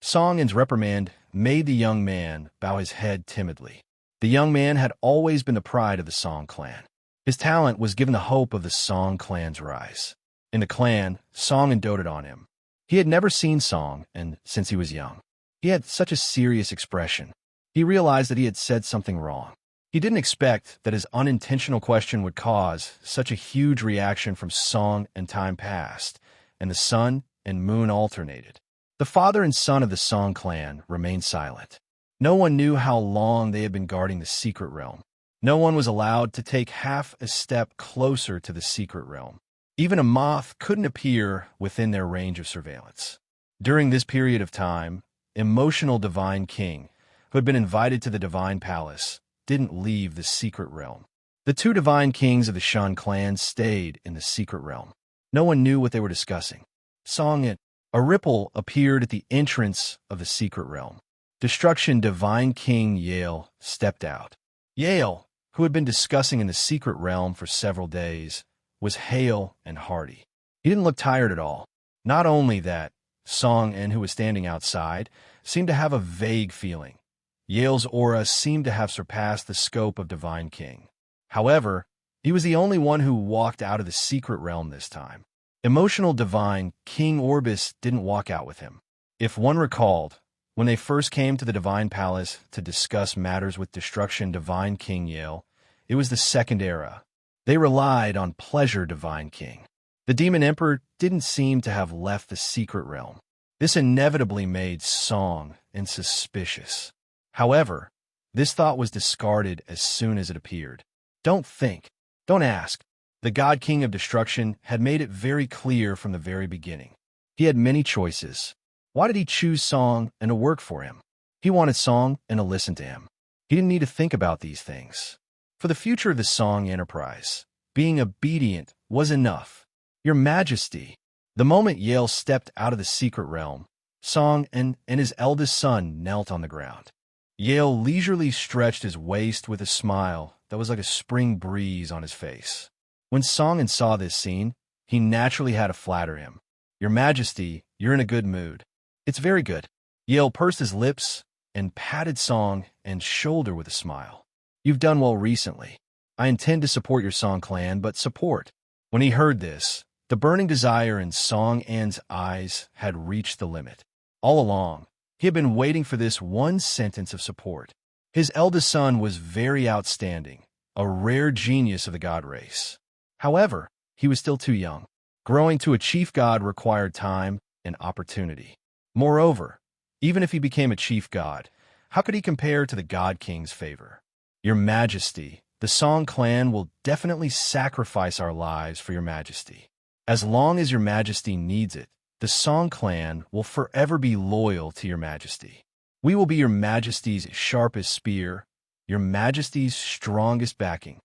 Song's reprimand made the young man bow his head timidly. The young man had always been the pride of the Song clan. His talent was given the hope of the Song clan's rise. In the clan, Song doted on him. He had never seen Song, since he was young. He had such a serious expression. He realized that he had said something wrong. He didn't expect that his unintentional question would cause such a huge reaction from Song, and time passed, and the sun and moon alternated. The father and son of the Song clan remained silent. No one knew how long they had been guarding the secret realm. No one was allowed to take half a step closer to the secret realm. Even a moth couldn't appear within their range of surveillance. During this period of time, emotional Divine King, who had been invited to the Divine Palace, didn't leave the secret realm. The two Divine Kings of the Shan clan stayed in the secret realm. No one knew what they were discussing. Song, a ripple appeared at the entrance of the secret realm. Destruction Divine King Yale stepped out. Yale, who had been discussing in the secret realm for several days, was hale and hearty. He didn't look tired at all. Not only that, Song, who was standing outside, seemed to have a vague feeling. Yale's aura seemed to have surpassed the scope of Divine King. However, he was the only one who walked out of the secret realm this time. Emotional Divine King Orbis didn't walk out with him. If one recalled, when they first came to the Divine Palace to discuss matters with Destruction Divine King Yale, it was the Second Era. They relied on Pleasure Divine King. The Demon Emperor didn't seem to have left the secret realm. This inevitably made Song suspicious. However, this thought was discarded as soon as it appeared. Don't think. Don't ask. The God King of Destruction had made it very clear from the very beginning. He had many choices. Why did he choose Song and to work for him? He wanted Song and to listen to him. He didn't need to think about these things. For the future of the Song enterprise, being obedient was enough. Your Majesty. The moment Yale stepped out of the secret realm, Song and his eldest son knelt on the ground. Yale leisurely stretched his waist with a smile that was like a spring breeze on his face. When Song saw this scene, he naturally had to flatter him. Your Majesty, you're in a good mood. It's very good. Yale pursed his lips and patted Song and shoulder with a smile. You've done well recently. I intend to support your Song clan, but support. When he heard this, the burning desire in Song An's eyes had reached the limit. All along, he had been waiting for this one sentence of support. His eldest son was very outstanding, a rare genius of the god race. However, he was still too young. Growing to a chief god required time and opportunity. Moreover, even if he became a chief god, how could he compare to the God King's favor? Your Majesty, the Song clan will definitely sacrifice our lives for your Majesty. As long as your Majesty needs it, the Song clan will forever be loyal to your Majesty. We will be your Majesty's sharpest spear, your Majesty's strongest backing.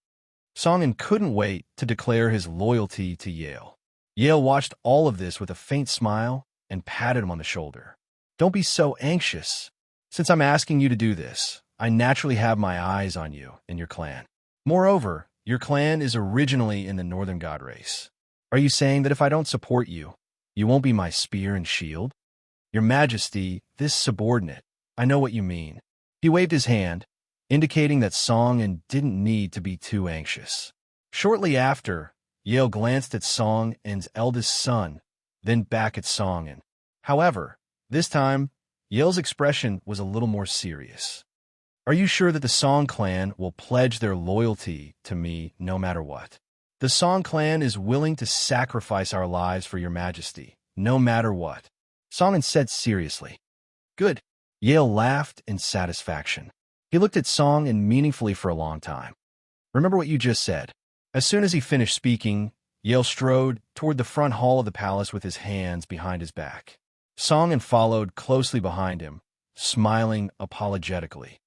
Song couldn't wait to declare his loyalty to Yale. Yale watched all of this with a faint smile and patted him on the shoulder. Don't be so anxious. Since I'm asking you to do this, I naturally have my eyes on you and your clan. Moreover, your clan is originally in the Northern God race. Are you saying that if I don't support you, you won't be my spear and shield? Your Majesty, this subordinate, I know what you mean. He waved his hand, indicating that Song didn't need to be too anxious. Shortly after, Yale glanced at Song An's eldest son, then back at Song. However, this time, Yale's expression was a little more serious. Are you sure that the Song clan will pledge their loyalty to me no matter what? The Song clan is willing to sacrifice our lives for your Majesty, no matter what. Song said seriously. Good. Yale laughed in satisfaction. He looked at Song meaningfully for a long time. Remember what you just said. As soon as he finished speaking, Yale strode toward the front hall of the palace with his hands behind his back. Song followed closely behind him, smiling apologetically.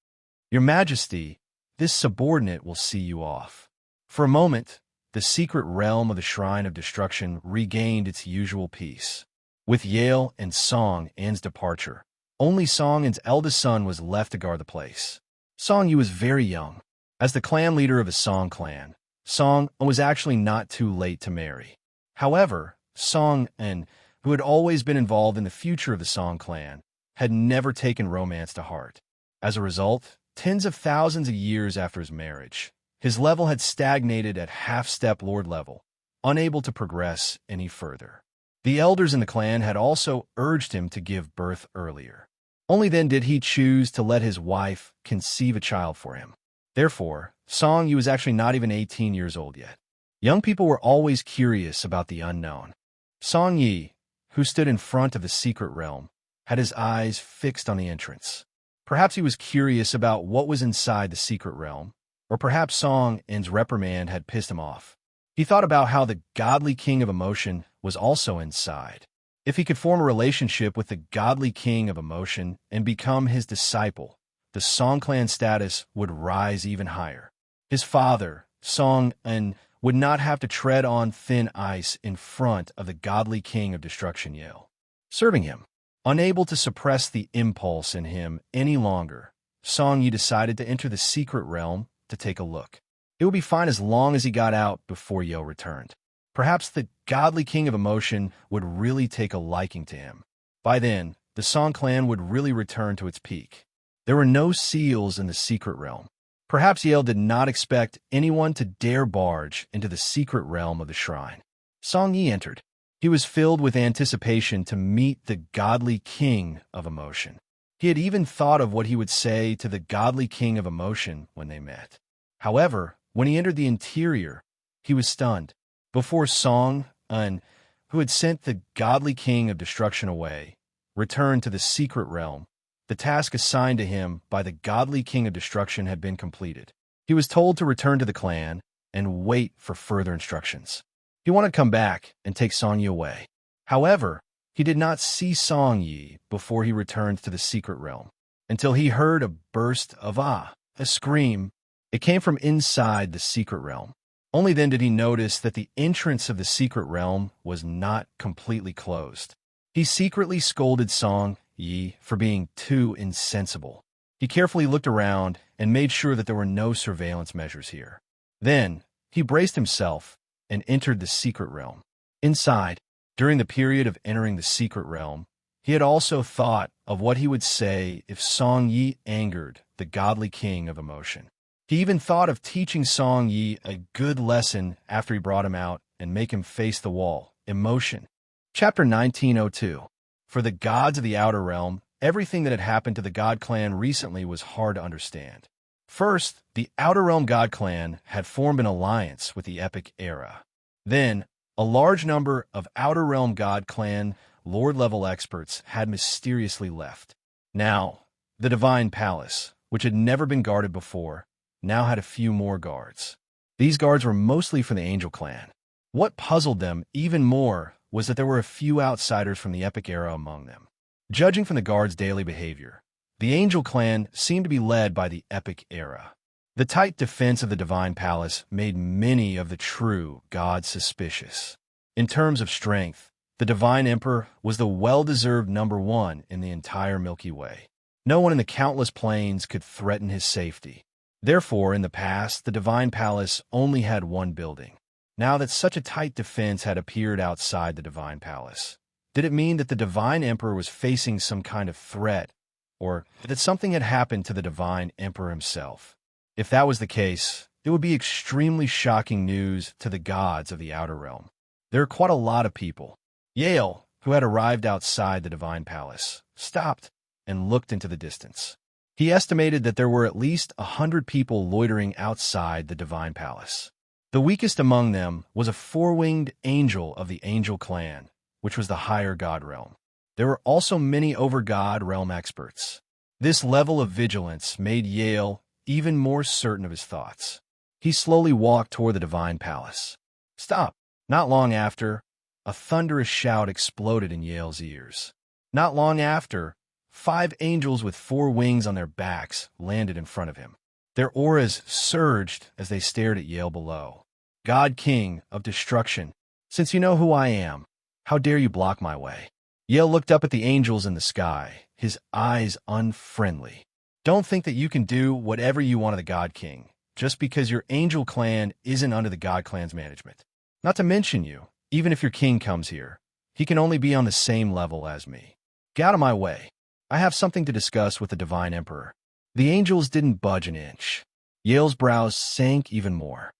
Your Majesty, this subordinate will see you off. For a moment, the secret realm of the Shrine of Destruction regained its usual peace. With Yale and Song An's departure, only Song An's eldest son was left to guard the place. Song Yu was very young. As the clan leader of the Song clan, Song was actually not too late to marry. However, Song An, who had always been involved in the future of the Song clan, had never taken romance to heart. As a result, tens of thousands of years after his marriage, his level had stagnated at half-step lord level, unable to progress any further. The elders in the clan had also urged him to give birth earlier. Only then did he choose to let his wife conceive a child for him. Therefore, Song Yu was actually not even 18 years old yet. Young people were always curious about the unknown. Song Yi, who stood in front of the secret realm, had his eyes fixed on the entrance. Perhaps he was curious about what was inside the secret realm, or perhaps Song An's reprimand had pissed him off. He thought about how the godly king of emotion was also inside. If he could form a relationship with the godly king of emotion and become his disciple, the Song clan status would rise even higher. His father, Song An, would not have to tread on thin ice in front of the godly king of destruction Yale. Serving him, unable to suppress the impulse in him any longer, Song Yi decided to enter the secret realm to take a look. It would be fine as long as he got out before Yale returned. Perhaps the godly king of emotion would really take a liking to him. By then, the Song clan would really return to its peak. There were no seals in the secret realm. Perhaps Yale did not expect anyone to dare barge into the secret realm of the shrine. Song Yi entered. He was filled with anticipation to meet the godly king of emotion. He had even thought of what he would say to the godly king of emotion when they met. However, when he entered the interior, he was stunned. Before Song An, who had sent the godly king of destruction away, returned to the secret realm, the task assigned to him by the godly king of destruction had been completed. He was told to return to the clan and wait for further instructions. He wanted to come back and take Song Yi away. However, he did not see Song Yi before he returned to the secret realm, until he heard a burst of a scream. It came from inside the secret realm. Only then did he notice that the entrance of the secret realm was not completely closed. He secretly scolded Song Yi for being too insensible. He carefully looked around and made sure that there were no surveillance measures here. Then, he braced himself and entered the secret realm. Inside, during the period of entering the secret realm, he had also thought of what he would say if Song Yi angered the godly king of emotion. He even thought of teaching Song Yi a good lesson after he brought him out and make him face the wall. Emotion. Chapter 1902. For the gods of the outer realm, everything that had happened to the God clan recently was hard to understand. First, the Outer Realm God clan had formed an alliance with the Epic Era. Then, a large number of Outer Realm God clan Lord-level experts had mysteriously left. Now, the Divine Palace, which had never been guarded before, now had a few more guards. These guards were mostly from the Angel clan. What puzzled them even more was that there were a few outsiders from the Epic Era among them. Judging from the guards' daily behavior, the Angel clan seemed to be led by the Epic Era. The tight defense of the Divine Palace made many of the true gods suspicious. In terms of strength, the Divine Emperor was the well-deserved #1 in the entire Milky Way. No one in the countless planes could threaten his safety. Therefore, in the past, the Divine Palace only had one building. Now that such a tight defense had appeared outside the Divine Palace, did it mean that the Divine Emperor was facing some kind of threat, or that something had happened to the Divine Emperor himself? If that was the case, it would be extremely shocking news to the gods of the Outer Realm. There are quite a lot of people. Yale, who had arrived outside the Divine Palace, stopped and looked into the distance. He estimated that there were at least 100 people loitering outside the Divine Palace. The weakest among them was a four-winged angel of the Angel clan, which was the higher god realm. There were also many over-god realm experts. This level of vigilance made Yale even more certain of his thoughts. He slowly walked toward the Divine Palace. Stop! Not long after, a thunderous shout exploded in Yale's ears. Not long after, 5 angels with 4 wings on their backs landed in front of him. Their auras surged as they stared at Yale below. God King of Destruction, since you know who I am, how dare you block my way? Yale looked up at the angels in the sky, his eyes unfriendly. Don't think that you can do whatever you want to the God King, just because your angel clan isn't under the God clan's management. Not to mention you, even if your king comes here, he can only be on the same level as me. Get out of my way. I have something to discuss with the Divine Emperor. The angels didn't budge an inch. Yale's brows sank even more.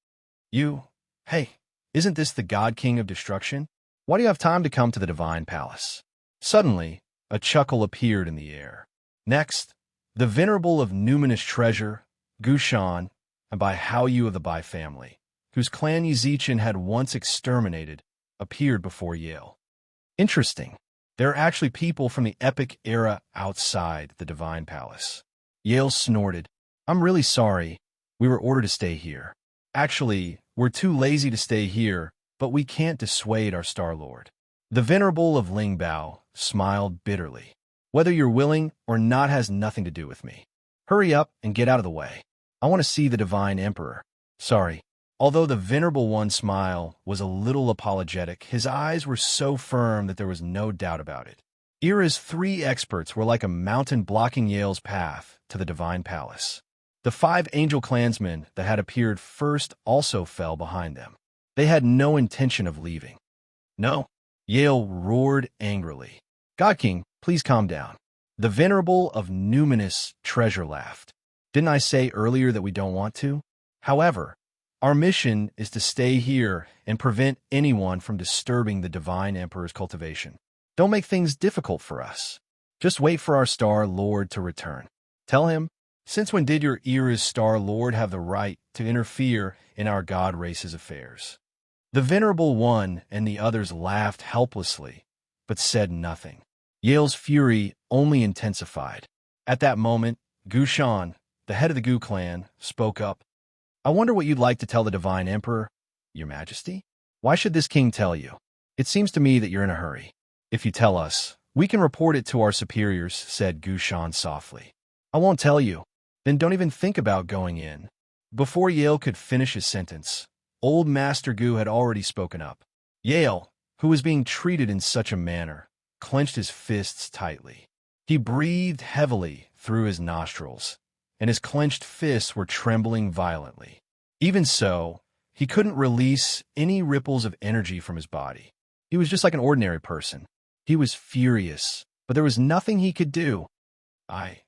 Hey, isn't this the God King of Destruction? Why do you have time to come to the Divine Palace? Suddenly, a chuckle appeared in the air. Next, the venerable of numinous treasure, Gushan, and by Hao-Yu of the Bai family, whose clan Yizichin had once exterminated, appeared before Yale. Interesting. There are actually people from the Epic Era outside the Divine Palace. Yale snorted. I'm really sorry. We were ordered to stay here. Actually, we're too lazy to stay here, but we can't dissuade our Star Lord. The Venerable of Lingbao smiled bitterly. Whether you're willing or not has nothing to do with me. Hurry up and get out of the way. I want to see the Divine Emperor. Sorry. Although the Venerable One's smile was a little apologetic, his eyes were so firm that there was no doubt about it. Era's 3 experts were like a mountain blocking Yale's path to the Divine Palace. The 5 angel clansmen that had appeared first also fell behind them. They had no intention of leaving. No. Yale roared angrily. God King, please calm down. The Venerable of numinous treasure laughed. Didn't I say earlier that we don't want to? However, our mission is to stay here and prevent anyone from disturbing the Divine Emperor's cultivation. Don't make things difficult for us. Just wait for our Star Lord to return. Tell him, since when did your Era's Star Lord have the right to interfere in our god race's affairs? The Venerable One and the others laughed helplessly, but said nothing. Yale's fury only intensified. At that moment, Gushan, the head of the Gu clan, spoke up. I wonder what you'd like to tell the Divine Emperor, Your Majesty? Why should this king tell you? It seems to me that you're in a hurry. If you tell us, we can report it to our superiors, said Gushan softly. I won't tell you. Then don't even think about going in. Before Yale could finish his sentence, old Master Gu had already spoken up. Yale, who was being treated in such a manner, clenched his fists tightly. He breathed heavily through his nostrils, and his clenched fists were trembling violently. Even so, he couldn't release any ripples of energy from his body. He was just like an ordinary person. He was furious, but there was nothing he could do. I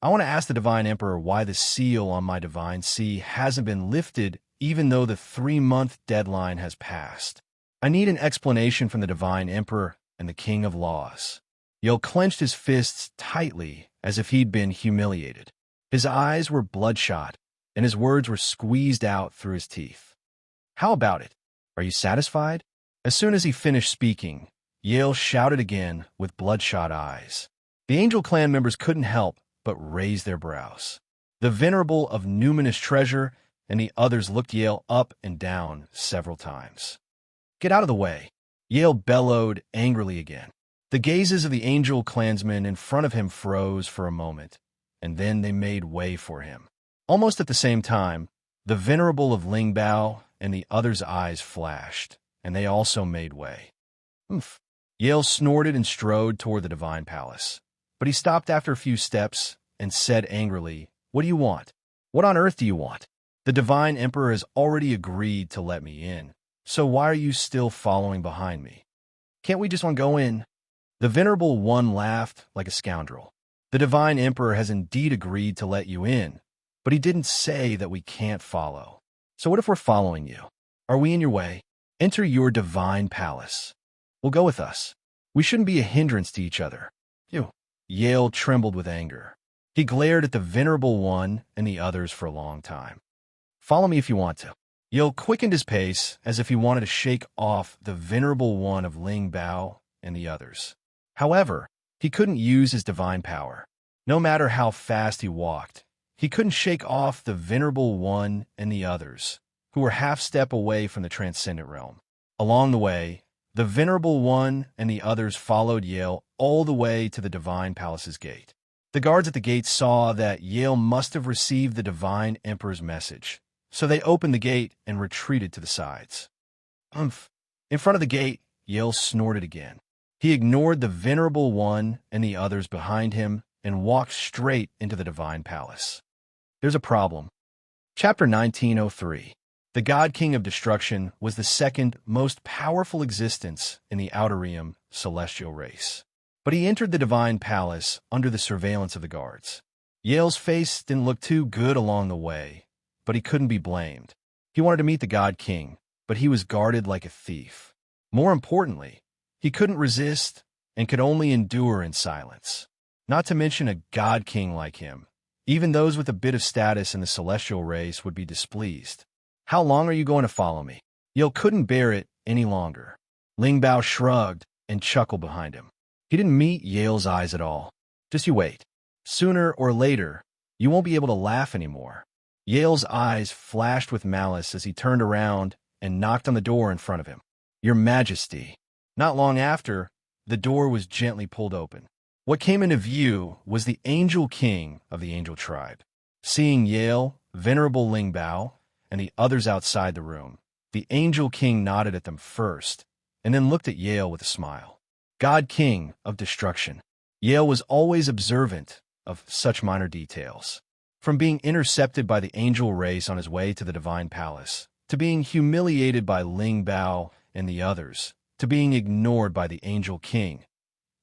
want to ask the Divine Emperor why the seal on my Divine Sea hasn't been lifted even though the 3-month deadline has passed. I need an explanation from the Divine Emperor and the King of Laws. Yale clenched his fists tightly as if he'd been humiliated. His eyes were bloodshot, and his words were squeezed out through his teeth. How about it? Are you satisfied? As soon as he finished speaking, Yale shouted again with bloodshot eyes. The Angel Clan members couldn't help but raise their brows. The Venerable of Numinous Treasure and the others looked Yale up and down several times. Get out of the way, Yale bellowed angrily again. The gazes of the Angel clansmen in front of him froze for a moment, and then they made way for him. Almost at the same time, the Venerable of Lingbao and the others' eyes flashed, and they also made way. Oomph. Yale snorted and strode toward the Divine Palace. But he stopped after a few steps and said angrily, What do you want? What on earth do you want? The Divine Emperor has already agreed to let me in, so why are you still following behind me? Can't we just go in? The Venerable One laughed like a scoundrel. The Divine Emperor has indeed agreed to let you in, but he didn't say that we can't follow. So what if we're following you? Are we in your way? Enter your Divine Palace. Well, go with us. We shouldn't be a hindrance to each other. You. Yale trembled with anger. He glared at the Venerable One and the others for a long time. Follow me if you want to. Yale quickened his pace as if he wanted to shake off the Venerable One of Ling Bao and the others. However, he couldn't use his divine power. No matter how fast he walked, he couldn't shake off the Venerable One and the others, who were half-step away from the Transcendent Realm. Along the way, the Venerable One and the others followed Yale all the way to the Divine Palace's gate. The guards at the gate saw that Yale must have received the Divine Emperor's message, so they opened the gate and retreated to the sides. Umph! In front of the gate, Yale snorted again. He ignored the Venerable One and the others behind him and walked straight into the Divine Palace. There's a problem. Chapter 1903. The God King of Destruction was the second most powerful existence in the Outer Realm celestial race. But he entered the Divine Palace under the surveillance of the guards. Yale's face didn't look too good along the way, but he couldn't be blamed. He wanted to meet the God King, but he was guarded like a thief. More importantly, he couldn't resist and could only endure in silence. Not to mention a God King like him. Even those with a bit of status in the celestial race would be displeased. How long are you going to follow me? Yale couldn't bear it any longer. Ling Bao shrugged and chuckled behind him. He didn't meet Yale's eyes at all. Just you wait. Sooner or later, you won't be able to laugh anymore. Yale's eyes flashed with malice as he turned around and knocked on the door in front of him. Your Majesty. Not long after, the door was gently pulled open. What came into view was the Angel King of the Angel Tribe. Seeing Yale, Venerable Ling Bao, and the others outside the room, the Angel King nodded at them first, and then looked at Yale with a smile. God King of Destruction. Yale was always observant of such minor details. From being intercepted by the angel race on his way to the Divine Palace, to being humiliated by Ling Bao and the others, to being ignored by the Angel King,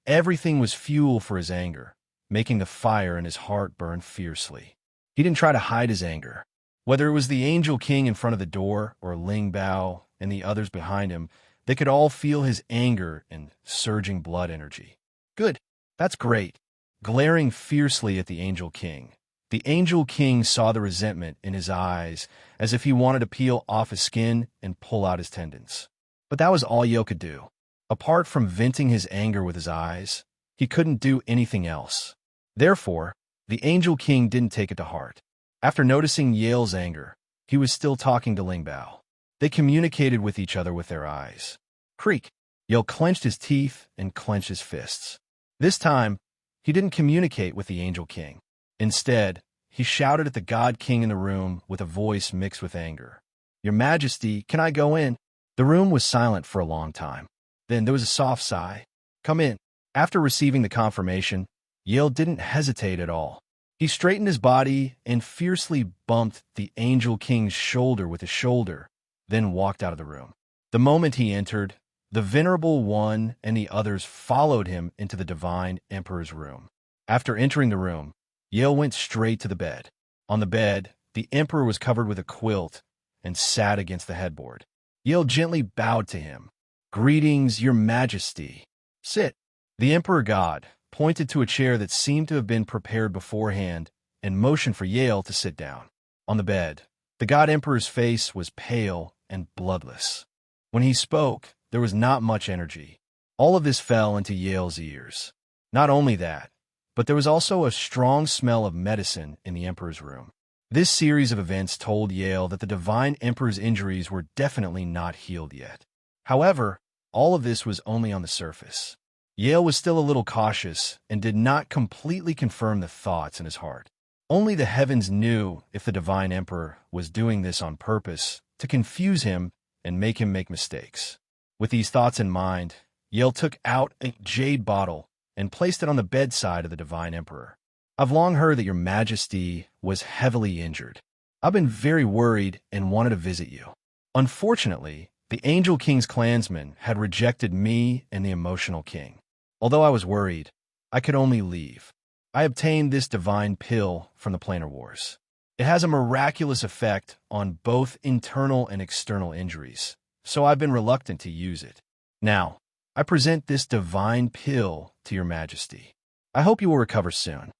everything was fuel for his anger, making the fire in his heart burn fiercely. He didn't try to hide his anger. Whether it was the Angel King in front of the door or Ling Bao and the others behind him, they could all feel his anger and surging blood energy. Good. That's great. Glaring fiercely at the Angel King, the Angel King saw the resentment in his eyes as if he wanted to peel off his skin and pull out his tendons. But that was all Yale could do. Apart from venting his anger with his eyes, he couldn't do anything else. Therefore, the Angel King didn't take it to heart. After noticing Yale's anger, he was still talking to Ling Bao. They communicated with each other with their eyes. Creak! Yale clenched his teeth and clenched his fists. This time, he didn't communicate with the Angel King. Instead, he shouted at the God King in the room with a voice mixed with anger. "Your Majesty, can I go in?" The room was silent for a long time. Then there was a soft sigh. "Come in." After receiving the confirmation, Yale didn't hesitate at all. He straightened his body and fiercely bumped the Angel King's shoulder with his shoulder, then walked out of the room. The moment he entered, the Venerable One and the others followed him into the Divine Emperor's room. After entering the room, Yale went straight to the bed. On the bed, the Emperor was covered with a quilt and sat against the headboard. Yale gently bowed to him. "Greetings, Your Majesty. Sit." The Emperor God pointed to a chair that seemed to have been prepared beforehand and motioned for Yale to sit down. On the bed, the God Emperor's face was pale and bloodless. When he spoke, there was not much energy. All of this fell into Yale's ears. Not only that, but there was also a strong smell of medicine in the Emperor's room. This series of events told Yale that the Divine Emperor's injuries were definitely not healed yet. However, all of this was only on the surface. Yale was still a little cautious and did not completely confirm the thoughts in his heart. Only the heavens knew if the Divine Emperor was doing this on purpose to confuse him and make him make mistakes. With these thoughts in mind, Yale took out a jade bottle and placed it on the bedside of the Divine Emperor. "I've long heard that Your Majesty was heavily injured. I've been very worried and wanted to visit you. Unfortunately, the Angel King's clansmen had rejected me and the Emotional King. Although I was worried, I could only leave. I obtained this divine pill from the Planar Wars. It has a miraculous effect on both internal and external injuries, so I've been reluctant to use it. Now, I present this divine pill to Your Majesty. I hope you will recover soon."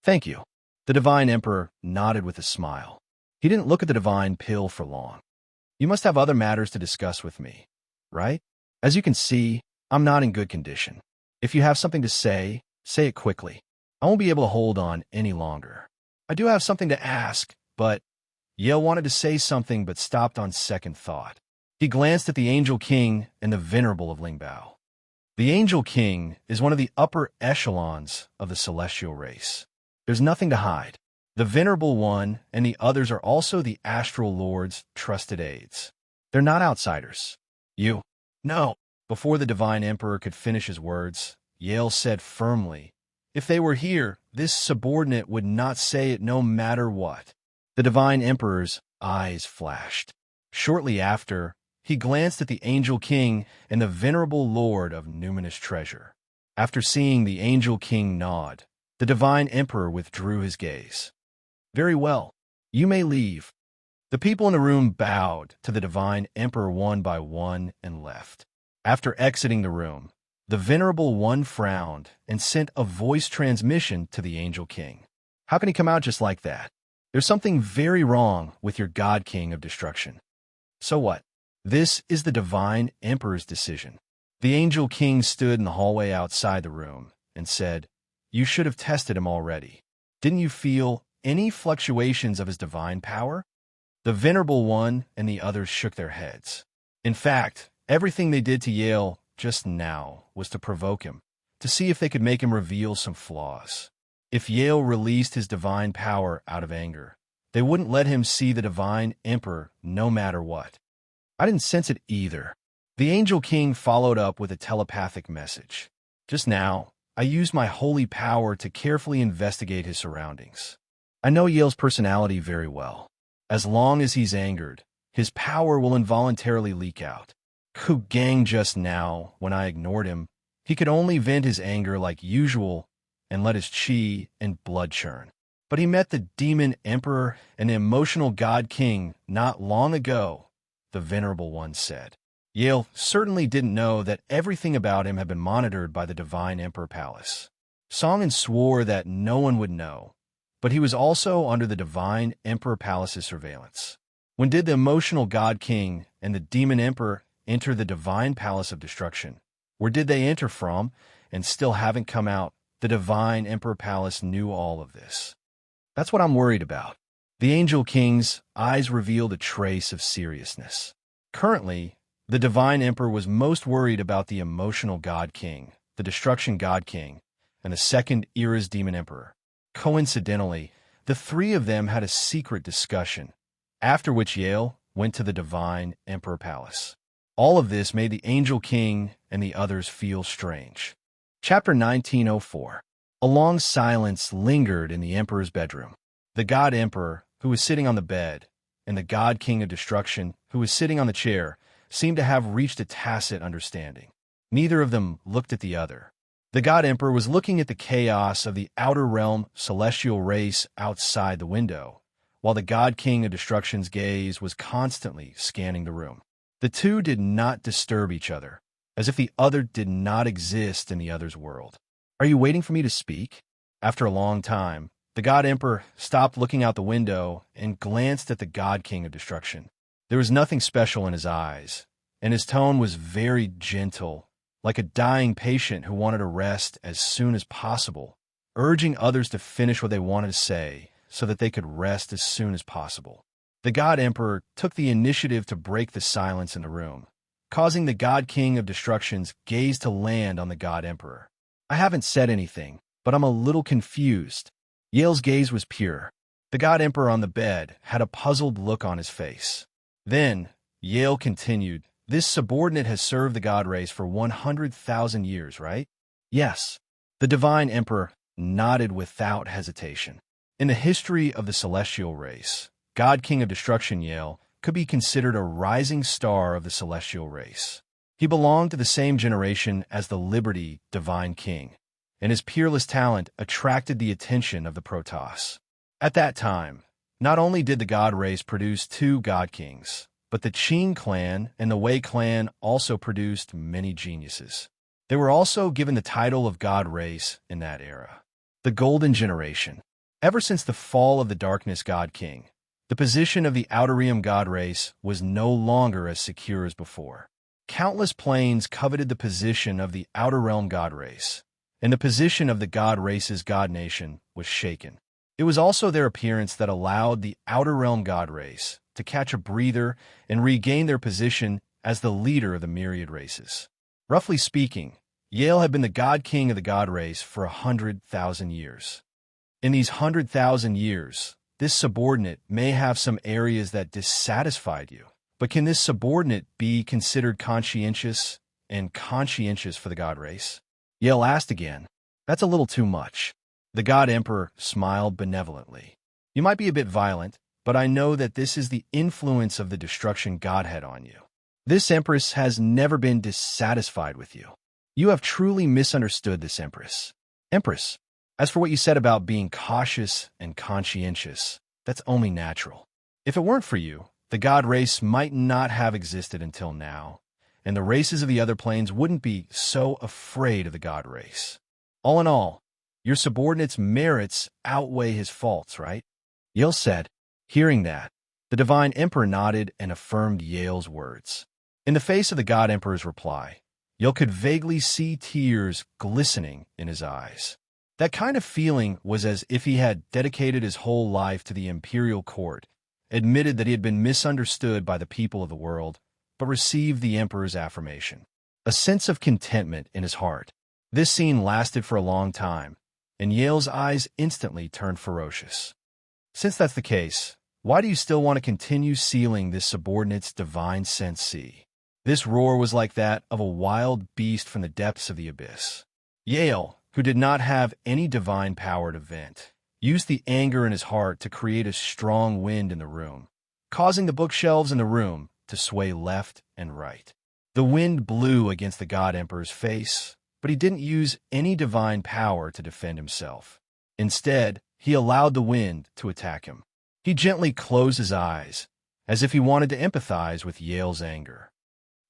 "Thank you." The Divine Emperor nodded with a smile. He didn't look at the divine pill for long. "You must have other matters to discuss with me, right? As you can see, I'm not in good condition. If you have something to say it quickly. I won't be able to hold on any longer. I do have something to ask, but..." Yale wanted to say something but stopped on second thought. He glanced at the Angel King and the Venerable of Ling Bao. The Angel King is one of the upper echelons of the celestial race. There's nothing to hide. The Venerable One and the others are also the Astral Lord's trusted aides. They're not outsiders. "You..." "No." Before the Divine Emperor could finish his words, Yale said firmly, "If they were here, this subordinate would not say it no matter what." The Divine Emperor's eyes flashed. Shortly after, he glanced at the Angel King and the Venerable Lord of Numinous Treasure. After seeing the Angel King nod, the Divine Emperor withdrew his gaze. "Very well. You may leave." The people in the room bowed to the Divine Emperor one by one and left. After exiting the room, the Venerable One frowned and sent a voice transmission to the Angel King. "How can he come out just like that? There's something very wrong with your God King of Destruction." "So what? This is the Divine Emperor's decision." The Angel King stood in the hallway outside the room and said, "You should have tested him already. Didn't you feel any fluctuations of his divine power?" The Venerable One and the others shook their heads. In fact, everything they did to Yale just now was to provoke him, to see if they could make him reveal some flaws. If Yale released his divine power out of anger, they wouldn't let him see the Divine Emperor no matter what. I didn't sense it either. The Angel King followed up with a telepathic message. "Just now, I used my holy power to carefully investigate his surroundings. I know Yale's personality very well. As long as he's angered, his power will involuntarily leak out. Ku Gang just now, when I ignored him, he could only vent his anger like usual and let his chi and blood churn. But he met the Demon Emperor and the Emotional God King not long ago," the Venerable One said. Yale certainly didn't know that everything about him had been monitored by the Divine Emperor Palace. Songen swore that no one would know, but he was also under the Divine Emperor Palace's surveillance. When did the Emotional God King and the Demon Emperor enter the Divine Palace of Destruction? Where did they enter from and still haven't come out? The Divine Emperor Palace knew all of this. That's what I'm worried about. The Angel King's eyes revealed a trace of seriousness. Currently, the Divine Emperor was most worried about the emotional God King, the Destruction God King, and the Second Era's Demon Emperor. Coincidentally, the three of them had a secret discussion, after which Yale went to the Divine Emperor Palace. All of this made the Angel King and the others feel strange. Chapter 1904. A long silence lingered in the Emperor's bedroom. The God Emperor, who was sitting on the bed, and the God King of Destruction, who was sitting on the chair, seemed to have reached a tacit understanding. Neither of them looked at the other. The God Emperor was looking at the chaos of the outer realm celestial race outside the window, while the God King of Destruction's gaze was constantly scanning the room. The two did not disturb each other, as if the other did not exist in the other's world. "Are you waiting for me to speak?" After a long time, the God Emperor stopped looking out the window and glanced at the God King of Destruction. There was nothing special in his eyes, and his tone was very gentle, like a dying patient who wanted to rest as soon as possible, urging others to finish what they wanted to say so that they could rest as soon as possible. The God Emperor took the initiative to break the silence in the room, causing the God King of Destruction's gaze to land on the God Emperor. "I haven't said anything, but I'm a little confused." Yale's gaze was pure. The God Emperor on the bed had a puzzled look on his face. Then, Yale continued, "This subordinate has served the God race for 100,000 years, right?" "Yes." The Divine Emperor nodded without hesitation. In the history of the celestial race, God King of Destruction Yale could be considered a rising star of the celestial race. He belonged to the same generation as the Liberty Divine King, and his peerless talent attracted the attention of the Protoss. At that time, not only did the God race produce two God Kings, but the Qing clan and the Wei clan also produced many geniuses. They were also given the title of God race in that era. The Golden Generation. Ever since the fall of the Darkness God King, the position of the Outer Realm God race was no longer as secure as before. Countless planes coveted the position of the Outer Realm God race, and the position of the God race's God nation was shaken. It was also their appearance that allowed the Outer Realm God race to catch a breather and regain their position as the leader of the myriad races. Roughly speaking, Yale had been the God King of the God race for 100,000 years. In these 100,000 years, this subordinate may have some areas that dissatisfied you, but can this subordinate be considered conscientious and conscientious for the God race? Yale asked again. "That's a little too much." The God Emperor smiled benevolently. "You might be a bit violent, but I know that this is the influence of the Destruction Godhead on you. This Empress has never been dissatisfied with you. You have truly misunderstood this Empress. Empress, as for what you said about being cautious and conscientious, that's only natural. If it weren't for you, the God race might not have existed until now, and the races of the other planes wouldn't be so afraid of the God race. All in all, your subordinate's merits outweigh his faults, right?" Yale said. Hearing that, the Divine Emperor nodded and affirmed Yale's words. In the face of the God Emperor's reply, Yale could vaguely see tears glistening in his eyes. That kind of feeling was as if he had dedicated his whole life to the imperial court, admitted that he had been misunderstood by the people of the world, but received the Emperor's affirmation. A sense of contentment in his heart. This scene lasted for a long time, and Yale's eyes instantly turned ferocious. "Since that's the case, why do you still want to continue sealing this subordinate's divine sense sea?" This roar was like that of a wild beast from the depths of the abyss. Yale, who did not have any divine power to vent, used the anger in his heart to create a strong wind in the room, causing the bookshelves in the room to sway left and right. The wind blew against the God Emperor's face, but he didn't use any divine power to defend himself. Instead, he allowed the wind to attack him. He gently closed his eyes, as if he wanted to empathize with Yale's anger.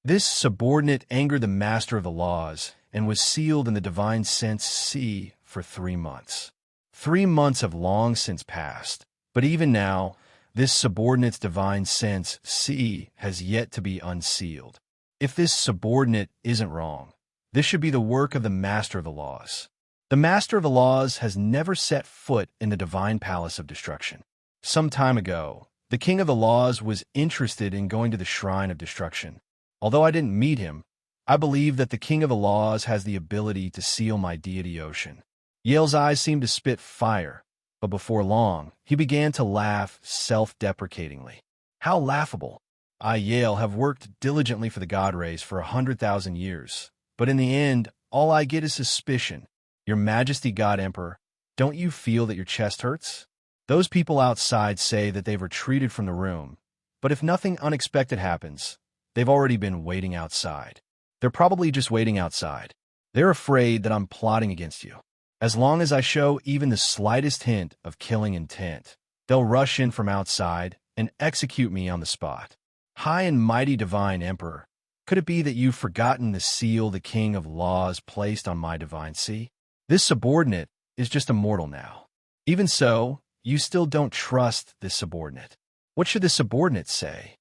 This subordinate angered the master of the laws and was sealed in the divine sense sea for 3 months. 3 months have long since passed, but even now, this subordinate's divine sense sea has yet to be unsealed. If this subordinate isn't wrong, this should be the work of the master of the laws. The master of the laws has never set foot in the divine palace of destruction. Some time ago, the king of the laws was interested in going to the shrine of destruction. Although I didn't meet him, I believe that the king of the laws has the ability to seal my deity ocean. Yale's eyes seemed to spit fire, but before long, he began to laugh self-deprecatingly. How laughable! I, Yale, have worked diligently for the god race for 100,000 years, but in the end, all I get is suspicion. Your Majesty, God Emperor, don't you feel that your chest hurts? Those people outside say that they've retreated from the room, but if nothing unexpected happens, they've already been waiting outside. They're probably just waiting outside. They're afraid that I'm plotting against you. As long as I show even the slightest hint of killing intent, they'll rush in from outside and execute me on the spot. High and mighty divine emperor, could it be that you've forgotten the seal the king of laws placed on my divine sea? This subordinate is just a mortal now. Even so, you still don't trust this subordinate. What should the subordinate say?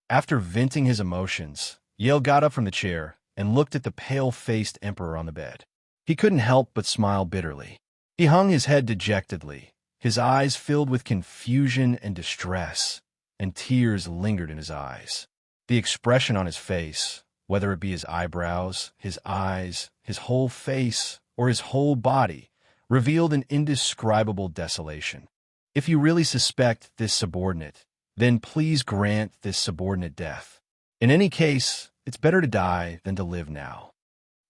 After venting his emotions, Yale got up from the chair and looked at the pale-faced emperor on the bed. He couldn't help but smile bitterly. He hung his head dejectedly, his eyes filled with confusion and distress, and tears lingered in his eyes. The expression on his face, whether it be his eyebrows, his eyes, his whole face, or his whole body, revealed an indescribable desolation. If you really suspect this subordinate, then please grant this subordinate death. In any case, it's better to die than to live now.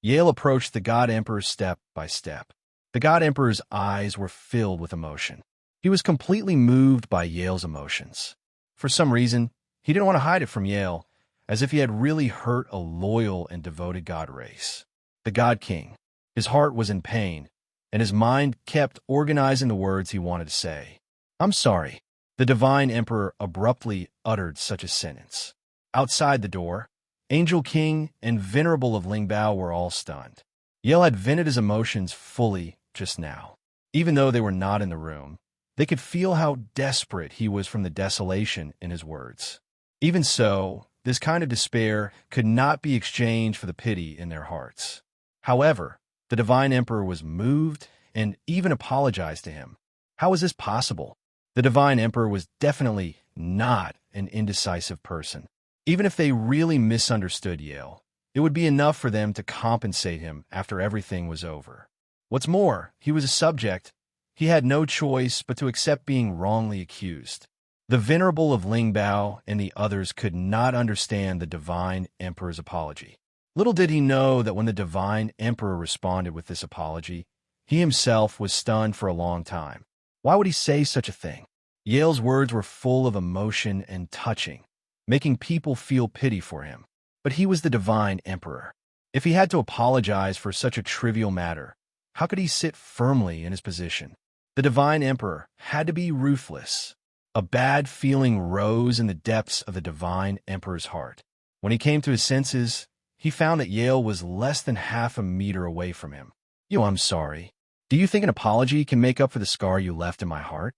Yale approached the God Emperor step by step. The God Emperor's eyes were filled with emotion. He was completely moved by Yale's emotions. For some reason, he didn't want to hide it from Yale, as if he had really hurt a loyal and devoted God race. The God King. His heart was in pain, and his mind kept organizing the words he wanted to say. I'm sorry. The divine emperor abruptly uttered such a sentence. Outside the door, Angel King and Venerable of Lingbao were all stunned. Yale had vented his emotions fully just now. Even though they were not in the room, they could feel how desperate he was from the desolation in his words. Even so, this kind of despair could not be exchanged for the pity in their hearts. However, the divine emperor was moved and even apologized to him. How was this possible? The divine emperor was definitely not an indecisive person. Even if they really misunderstood Yale, it would be enough for them to compensate him after everything was over. What's more, he was a subject. He had no choice but to accept being wrongly accused. The Venerable of Lingbao and the others could not understand the divine emperor's apology. Little did he know that when the divine emperor responded with this apology, he himself was stunned for a long time. Why would he say such a thing? Yale's words were full of emotion and touching, making people feel pity for him. But he was the divine emperor. If he had to apologize for such a trivial matter, how could he sit firmly in his position? The divine emperor had to be ruthless. A bad feeling rose in the depths of the divine emperor's heart. When he came to his senses, he found that Yale was less than half a meter away from him. I'm sorry. Do you think an apology can make up for the scar you left in my heart?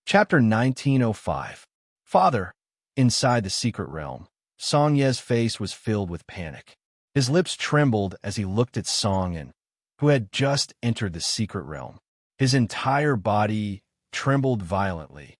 Chapter 1905. Father. Inside the secret realm, Song Ye's face was filled with panic. His lips trembled as he looked at Song Yin, who had just entered the secret realm. His entire body trembled violently,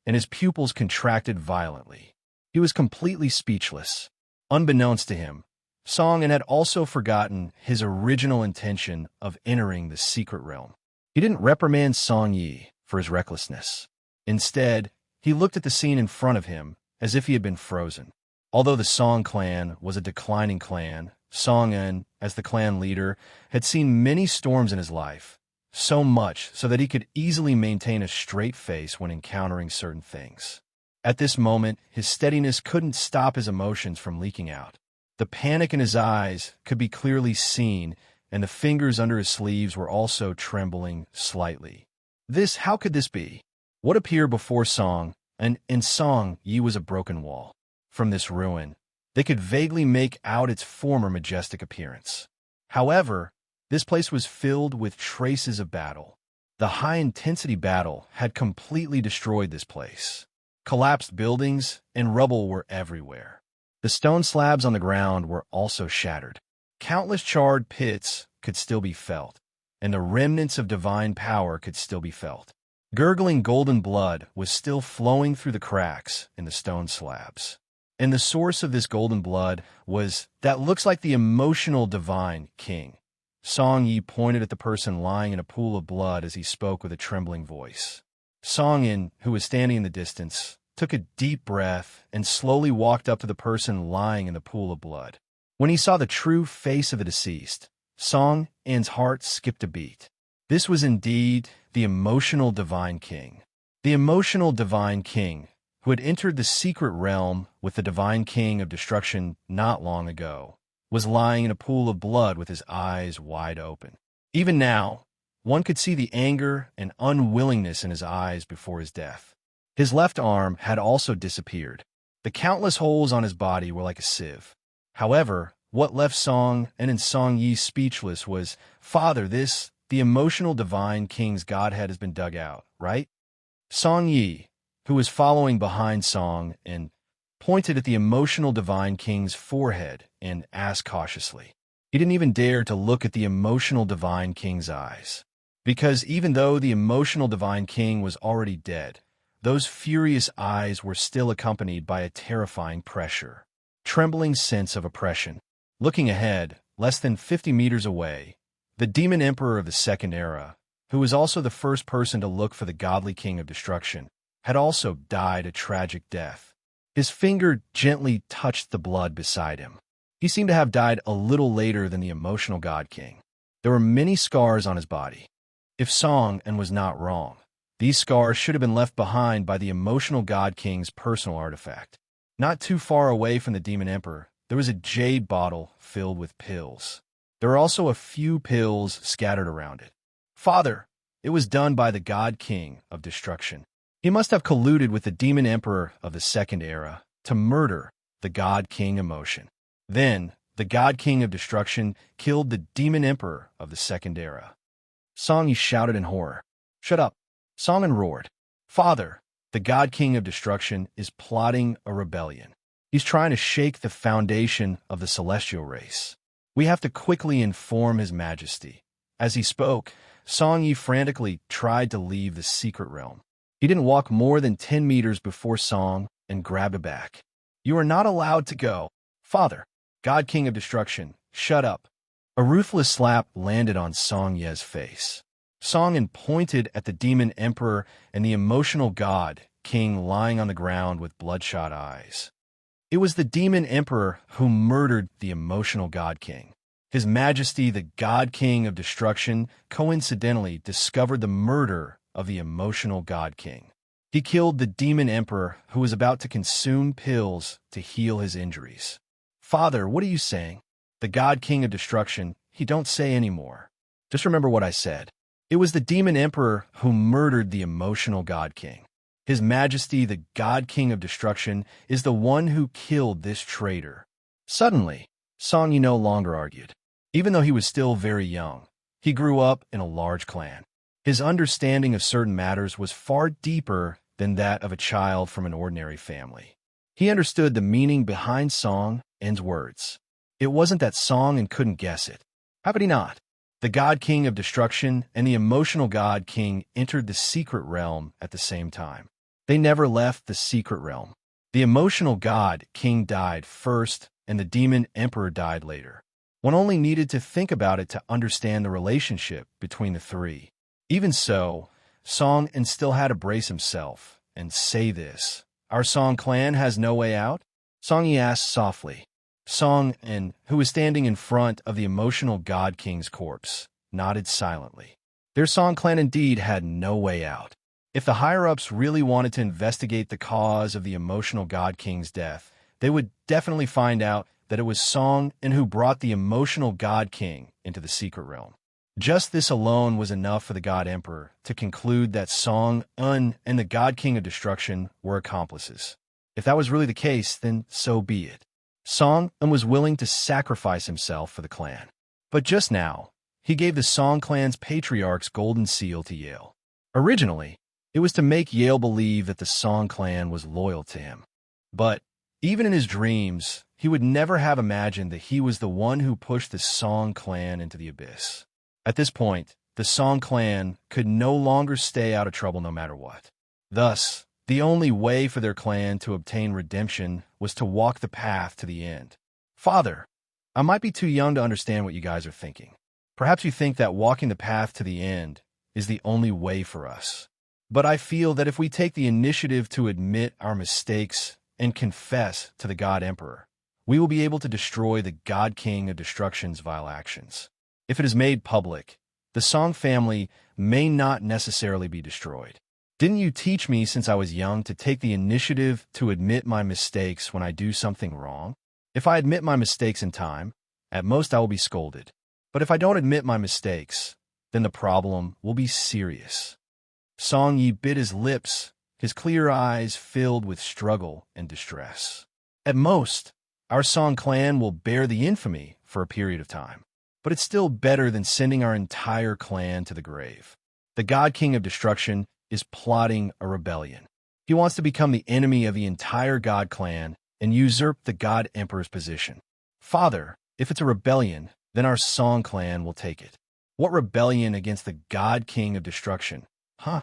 and his pupils contracted violently. He was completely speechless. Unbeknownst to him, Song Yin had also forgotten his original intention of entering the secret realm. He didn't reprimand Song Yi for his recklessness. Instead, he looked at the scene in front of him as if he had been frozen. Although the Song clan was a declining clan, Song Yin, as the clan leader, had seen many storms in his life, so much so that he could easily maintain a straight face when encountering certain things. At this moment, his steadiness couldn't stop his emotions from leaking out. The panic in his eyes could be clearly seen, and the fingers under his sleeves were also trembling slightly. How could this be? What appeared before Song, and in Song Yi was a broken wall. From this ruin, they could vaguely make out its former majestic appearance. However, this place was filled with traces of battle. The high-intensity battle had completely destroyed this place. Collapsed buildings and rubble were everywhere. The stone slabs on the ground were also shattered. Countless charred pits could still be felt, and the remnants of divine power could still be felt. Gurgling golden blood was still flowing through the cracks in the stone slabs. And the source of this golden blood was that looks like the emotional divine king. Song Yi pointed at the person lying in a pool of blood as he spoke with a trembling voice. Song In, who was standing in the distance, took a deep breath and slowly walked up to the person lying in the pool of blood. When he saw the true face of the deceased, Song In's heart skipped a beat. This was indeed the emotional divine king. The emotional divine king, who had entered the secret realm with the divine king of destruction not long ago, was lying in a pool of blood with his eyes wide open. Even now, one could see the anger and unwillingness in his eyes before his death. His left arm had also disappeared. The countless holes on his body were like a sieve. However, what left Song and Song Yi speechless was, "Father, the emotional divine king's godhead has been dug out, right?" Song Yi, who was following behind Song and pointed at the emotional divine king's forehead and asked cautiously. He didn't even dare to look at the emotional divine king's eyes. Because even though the emotional divine king was already dead, those furious eyes were still accompanied by a terrifying pressure, trembling sense of oppression. Looking ahead, less than 50 meters away, the demon emperor of the Second Era, who was also the first person to look for the godly king of destruction, had also died a tragic death. His finger gently touched the blood beside him. He seemed to have died a little later than the emotional god king. There were many scars on his body. If Song En was not wrong, these scars should have been left behind by the emotional god king's personal artifact. Not too far away from the demon emperor, there was a jade bottle filled with pills. There were also a few pills scattered around it. "Father, it was done by the god king of destruction. He must have colluded with the demon emperor of the Second Era to murder the god king emotion. Then, the god king of destruction killed the demon emperor of the Second Era." Song Yi shouted in horror. "Shut up!" Song En roared. "Father, the god king of destruction is plotting a rebellion. He's trying to shake the foundation of the celestial race. We have to quickly inform His Majesty." As he spoke, Song Yi frantically tried to leave the secret realm. He didn't walk more than 10 meters before Song and grabbed it back. "You are not allowed to go. Father, God King of Destruction, shut up." A ruthless slap landed on Song Ye's face. Song En pointed at the demon emperor and the emotional god king lying on the ground with bloodshot eyes. It was the demon emperor who murdered the emotional god king. His Majesty, the god king of destruction, coincidentally discovered the murder of the emotional god king. He killed the demon emperor who was about to consume pills to heal his injuries. "Father, what are you saying? The god king of destruction, he don't say anymore. Just remember what I said. It was the demon emperor who murdered the emotional god king. His Majesty, the god king of destruction, is the one who killed this traitor." Suddenly, Song Yi no longer argued. Even though he was still very young, he grew up in a large clan. His understanding of certain matters was far deeper than that of a child from an ordinary family. He understood the meaning behind Song En's words. It wasn't that Song En couldn't guess it. How could he not? The god king of destruction and the emotional god king entered the secret realm at the same time. They never left the secret realm. The emotional god king died first, and the demon emperor died later. One only needed to think about it to understand the relationship between the three. Even so, Song En still had to brace himself and say this. "Our Song clan has no way out?" Song Yi asked softly. Song En, who was standing in front of the emotional god king's corpse, nodded silently. Their Song clan indeed had no way out. If the higher-ups really wanted to investigate the cause of the emotional god king's death, they would definitely find out that it was Song En who brought the emotional god king into the secret realm. Just this alone was enough for the god emperor to conclude that Song En and the god king of destruction were accomplices. If that was really the case, then so be it. Song En was willing to sacrifice himself for the clan. But just now, he gave the Song clan's patriarch's golden seal to Yale. Originally, it was to make Yale believe that the Song clan was loyal to him. But even in his dreams, he would never have imagined that he was the one who pushed the Song clan into the abyss. At this point, the Song clan could no longer stay out of trouble no matter what. Thus, the only way for their clan to obtain redemption was to walk the path to the end. Father, I might be too young to understand what you guys are thinking. Perhaps you think that walking the path to the end is the only way for us. But I feel that if we take the initiative to admit our mistakes and confess to the God Emperor, we will be able to destroy the God King of Destruction's vile actions. If it is made public, the Song family may not necessarily be destroyed. Didn't you teach me since I was young to take the initiative to admit my mistakes when I do something wrong? If I admit my mistakes in time, at most I will be scolded. But if I don't admit my mistakes, then the problem will be serious. Song Yi bit his lips, his clear eyes filled with struggle and distress. At most, our Song clan will bear the infamy for a period of time, but it's still better than sending our entire clan to the grave. The God King of Destruction is plotting a rebellion. He wants to become the enemy of the entire God clan and usurp the God Emperor's position. Father, if it's a rebellion, then our Song clan will take it. What rebellion against the God King of Destruction? Huh?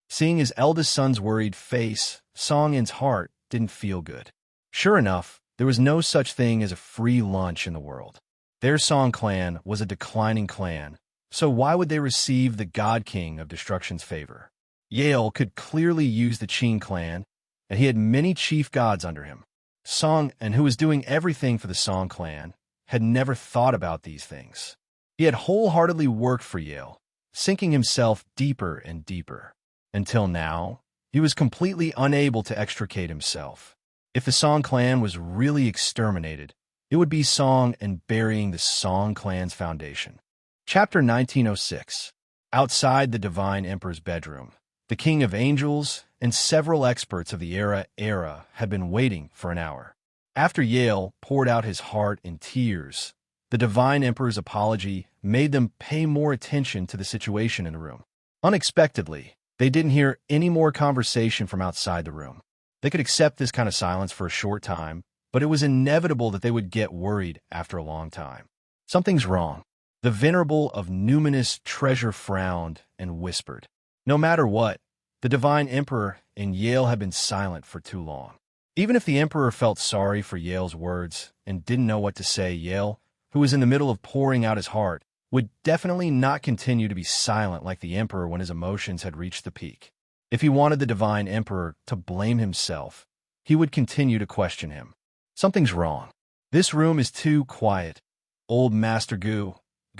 Seeing his eldest son's worried face, Song Yin's heart didn't feel good. Sure enough, there was no such thing as a free lunch in the world. Their Song clan was a declining clan, so why would they receive the God King of Destruction's favor? Yale could clearly use the Qin clan, and he had many chief gods under him. Song, and who was doing everything for the Song clan, had never thought about these things. He had wholeheartedly worked for Yale, sinking himself deeper and deeper. Until now, he was completely unable to extricate himself. If the Song clan was really exterminated, it would be Song and burying the Song clan's foundation. Chapter 1906. Outside the Divine Emperor's bedroom, the King of Angels and several experts of the era had been waiting for an hour. After Yale poured out his heart in tears, the Divine Emperor's apology made them pay more attention to the situation in the room. Unexpectedly, they didn't hear any more conversation from outside the room. They could accept this kind of silence for a short time, but it was inevitable that they would get worried after a long time. Something's wrong. The Venerable of Numinous Treasure frowned and whispered. No matter what, the Divine Emperor and Yale had been silent for too long. Even if the Emperor felt sorry for Yale's words and didn't know what to say, Yale, who was in the middle of pouring out his heart, would definitely not continue to be silent like the Emperor when his emotions had reached the peak. If he wanted the Divine Emperor to blame himself, he would continue to question him. Something's wrong. This room is too quiet, Old Master Gu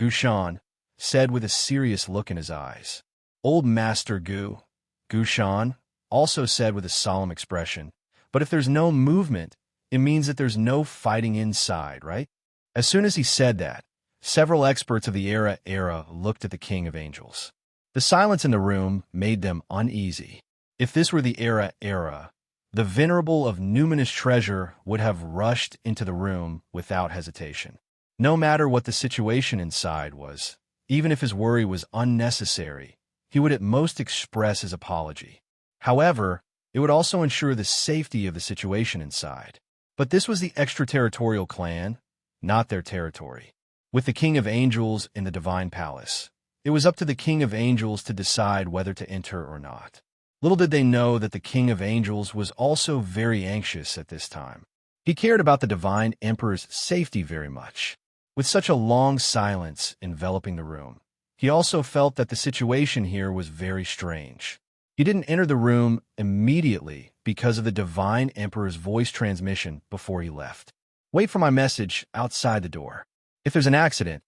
Shan said with a serious look in his eyes. Old Master Gu Shan also said with a solemn expression, but if there's no movement, it means that there's no fighting inside, right? As soon as he said that, several experts of the era looked at the King of Angels. The silence in the room made them uneasy. If this were the era, the Venerable of Numinous Treasure would have rushed into the room without hesitation. No matter what the situation inside was, even if his worry was unnecessary, he would at most express his apology. However, it would also ensure the safety of the situation inside. But this was the extraterritorial clan, not their territory. With the King of Angels in the Divine Palace, it was up to the King of Angels to decide whether to enter or not. Little did they know that the King of Angels was also very anxious at this time. He cared about the Divine Emperor's safety very much. With such a long silence enveloping the room, he also felt that the situation here was very strange. He didn't enter the room immediately because of the Divine Emperor's voice transmission before he left. Wait for my message outside the door. If there's an accident,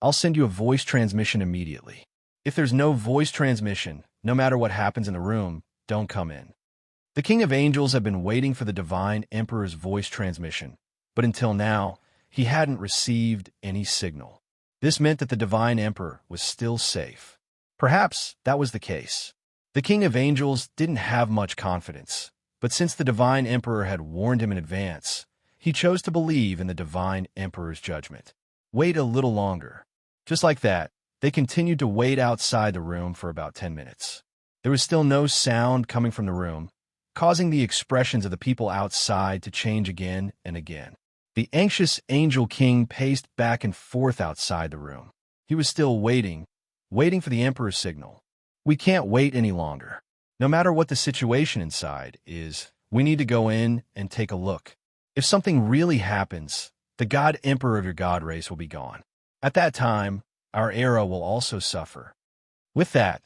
I'll send you a voice transmission immediately. If there's no voice transmission, no matter what happens in the room, don't come in. The King of Angels had been waiting for the Divine Emperor's voice transmission, but until now, he hadn't received any signal. This meant that the Divine Emperor was still safe. Perhaps that was the case. The King of Angels didn't have much confidence, but since the Divine Emperor had warned him in advance, he chose to believe in the Divine Emperor's judgment. Wait a little longer. Just like that, they continued to wait outside the room for about 10 minutes. There was still no sound coming from the room, causing the expressions of the people outside to change again and again. The anxious Angel King paced back and forth outside the room. He was still waiting, waiting for the Emperor's signal. We can't wait any longer. No matter what the situation inside is, we need to go in and take a look. If something really happens, the God Emperor of your God race will be gone. At that time, our era will also suffer. With that,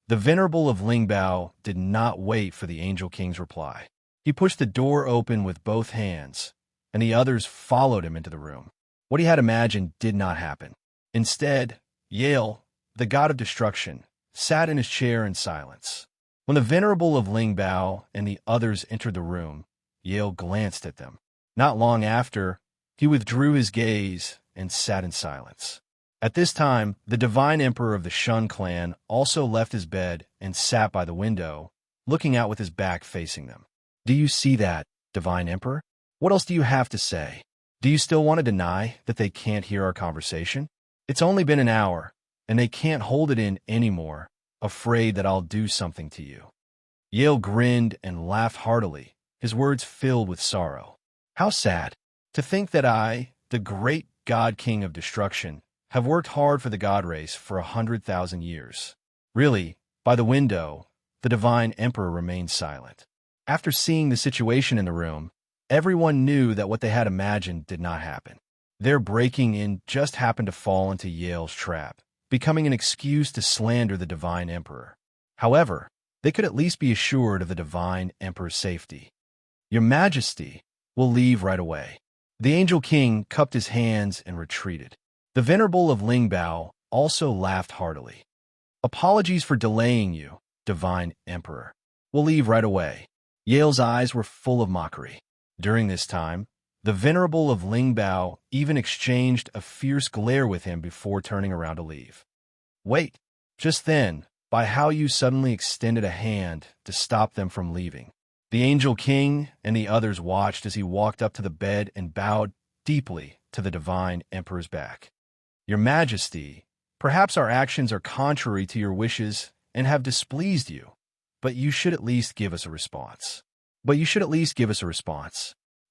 the Venerable of Lingbao did not wait for the Angel King's reply. He pushed the door open with both hands, and the others followed him into the room. What he had imagined did not happen. Instead, Yale, the god of destruction, sat in his chair in silence. When the Venerable of Lingbao and the others entered the room, Yale glanced at them. Not long after, he withdrew his gaze and sat in silence. At this time, the Divine Emperor of the Shun clan also left his bed and sat by the window, looking out with his back facing them. Do you see that, Divine Emperor? What else do you have to say? Do you still want to deny that they can't hear our conversation? It's only been an hour, and they can't hold it in anymore, afraid that I'll do something to you. Yale grinned and laughed heartily, his words filled with sorrow. How sad. To think that I, the great God King of Destruction, have worked hard for the God race for 100,000 years. Really, by the window, the Divine Emperor remained silent. After seeing the situation in the room, everyone knew that what they had imagined did not happen. Their breaking in just happened to fall into Yale's trap, becoming an excuse to slander the Divine Emperor. However, they could at least be assured of the Divine Emperor's safety. Your Majesty will leave right away. The Angel King cupped his hands and retreated. The Venerable of Lingbao also laughed heartily. Apologies for delaying you, Divine Emperor. We'll leave right away. Yale's eyes were full of mockery. During this time, the Venerable of Lingbao even exchanged a fierce glare with him before turning around to leave. Wait! Just then, Bai Haoyu suddenly extended a hand to stop them from leaving. The Angel King and the others watched as he walked up to the bed and bowed deeply to the Divine Emperor's back. Your Majesty, perhaps our actions are contrary to your wishes and have displeased you, but you should at least give us a response.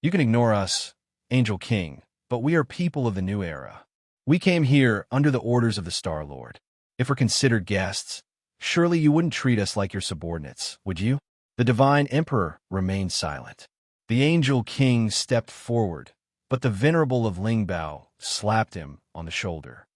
You can ignore us, Angel King, but we are people of the new era. We came here under the orders of the Star Lord. If we're considered guests, surely you wouldn't treat us like your subordinates, would you? The Divine Emperor remained silent. The Angel King stepped forward, but the Venerable of Lingbao slapped him on the shoulder.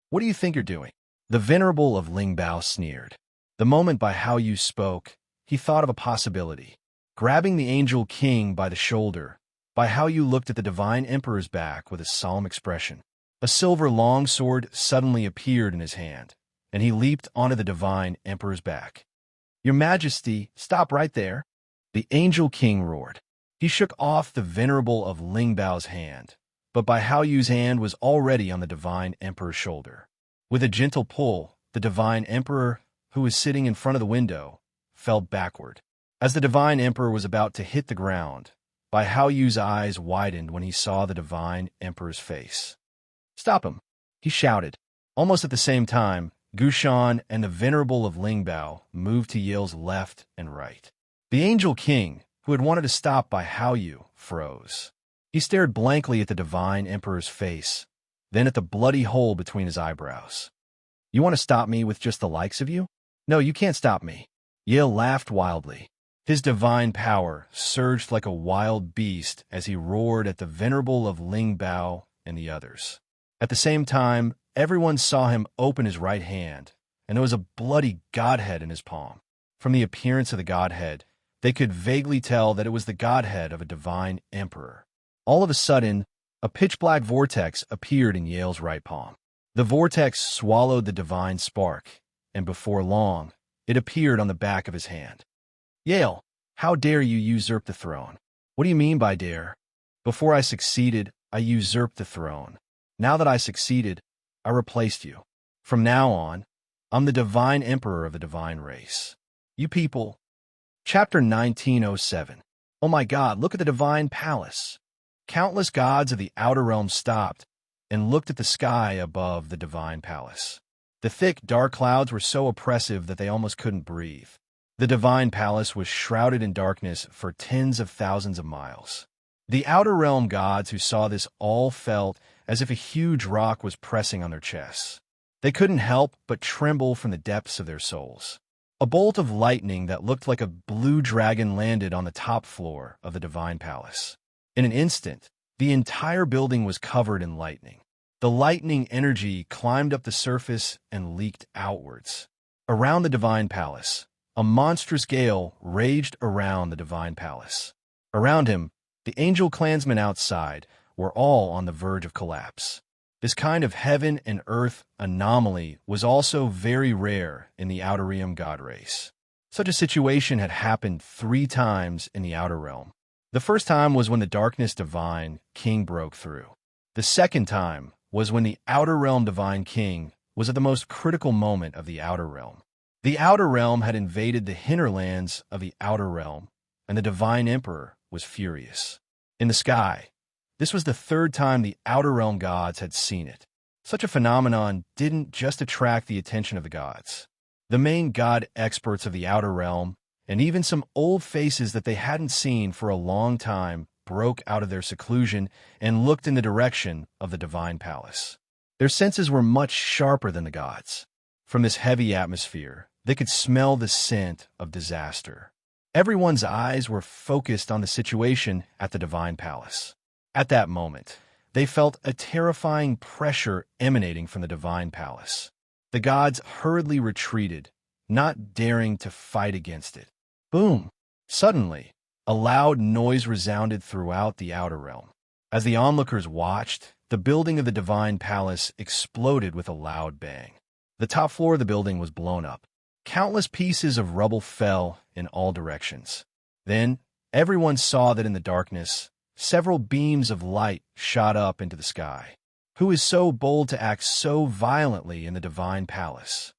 What do you think you're doing? The Venerable of Lingbao sneered. The moment Bai Haoyu spoke, he thought of a possibility. Grabbing the Angel King by the shoulder, Bai Haoyu looked at the Divine Emperor's back with a solemn expression. A silver longsword suddenly appeared in his hand, and he leaped onto the Divine Emperor's back. Your Majesty, stop right there. The Angel King roared. He shook off the Venerable of Lingbao's hand, but Bai Haoyu's hand was already on the Divine Emperor's shoulder. With a gentle pull, the Divine Emperor, who was sitting in front of the window, fell backward. As the Divine Emperor was about to hit the ground, Bai Haoyu's eyes widened when he saw the Divine Emperor's face. Stop him, he shouted. Almost at the same time, Gushan and the Venerable of Lingbao moved to Yale's left and right. The Angel King, who had wanted to stop Bai Haoyu, froze. He stared blankly at the Divine Emperor's face, then at the bloody hole between his eyebrows. You want to stop me with just the likes of you? No, you can't stop me. Yale laughed wildly. His divine power surged like a wild beast as he roared at the Venerable of Lingbao and the others. At the same time, everyone saw him open his right hand, and there was a bloody godhead in his palm. From the appearance of the godhead, they could vaguely tell that it was the godhead of a divine emperor. All of a sudden, a pitch-black vortex appeared in Yale's right palm. The vortex swallowed the divine spark, and before long, it appeared on the back of his hand. Yale, how dare you usurp the throne? What do you mean by dare? Before I succeeded, I usurped the throne. Now that I succeeded, I replaced you. From now on, I'm the divine emperor of the divine race. You people. Chapter 1907. Oh my God, look at the divine palace. Countless gods of the outer realm stopped and looked at the sky above the divine palace. The thick, dark clouds were so oppressive that they almost couldn't breathe. The divine palace was shrouded in darkness for tens of thousands of miles. The outer realm gods who saw this all felt as if a huge rock was pressing on their chests. They couldn't help but tremble from the depths of their souls. A bolt of lightning that looked like a blue dragon landed on the top floor of the divine palace. In an instant, the entire building was covered in lightning. The lightning energy climbed up the surface and leaked outwards. Around the divine palace, a monstrous gale raged around the divine palace. Around him, the angel clansmen outside were all on the verge of collapse. This kind of heaven and earth anomaly was also very rare in the Outer Realm god race. Such a situation had happened 3 times in the Outer Realm. The first time was when the Darkness Divine King broke through. The second time was when the Outer Realm Divine King was at the most critical moment of the Outer Realm. The Outer Realm had invaded the hinterlands of the Outer Realm, and the Divine Emperor was furious. In the sky, this was the 3rd time the Outer Realm gods had seen it. Such a phenomenon didn't just attract the attention of the gods. The main god experts of the Outer Realm, and even some old faces that they hadn't seen for a long time, broke out of their seclusion and looked in the direction of the divine palace. Their senses were much sharper than the gods. From this heavy atmosphere, they could smell the scent of disaster. Everyone's eyes were focused on the situation at the divine palace. At that moment, they felt a terrifying pressure emanating from the divine palace. The gods hurriedly retreated, not daring to fight against it. Boom! Suddenly, a loud noise resounded throughout the Outer Realm. As the onlookers watched, the building of the divine palace exploded with a loud bang. The top floor of the building was blown up. Countless pieces of rubble fell in all directions. Then, everyone saw that in the darkness, several beams of light shot up into the sky. Who is so bold to act so violently in the divine palace?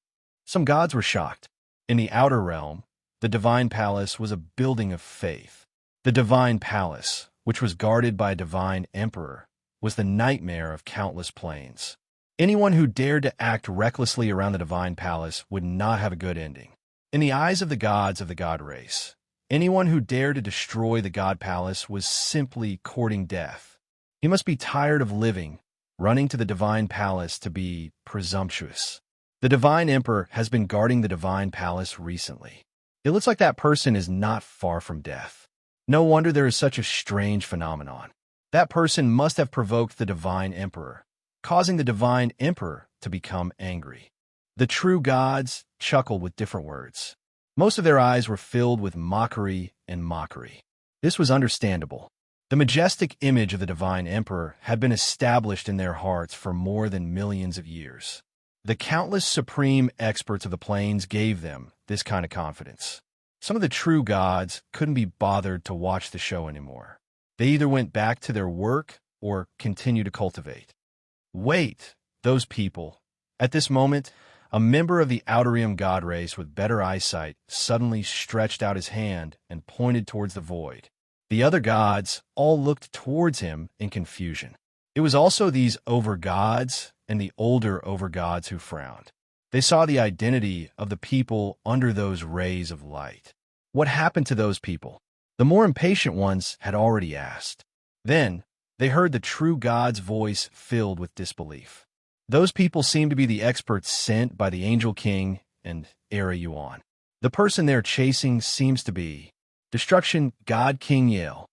Some gods were shocked. In the Outer Realm, the divine palace was a building of faith. The divine palace, which was guarded by a divine emperor, was the nightmare of countless planes. Anyone who dared to act recklessly around the divine palace would not have a good ending. In the eyes of the gods of the god race, anyone who dared to destroy the god palace was simply courting death. He must be tired of living, running to the divine palace to be presumptuous. The divine emperor has been guarding the divine palace recently. It looks like that person is not far from death. No wonder there is such a strange phenomenon. That person must have provoked the divine emperor, causing the divine emperor to become angry. The true gods chuckled with different words. Most of their eyes were filled with mockery and mockery. This was understandable. The majestic image of the divine emperor had been established in their hearts for more than millions of years. The countless supreme experts of the planes gave them this kind of confidence. Some of the true gods couldn't be bothered to watch the show anymore. They either went back to their work or continued to cultivate. Wait, those people. At this moment, a member of the Outer Realm god race with better eyesight suddenly stretched out his hand and pointed towards the void. The other gods all looked towards him in confusion. It was also these over-gods and the older over-gods who frowned. They saw the identity of the people under those rays of light. What happened to those people? The more impatient ones had already asked. Then, they heard the true God's voice filled with disbelief. Those people seemed to be the experts sent by the Angel King and Era Yuan. The person they're chasing seems to be Destruction God King Yale.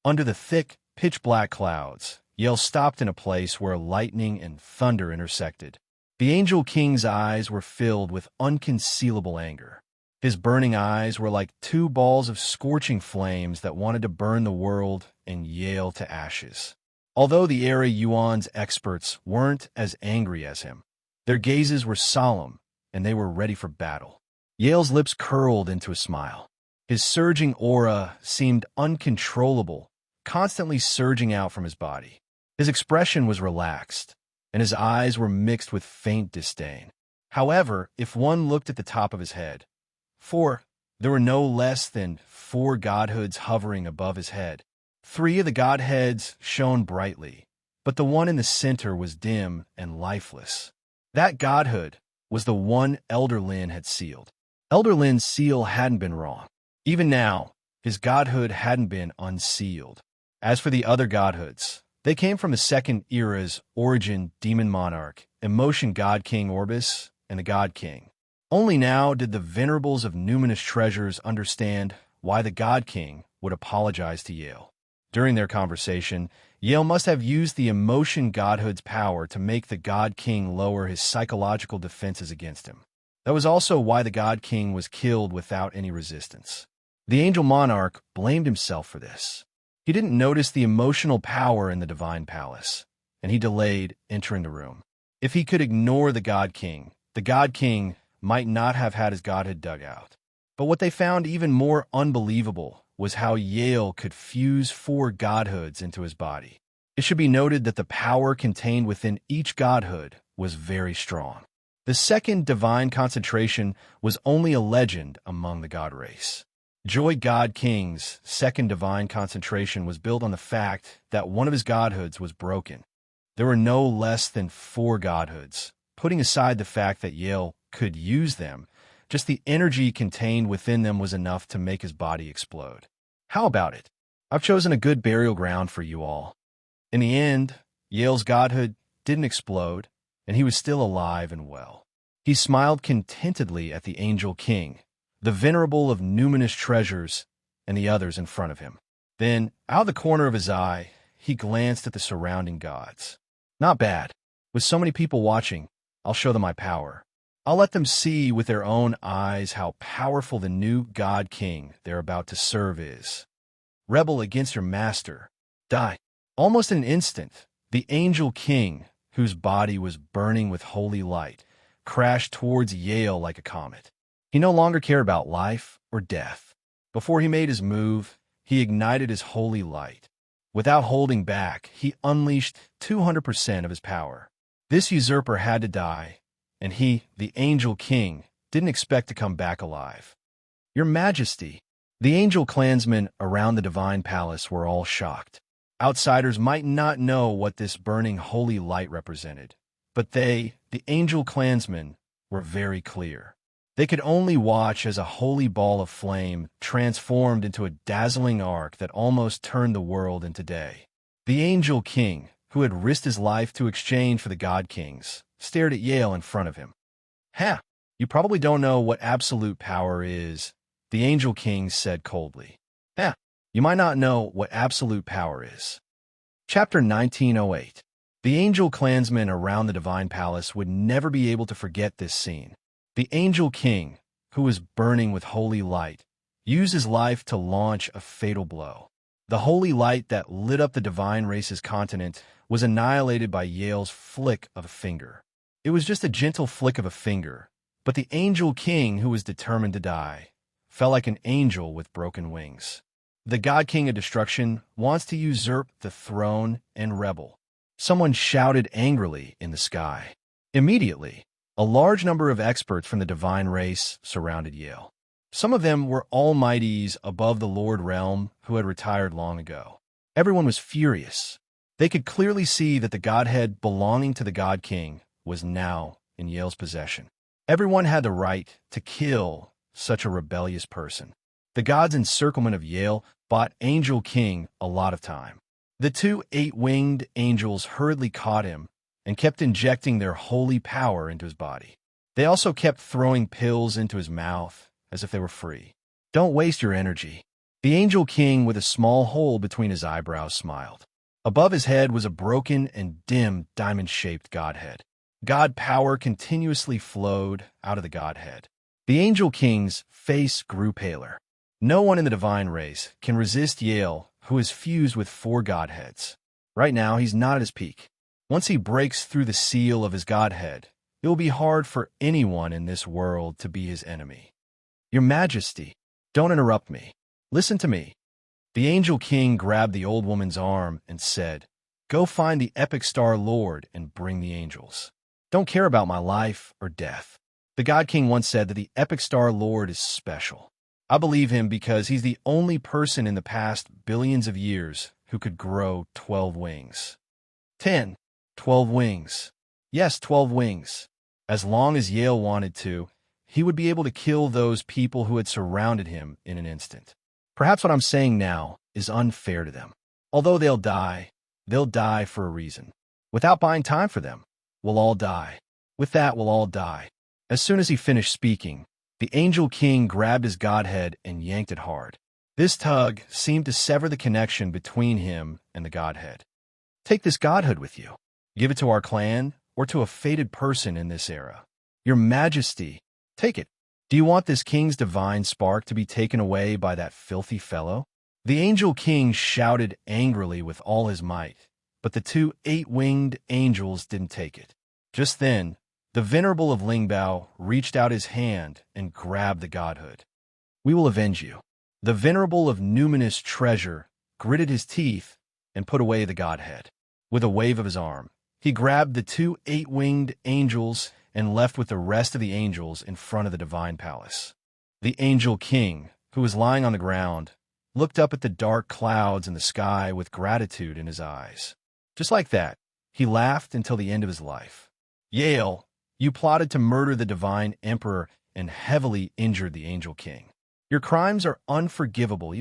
Under the thick, pitch-black clouds, Yale stopped in a place where lightning and thunder intersected. The Angel King's eyes were filled with unconcealable anger. His burning eyes were like 2 balls of scorching flames that wanted to burn the world and Yale to ashes. Although the Era Yuan's experts weren't as angry as him, their gazes were solemn and they were ready for battle. Yale's lips curled into a smile. His surging aura seemed uncontrollable, constantly surging out from his body. His expression was relaxed, and his eyes were mixed with faint disdain. However, if one looked at the top of his head, there were no less than 4 godhoods hovering above his head. 3 of the godheads shone brightly, but the one in the center was dim and lifeless. That godhood was the one Elder Lin had sealed. Elder Lin's seal hadn't been wrong. Even now, his godhood hadn't been unsealed. As for the other godhoods, They came from the Second Era's origin demon monarch, emotion god king Orbis, and the god king. Only now did the venerables of numinous treasures understand why the god king would apologize to Yale. During their conversation, Yale must have used the emotion godhood's power to make the god king lower his psychological defenses against him. That was also why the god king was killed without any resistance. The angel monarch blamed himself for this. He didn't notice the emotional power in the divine palace, and he delayed entering the room. If he could ignore the god king might not have had his godhood dug out. But what they found even more unbelievable was how Yale could fuse 4 godhoods into his body. It should be noted that the power contained within each godhood was very strong. The second divine concentration was only a legend among the god race. Joy God King's second divine concentration was built on the fact that one of his godhoods was broken. There were no less than 4 godhoods. Putting aside the fact that Yale could use them, just the energy contained within them was enough to make his body explode. How about it? I've chosen a good burial ground for you all. In the end, Yale's godhood didn't explode, and he was still alive and well. He smiled contentedly at the Angel King, the venerable of numinous treasures, and the others in front of him. Then, out of the corner of his eye, he glanced at the surrounding gods. Not bad. With so many people watching, I'll show them my power. I'll let them see with their own eyes how powerful the new God King they're about to serve is. Rebel against your master. Die. Almost in an instant, the Angel King, whose body was burning with holy light, crashed towards Yale like a comet. He no longer cared about life or death. Before he made his move, he ignited his holy light. Without holding back, he unleashed 200% of his power. This usurper had to die, and he, the Angel King, didn't expect to come back alive. Your Majesty, the angel clansmen around the divine palace were all shocked. Outsiders might not know what this burning holy light represented, but they, the angel clansmen, were very clear. They could only watch as a holy ball of flame transformed into a dazzling arc that almost turned the world into day. The Angel King, who had risked his life to exchange for the God Kings, stared at Yale in front of him. "Ha! You probably don't know what absolute power is," the Angel King said coldly. "Ha! You might not know what absolute power is." Chapter 1908. The angel clansmen around the divine palace would never be able to forget this scene. The Angel King, who was burning with holy light, used his life to launch a fatal blow. The holy light that lit up the divine race's continent was annihilated by Yale's flick of a finger. It was just a gentle flick of a finger, but the Angel King, who was determined to die, fell like an angel with broken wings. The God King of Destruction wants to usurp the throne and rebel. Someone shouted angrily in the sky. Immediately, a large number of experts from the divine race surrounded Yale. Some of them were almighties above the Lord realm who had retired long ago. Everyone was furious. They could clearly see that the godhead belonging to the God King was now in Yale's possession. Everyone had the right to kill such a rebellious person. The god's encirclement of Yale bought Angel King a lot of time. The 2 8-winged angels hurriedly caught him and kept injecting their holy power into his body. They also kept throwing pills into his mouth as if they were free. "Don't waste your energy." The Angel King, with a small hole between his eyebrows, smiled. Above his head was a broken and dim diamond-shaped godhead. God power continuously flowed out of the godhead. The Angel King's face grew paler. No one in the divine race can resist Yale, who is fused with 4 godheads. Right now, he's not at his peak. Once he breaks through the seal of his godhead, it will be hard for anyone in this world to be his enemy. "Your Majesty, don't interrupt me. Listen to me." The Angel King grabbed the old woman's arm and said, "Go find the Epic Star Lord and bring the angels. Don't care about my life or death." The God King once said that the Epic Star Lord is special. I believe him because he's the only person in the past billions of years who could grow 12 wings. 10. 12 wings. Yes, 12 wings. As long as Yale wanted to, he would be able to kill those people who had surrounded him in an instant. Perhaps what I'm saying now is unfair to them. Although they'll die, They'll die for a reason. Without buying time for them, we'll all die. With that, we'll all die. As soon as he finished speaking, the Angel King grabbed his godhead and yanked it hard. This tug seemed to sever the connection between him and the godhead. Take this godhood with you. Give it to our clan or to a fated person in this era. Your Majesty, take it. Do you want this king's divine spark to be taken away by that filthy fellow? The Angel King shouted angrily with all his might, but the two eight-winged angels didn't take it. Just then, the Venerable of Lingbao reached out his hand and grabbed the godhood. We will avenge you. The Venerable of Numinous Treasure gritted his teeth and put away the godhead. With a wave of his arm, he grabbed the two eight-winged angels and left with the rest of the angels in front of the divine palace. The Angel King, who was lying on the ground, looked up at the dark clouds in the sky with gratitude in his eyes. Just like that, he laughed until the end of his life. Yale, you plotted to murder the divine emperor and heavily injured the Angel King. Your crimes are unforgivable.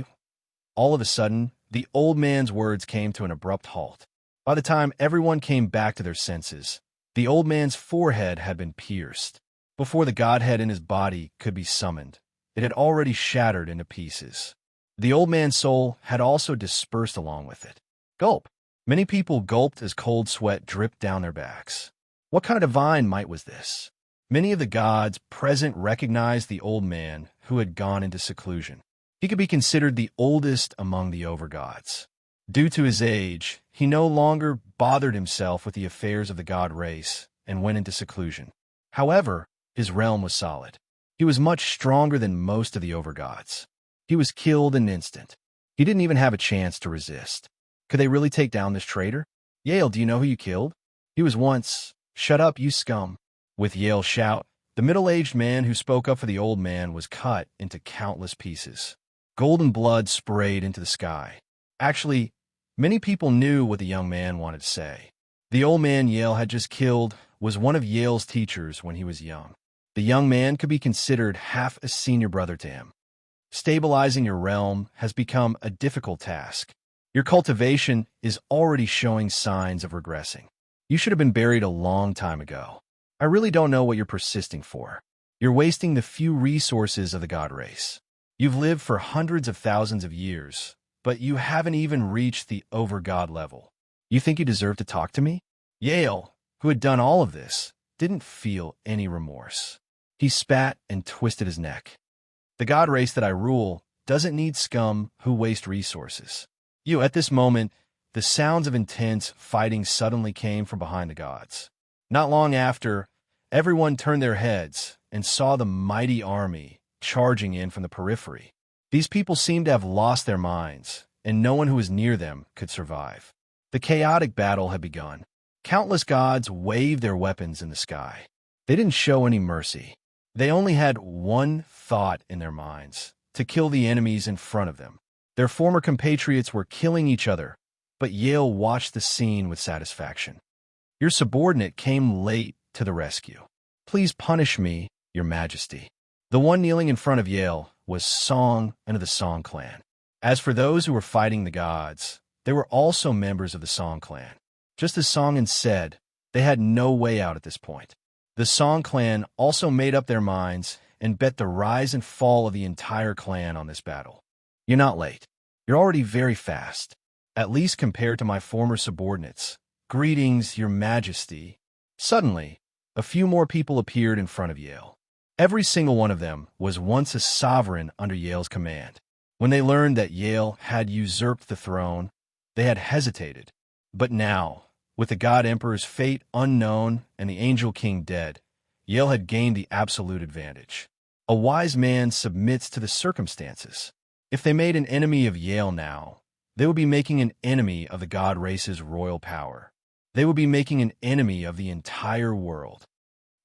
All of a sudden, the old man's words came to an abrupt halt. By the time everyone came back to their senses, the old man's forehead had been pierced. Before the godhead in his body could be summoned, it had already shattered into pieces. The old man's soul had also dispersed along with it. Gulp. Many people gulped as cold sweat dripped down their backs. What kind of divine might was this? Many of the gods present recognized the old man who had gone into seclusion. He could be considered the oldest among the overgods. Due to his age, he no longer bothered himself with the affairs of the god race and went into seclusion. However, his realm was solid. He was much stronger than most of the overgods. He was killed in an instant. He didn't even have a chance to resist. Could they really take down this traitor? Yale, do you know who you killed? He was once... Shut up, you scum. With Yale's shout, the middle-aged man who spoke up for the old man was cut into countless pieces. Golden blood sprayed into the sky. Actually, many people knew what the young man wanted to say. The old man Yale had just killed was one of Yale's teachers when he was young. The young man could be considered half a senior brother to him. Stabilizing your realm has become a difficult task. Your cultivation is already showing signs of regressing. You should have been buried a long time ago. I really don't know what you're persisting for. You're wasting the few resources of the god race. You've lived for hundreds of thousands of years, but you haven't even reached the over-god level. You think you deserve to talk to me? Yale, who had done all of this, didn't feel any remorse. He spat and twisted his neck. The god race that I rule doesn't need scum who waste resources. At this moment, the sounds of intense fighting suddenly came from behind the gods. Not long after, everyone turned their heads and saw the mighty army charging in from the periphery. These people seemed to have lost their minds, and no one who was near them could survive. The chaotic battle had begun. Countless gods waved their weapons in the sky. They didn't show any mercy. They only had one thought in their minds: to kill the enemies in front of them. Their former compatriots were killing each other, but Yale watched the scene with satisfaction. Your subordinate came late to the rescue. Please punish me, Your Majesty. The one kneeling in front of Yale was Song and of the Song clan. As for those who were fighting the gods, they were also members of the Song clan. Just as Song said, they had no way out at this point. The Song clan also made up their minds and bet the rise and fall of the entire clan on this battle. You're not late. You're already very fast, at least compared to my former subordinates. Greetings, Your Majesty. Suddenly, a few more people appeared in front of Yale. Every single one of them was once a sovereign under Yale's command. When they learned that Yale had usurped the throne, they had hesitated. But now, with the God Emperor's fate unknown and the Angel King dead, Yale had gained the absolute advantage. A wise man submits to the circumstances. If they made an enemy of Yale now, they would be making an enemy of the god race's royal power. They would be making an enemy of the entire world.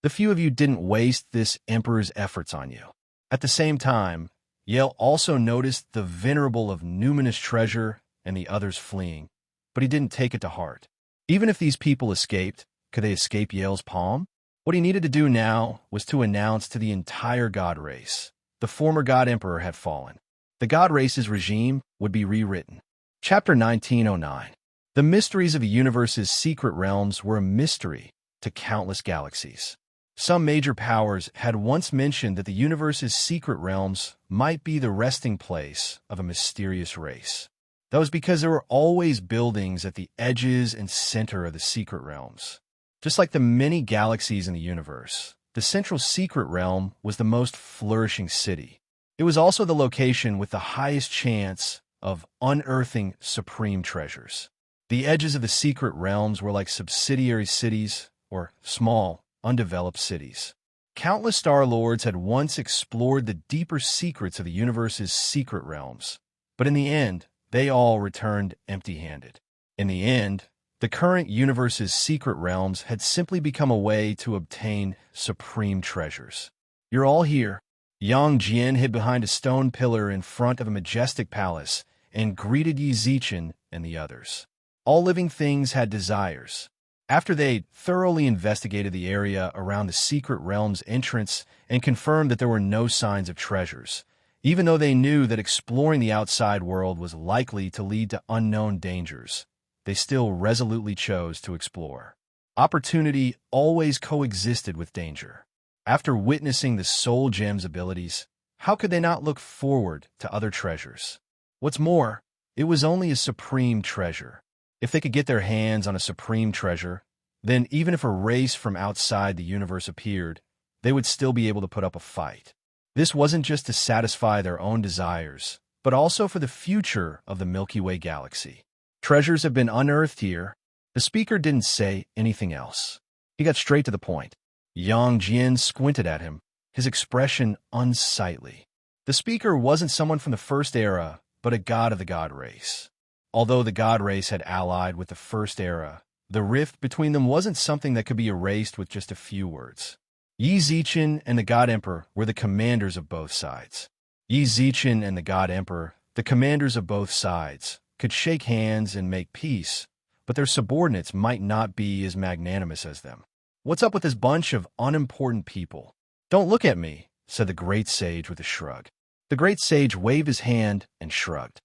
The few of you didn't waste this emperor's efforts on you. At the same time, Yale also noticed the Venerable of Numinous Treasure and the others fleeing, but he didn't take it to heart. Even if these people escaped, could they escape Yale's palm? What he needed to do now was to announce to the entire god race the former god emperor had fallen. The god race's regime would be rewritten. Chapter 1909. The mysteries of the universe's secret realms were a mystery to countless galaxies. Some major powers had once mentioned that the universe's secret realms might be the resting place of a mysterious race. That was because there were always buildings at the edges and center of the secret realms. Just like the many galaxies in the universe, the central secret realm was the most flourishing city. It was also the location with the highest chance of unearthing supreme treasures. The edges of the secret realms were like subsidiary cities or small, undeveloped cities. Countless Star Lords had once explored the deeper secrets of the universe's secret realms, but in the end, they all returned empty-handed. In the end, the current universe's secret realms had simply become a way to obtain supreme treasures. You're all here. Yang Jian hid behind a stone pillar in front of a majestic palace and greeted Yi Zichen and the others. All living things had desires. After they'd thoroughly investigated the area around the secret realm's entrance and confirmed that there were no signs of treasures, even though they knew that exploring the outside world was likely to lead to unknown dangers, they still resolutely chose to explore. Opportunity always coexisted with danger. After witnessing the Soul Gem's abilities, how could they not look forward to other treasures? What's more, it was only a supreme treasure. If they could get their hands on a supreme treasure, then even if a race from outside the universe appeared, they would still be able to put up a fight. This wasn't just to satisfy their own desires, but also for the future of the Milky Way galaxy. Treasures have been unearthed here. The speaker didn't say anything else. He got straight to the point. Yang Jian squinted at him, his expression unsightly. The speaker wasn't someone from the First Era, but a god of the god race. Although the god race had allied with the First Era, the rift between them wasn't something that could be erased with just a few words. Yi Zichen and the God Emperor were the commanders of both sides. Yi Zichen and the God Emperor, the commanders of both sides, could shake hands and make peace, but their subordinates might not be as magnanimous as them. What's up with this bunch of unimportant people? Don't look at me, said the great sage with a shrug. The great sage waved his hand and shrugged.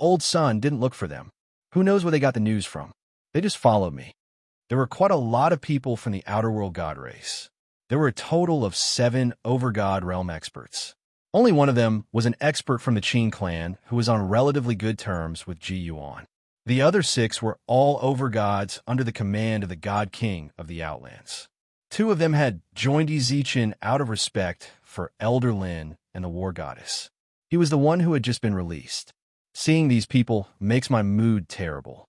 Old son didn't look for them. Who knows where they got the news from? They just followed me. There were quite a lot of people from the outer world god race. There were a total of 7 over-god realm experts. Only one of them was an expert from the Qin clan who was on relatively good terms with Ji Yuan. The other 6 were all over-gods under the command of the god king of the Outlands. 2 of them had joined Yi Zichen out of respect for Elder Lin and the war goddess. He was the one who had just been released. Seeing these people makes my mood terrible.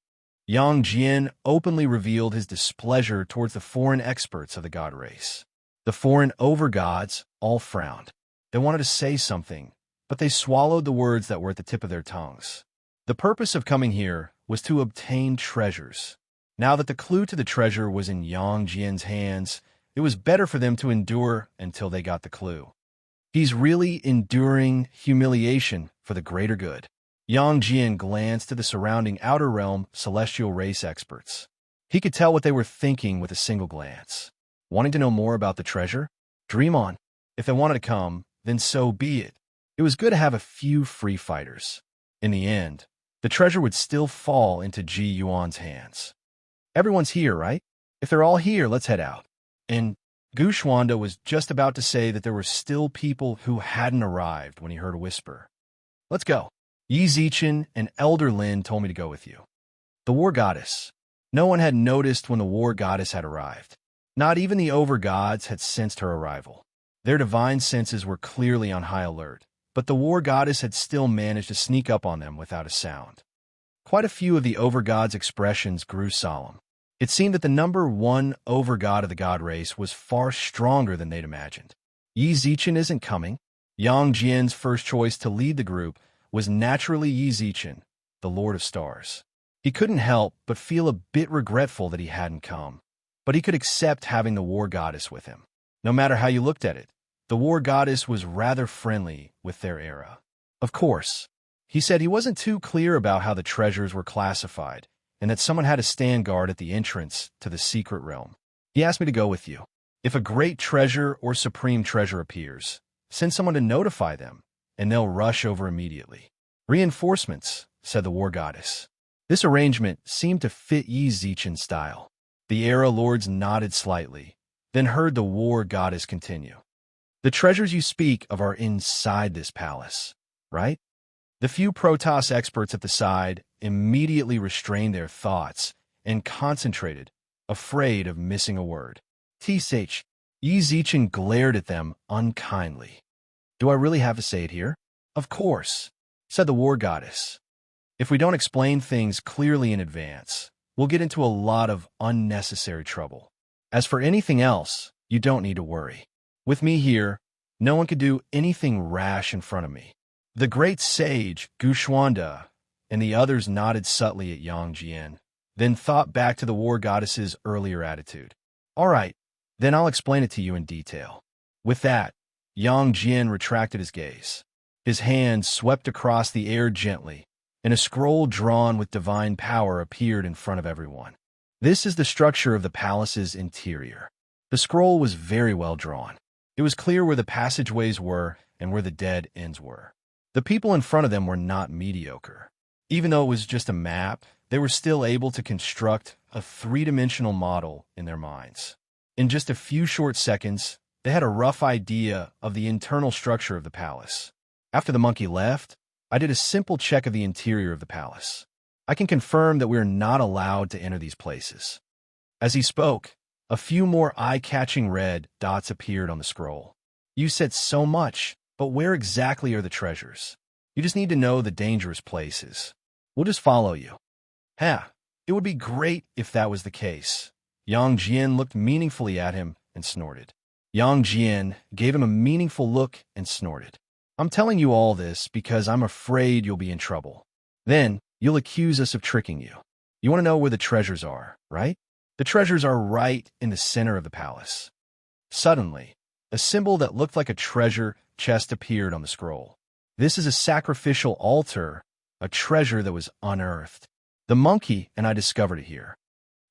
Yang Jian openly revealed his displeasure towards the foreign experts of the god race. The foreign over-gods all frowned. They wanted to say something, but they swallowed the words that were at the tip of their tongues. The purpose of coming here was to obtain treasures. Now that the clue to the treasure was in Yang Jian's hands, it was better for them to endure until they got the clue. He's really enduring humiliation for the greater good. Yang Jian glanced to the surrounding outer realm celestial race experts. He could tell what they were thinking with a single glance. Wanting to know more about the treasure? Dream on. If they wanted to come, then so be it. It was good to have a few free fighters. In the end, the treasure would still fall into Ji Yuan's hands. Everyone's here, right? If they're all here, let's head out. And Gu Xuanda was just about to say that there were still people who hadn't arrived when he heard a whisper. Let's go. Yi Zichen and Elder Lin told me to go with you. The war goddess. No one had noticed when the war goddess had arrived. Not even the over-gods had sensed her arrival. Their divine senses were clearly on high alert, but the war goddess had still managed to sneak up on them without a sound. Quite a few of the over-gods' expressions grew solemn. It seemed that the number 1 over-god of the god race was far stronger than they'd imagined. Yi Zichen isn't coming. Yang Jian's first choice to lead the group was naturally Yi Zichen, the Lord of Stars. He couldn't help but feel a bit regretful that he hadn't come, but he could accept having the war goddess with him. No matter how you looked at it, the war goddess was rather friendly with their era. Of course, he said he wasn't too clear about how the treasures were classified, and that someone had to stand guard at the entrance to the secret realm. He asked me to go with you. If a great treasure or supreme treasure appears, send someone to notify them, and they'll rush over immediately. Reinforcements, said the war goddess. This arrangement seemed to fit Yi Zichen's style. The era lords nodded slightly, then heard the war goddess continue. The treasures you speak of are inside this palace, right? The few Protoss experts at the side immediately restrained their thoughts and concentrated, afraid of missing a word. Tsh. Yi Zichen glared at them unkindly. Do I really have to say it here? Of course, said the war goddess. If we don't explain things clearly in advance, we'll get into a lot of unnecessary trouble. As for anything else, you don't need to worry. With me here, no one could do anything rash in front of me. The great sage, Gu Xuanda, and the others nodded subtly at Yang Jian, then thought back to the war goddess's earlier attitude. All right, then I'll explain it to you in detail. With that, Yang Jian retracted his gaze. His hand swept across the air gently, and a scroll drawn with divine power appeared in front of everyone. This is the structure of the palace's interior. The scroll was very well drawn. It was clear where the passageways were and where the dead ends were. The people in front of them were not mediocre. Even though it was just a map, they were still able to construct a three-dimensional model in their minds. In just a few short seconds, they had a rough idea of the internal structure of the palace. After the monkey left, I did a simple check of the interior of the palace. I can confirm that we are not allowed to enter these places. As he spoke, a few more eye-catching red dots appeared on the scroll. You said so much, but where exactly are the treasures? You just need to know the dangerous places. We'll just follow you. It would be great if that was the case. Yang Jian looked meaningfully at him and snorted. Yang Jian gave him a meaningful look and snorted. I'm telling you all this because I'm afraid you'll be in trouble. Then, you'll accuse us of tricking you. You want to know where the treasures are, right? The treasures are right in the center of the palace. Suddenly, a symbol that looked like a treasure chest appeared on the scroll. This is a sacrificial altar, a treasure that was unearthed. The monkey and I discovered it here.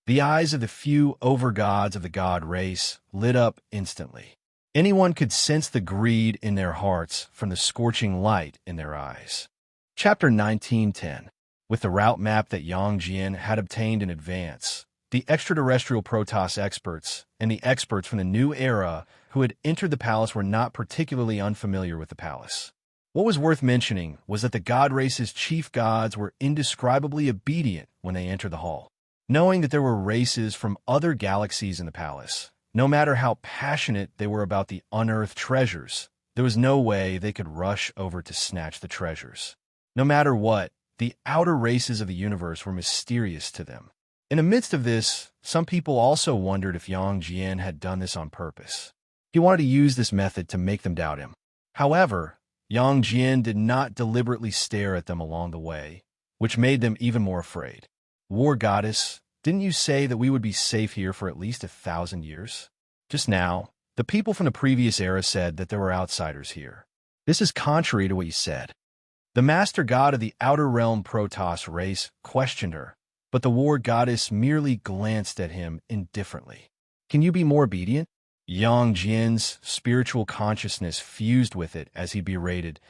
The eyes of the few over-gods of the god race lit up instantly. Anyone could sense the greed in their hearts from the scorching light in their eyes. Chapter 1910. With the route map that Yang Jian had obtained in advance, the extraterrestrial Protoss experts and the experts from the new era who had entered the palace were not particularly unfamiliar with the palace. What was worth mentioning was that the god race's chief gods were indescribably obedient when they entered the hall. Knowing that there were races from other galaxies in the palace, no matter how passionate they were about the unearthed treasures, there was no way they could rush over to snatch the treasures. No matter what, the outer races of the universe were mysterious to them. In the midst of this, some people also wondered if Yang Jian had done this on purpose. He wanted to use this method to make them doubt him. However, Yang Jian did not deliberately stare at them along the way, which made them even more afraid. War Goddess, didn't you say that we would be safe here for at least 1,000 years? Just now, the people from the previous era said that there were outsiders here. This is contrary to what you said. The master god of the outer realm Protoss race questioned her, but the war goddess merely glanced at him indifferently. Can you be more obedient? Yang Jian's spiritual consciousness fused with it as he berated.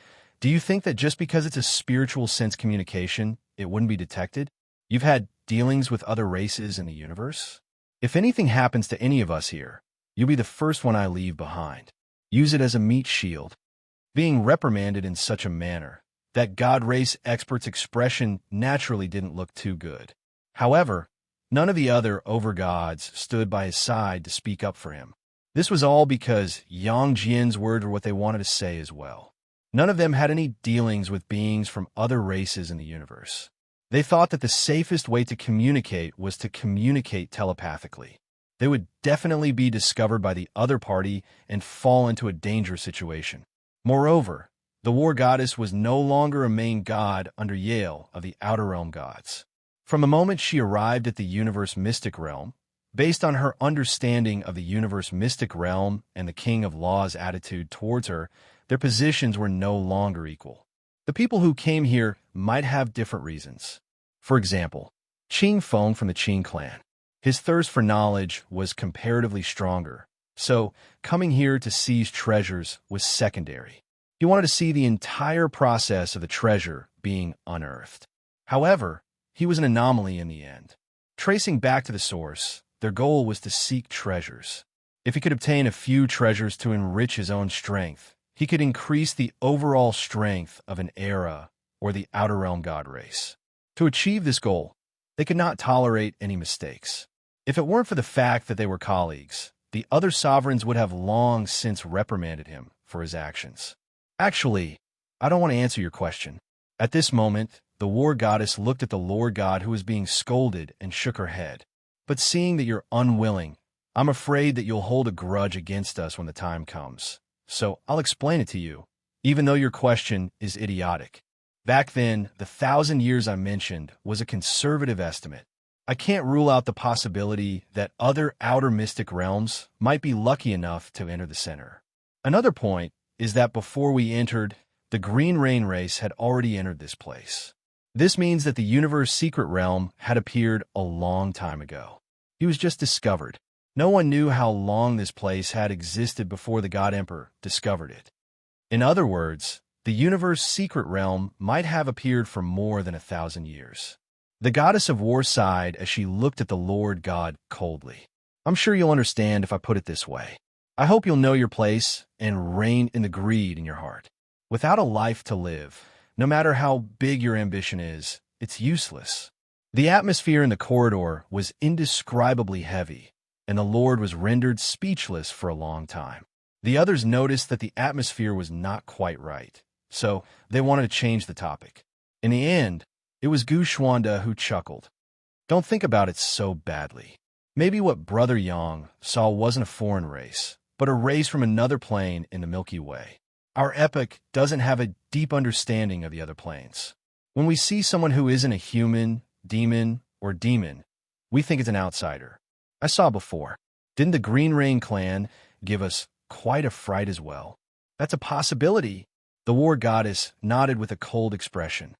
Do you think that just because it's a spiritual sense communication, it wouldn't be detected? You've had dealings with other races in the universe? If anything happens to any of us here, you'll be the first one I leave behind. Use it as a meat shield. Being reprimanded in such a manner, that god race expert's expression naturally didn't look too good. However, none of the other overgods stood by his side to speak up for him. This was all because Yang Jian's words were what they wanted to say as well. None of them had any dealings with beings from other races in the universe. They thought that the safest way to communicate was to communicate telepathically. They would definitely be discovered by the other party and fall into a dangerous situation. Moreover, the war goddess was no longer a main god under Yale of the Outer Realm gods. From the moment she arrived at the universe mystic realm, based on her understanding of the universe mystic realm and the King of Law's attitude towards her, their positions were no longer equal. The people who came here might have different reasons. For example, Qing Feng from the Qing clan. His thirst for knowledge was comparatively stronger, so coming here to seize treasures was secondary. He wanted to see the entire process of the treasure being unearthed. However, he was an anomaly in the end. Tracing back to the source, their goal was to seek treasures. If he could obtain a few treasures to enrich his own strength, he could increase the overall strength of an era or the Outer Realm god race. To achieve this goal, they could not tolerate any mistakes. If it weren't for the fact that they were colleagues, the other sovereigns would have long since reprimanded him for his actions. Actually, I don't want to answer your question. At this moment, the war goddess looked at the Lord God who was being scolded and shook her head. But seeing that you're unwilling, I'm afraid that you'll hold a grudge against us when the time comes. So I'll explain it to you, even though your question is idiotic. Back then, the 1,000 years I mentioned was a conservative estimate. I can't rule out the possibility that other outer mystic realms might be lucky enough to enter the center. Another point is that before we entered, the Green Rain race had already entered this place. This means that the universe secret realm had appeared a long time ago. He was just discovered. No one knew how long this place had existed before the God Emperor discovered it. In other words, the universe secret realm might have appeared for more than 1,000 years. The goddess of war sighed as she looked at the Lord God coldly. I'm sure you'll understand if I put it this way. I hope you'll know your place and rein in the greed in your heart. Without a life to live, no matter how big your ambition is, it's useless. The atmosphere in the corridor was indescribably heavy, and the Lord was rendered speechless for a long time. The others noticed that the atmosphere was not quite right, so they wanted to change the topic. In the end, it was Gushwanda who chuckled. Don't think about it so badly. Maybe what Brother Yang saw wasn't a foreign race, but a race from another plane in the Milky Way. Our epoch doesn't have a deep understanding of the other planes. When we see someone who isn't a human, demon, or demon, we think it's an outsider. I saw before. Didn't the Green Rain clan give us quite a fright as well? That's a possibility. The war goddess nodded with a cold expression.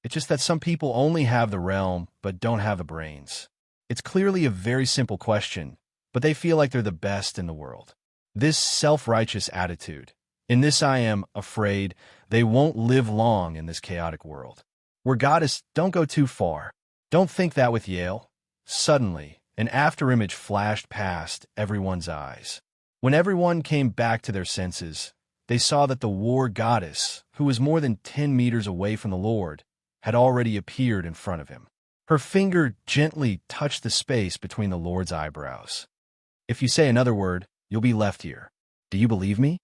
It's just that some people only have the realm but don't have the brains. It's clearly a very simple question, but they feel like they're the best in the world. This self-righteous attitude. In this I am afraid they won't live long in this chaotic world. War goddess, don't go too far. Don't think that with Yale. Suddenly, an afterimage flashed past everyone's eyes. When everyone came back to their senses, they saw that the war goddess, who was more than 10 meters away from the Lord, had already appeared in front of him. Her finger gently touched the space between the Lord's eyebrows. If you say another word, you'll be left here. Do you believe me?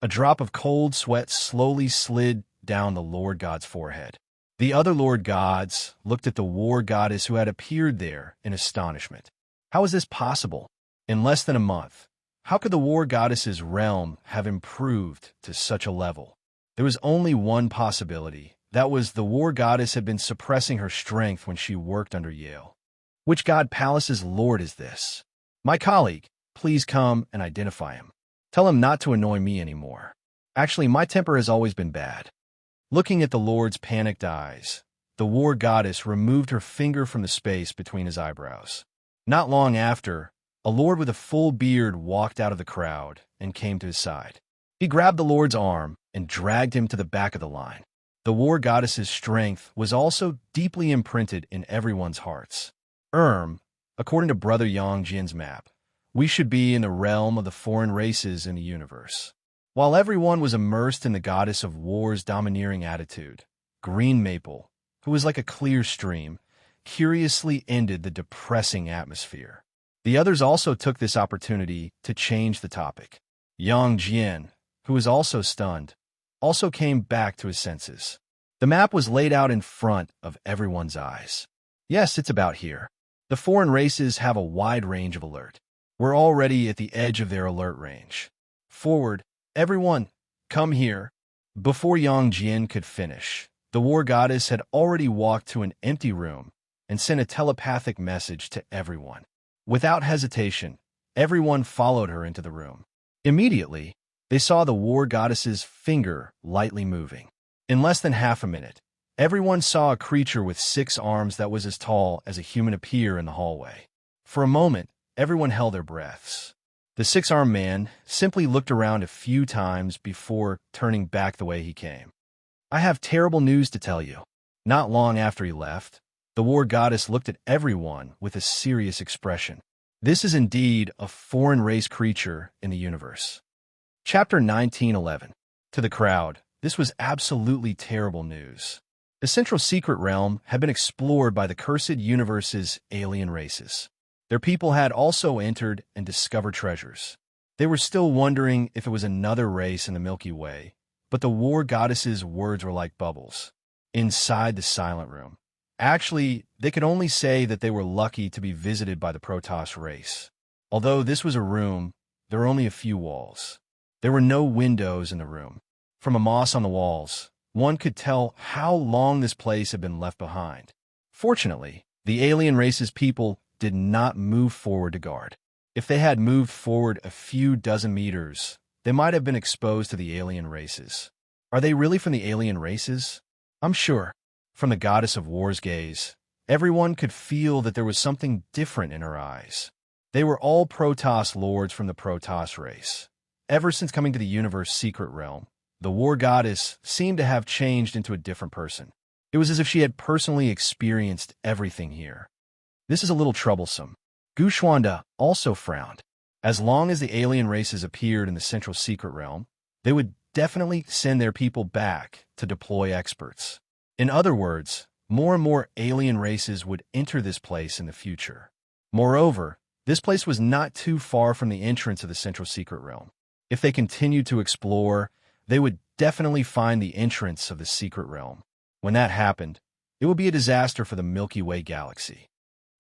A drop of cold sweat slowly slid down the Lord God's forehead. The other Lord Gods looked at the war goddess who had appeared there in astonishment. How is this possible? In less than a month, how could the war goddess's realm have improved to such a level? There was only one possibility. That was the war goddess had been suppressing her strength when she worked under Yale. Which god palace's lord is this? My colleague, please come and identify him. Tell him not to annoy me anymore. Actually, my temper has always been bad. Looking at the Lord's panicked eyes, the war goddess removed her finger from the space between his eyebrows. Not long after, a lord with a full beard walked out of the crowd and came to his side. He grabbed the Lord's arm and dragged him to the back of the line. The war goddess's strength was also deeply imprinted in everyone's hearts. According to Brother Yang Jin's map, we should be in the realm of the foreign races in the universe. While everyone was immersed in the goddess of war's domineering attitude, Green Maple, who was like a clear stream, curiously ended the depressing atmosphere. The others also took this opportunity to change the topic. Yang Jin, who was also stunned, also came back to his senses. The map was laid out in front of everyone's eyes. Yes, it's about here. The foreign races have a wide range of alert. We're already at the edge of their alert range. Forward, everyone, come here. Before Yang Jin could finish, the war goddess had already walked to an empty room and sent a telepathic message to everyone. Without hesitation, everyone followed her into the room. Immediately, they saw the war goddess's finger lightly moving. In less than half a minute, everyone saw a creature with 6 arms that was as tall as a human appear in the hallway. For a moment, everyone held their breaths. The 6-armed man simply looked around a few times before turning back the way he came. I have terrible news to tell you. Not long after he left, The war goddess looked at everyone with a serious expression. This is indeed a foreign race creature in the universe. Chapter 1911. To the crowd, this was absolutely terrible news. The Central Secret Realm had been explored by the cursed universe's alien races. Their people had also entered and discovered treasures. They were still wondering if it was another race in the Milky Way, but the war goddess's words were like bubbles. Inside the silent room. Actually, they could only say that they were lucky to be visited by the Protoss race. Although this was a room, there were only a few walls. There were no windows in the room. From a moss on the walls, one could tell how long this place had been left behind. Fortunately, the alien race's people did not move forward to guard. If they had moved forward a few dozen meters, they might have been exposed to the alien races. Are they really from the alien races? I'm sure. From the goddess of war's gaze, everyone could feel that there was something different in her eyes. They were all Protoss lords from the Protoss race. Ever since coming to the universe secret realm, the war goddess seemed to have changed into a different person. It was as if she had personally experienced everything here. This is a little troublesome. Gushwanda also frowned. As long as the alien races appeared in the Central Secret Realm, they would definitely send their people back to deploy experts. In other words, more and more alien races would enter this place in the future. Moreover, this place was not too far from the entrance of the Central Secret Realm. If they continued to explore, they would definitely find the entrance of the Secret Realm. When that happened, it would be a disaster for the Milky Way galaxy.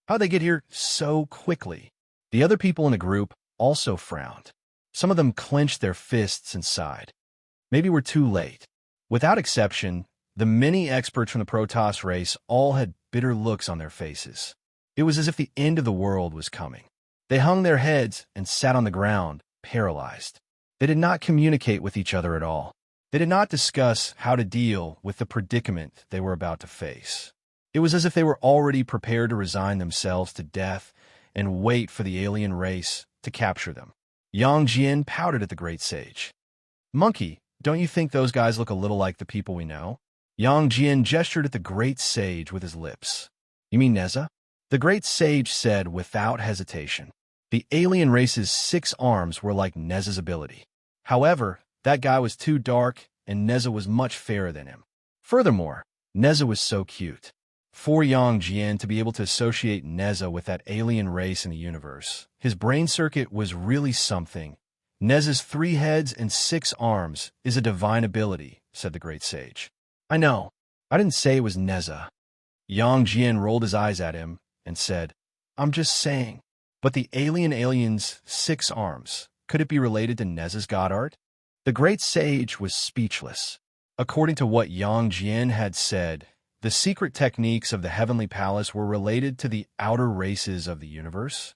How'd they get here so quickly? The other people in the group also frowned. Some of them clenched their fists and sighed. Maybe we're too late. Without exception, the many experts from the Protoss race all had bitter looks on their faces. It was as if the end of the world was coming. They hung their heads and sat on the ground, paralyzed. They did not communicate with each other at all. They did not discuss how to deal with the predicament they were about to face. It was as if they were already prepared to resign themselves to death and wait for the alien race to capture them. Yang Jian pouted at the great sage. Monkey, don't you think those guys look a little like the people we know? Yang Jian gestured at the great sage with his lips. You mean Neza? The great sage said without hesitation. The alien race's 6 arms were like Neza's ability. However, that guy was too dark, and Neza was much fairer than him. Furthermore, Neza was so cute. For Yang Jian to be able to associate Neza with that alien race in the universe, his brain circuit was really something. Neza's 3 heads and 6 arms is a divine ability, said the great sage. I know. I didn't say it was Neza. Yang Jian rolled his eyes at him and said, I'm just saying. But the alien's 6 arms, could it be related to Neza's god art? The great sage was speechless. According to what Yang Jian had said, the secret techniques of the Heavenly Palace were related to the outer races of the universe.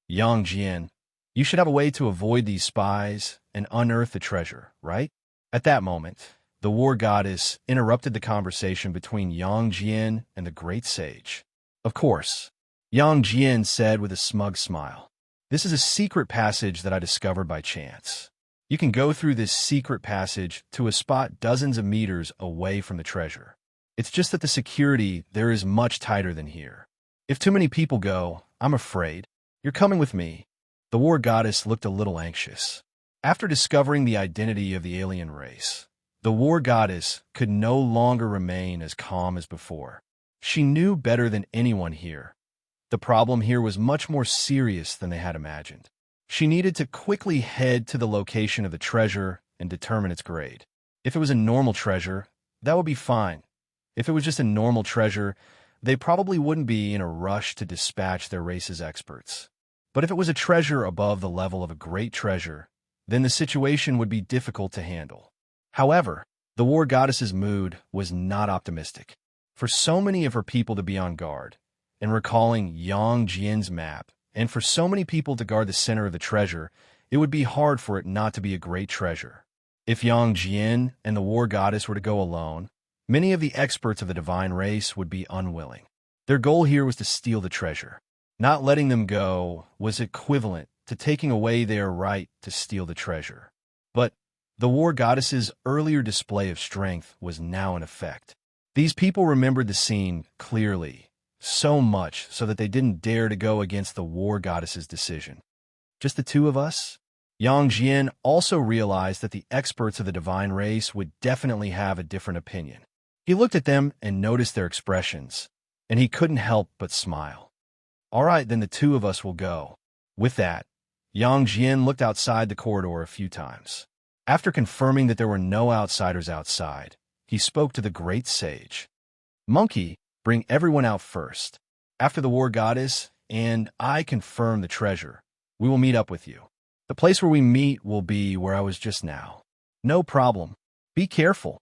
Yang Jian, you should have a way to avoid these spies and unearth the treasure, right? At that moment, the war goddess interrupted the conversation between Yang Jian and the great sage. Of course, Yang Jian said with a smug smile. This is a secret passage that I discovered by chance. You can go through this secret passage to a spot dozens of meters away from the treasure. It's just that the security there is much tighter than here. If too many people go, I'm afraid. You're coming with me. The war goddess looked a little anxious. After discovering the identity of the alien race, the war goddess could no longer remain as calm as before. She knew better than anyone here. The problem here was much more serious than they had imagined. She needed to quickly head to the location of the treasure and determine its grade. If it was a normal treasure, that would be fine. If it was just a normal treasure, they probably wouldn't be in a rush to dispatch their race's experts. But if it was a treasure above the level of a great treasure, then the situation would be difficult to handle. However, the war goddess's mood was not optimistic. For so many of her people to be on guard, and recalling Yang Jian's map, and for so many people to guard the center of the treasure, it would be hard for it not to be a great treasure. If Yang Jian and the war goddess were to go alone, many of the experts of the divine race would be unwilling. Their goal here was to steal the treasure. Not letting them go was equivalent to taking away their right to steal the treasure. But the war goddess's earlier display of strength was now in effect. These people remembered the scene clearly, so much so that they didn't dare to go against the war goddess's decision. Just the two of us? Yang Jian also realized that the experts of the divine race would definitely have a different opinion. He looked at them and noticed their expressions, and he couldn't help but smile. All right, then the two of us will go. With that, Yang Jian looked outside the corridor a few times. After confirming that there were no outsiders outside, he spoke to the great sage. Monkey, bring everyone out first. After the war goddess and I confirm the treasure, we will meet up with you. The place where we meet will be where I was just now. No problem. Be careful.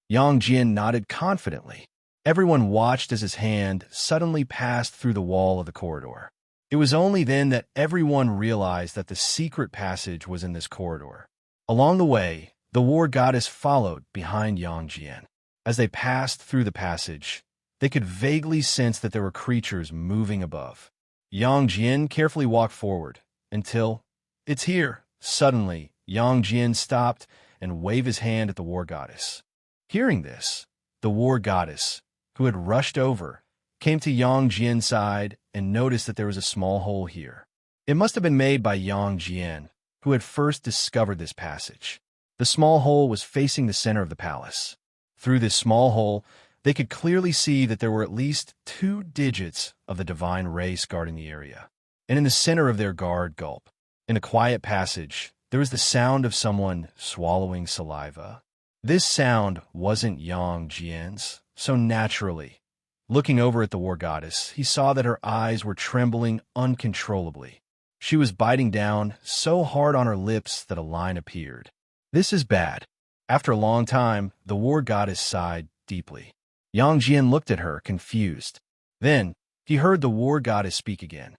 Yang Jian nodded confidently. Everyone watched as his hand suddenly passed through the wall of the corridor. It was only then that everyone realized that the secret passage was in this corridor. Along the way, the war goddess followed behind Yang Jian. As they passed through the passage, they could vaguely sense that there were creatures moving above. Yang Jian carefully walked forward until, "It's here." Suddenly, Yang Jian stopped and waved his hand at the war goddess. Hearing this, the war goddess, who had rushed over, came to Yang Jian's side and noticed that there was a small hole here. It must have been made by Yang Jian, who had first discovered this passage. The small hole was facing the center of the palace. Through this small hole, they could clearly see that there were at least 2 digits of the divine race guarding the area. And in the center of their guard gulp, in a quiet passage, there was the sound of someone swallowing saliva. This sound wasn't Yang Jian's, so naturally, looking over at the war goddess, he saw that her eyes were trembling uncontrollably. She was biting down so hard on her lips that a line appeared. This is bad. After a long time, the war goddess sighed deeply. Yang Jian looked at her, confused. Then, he heard the war goddess speak again.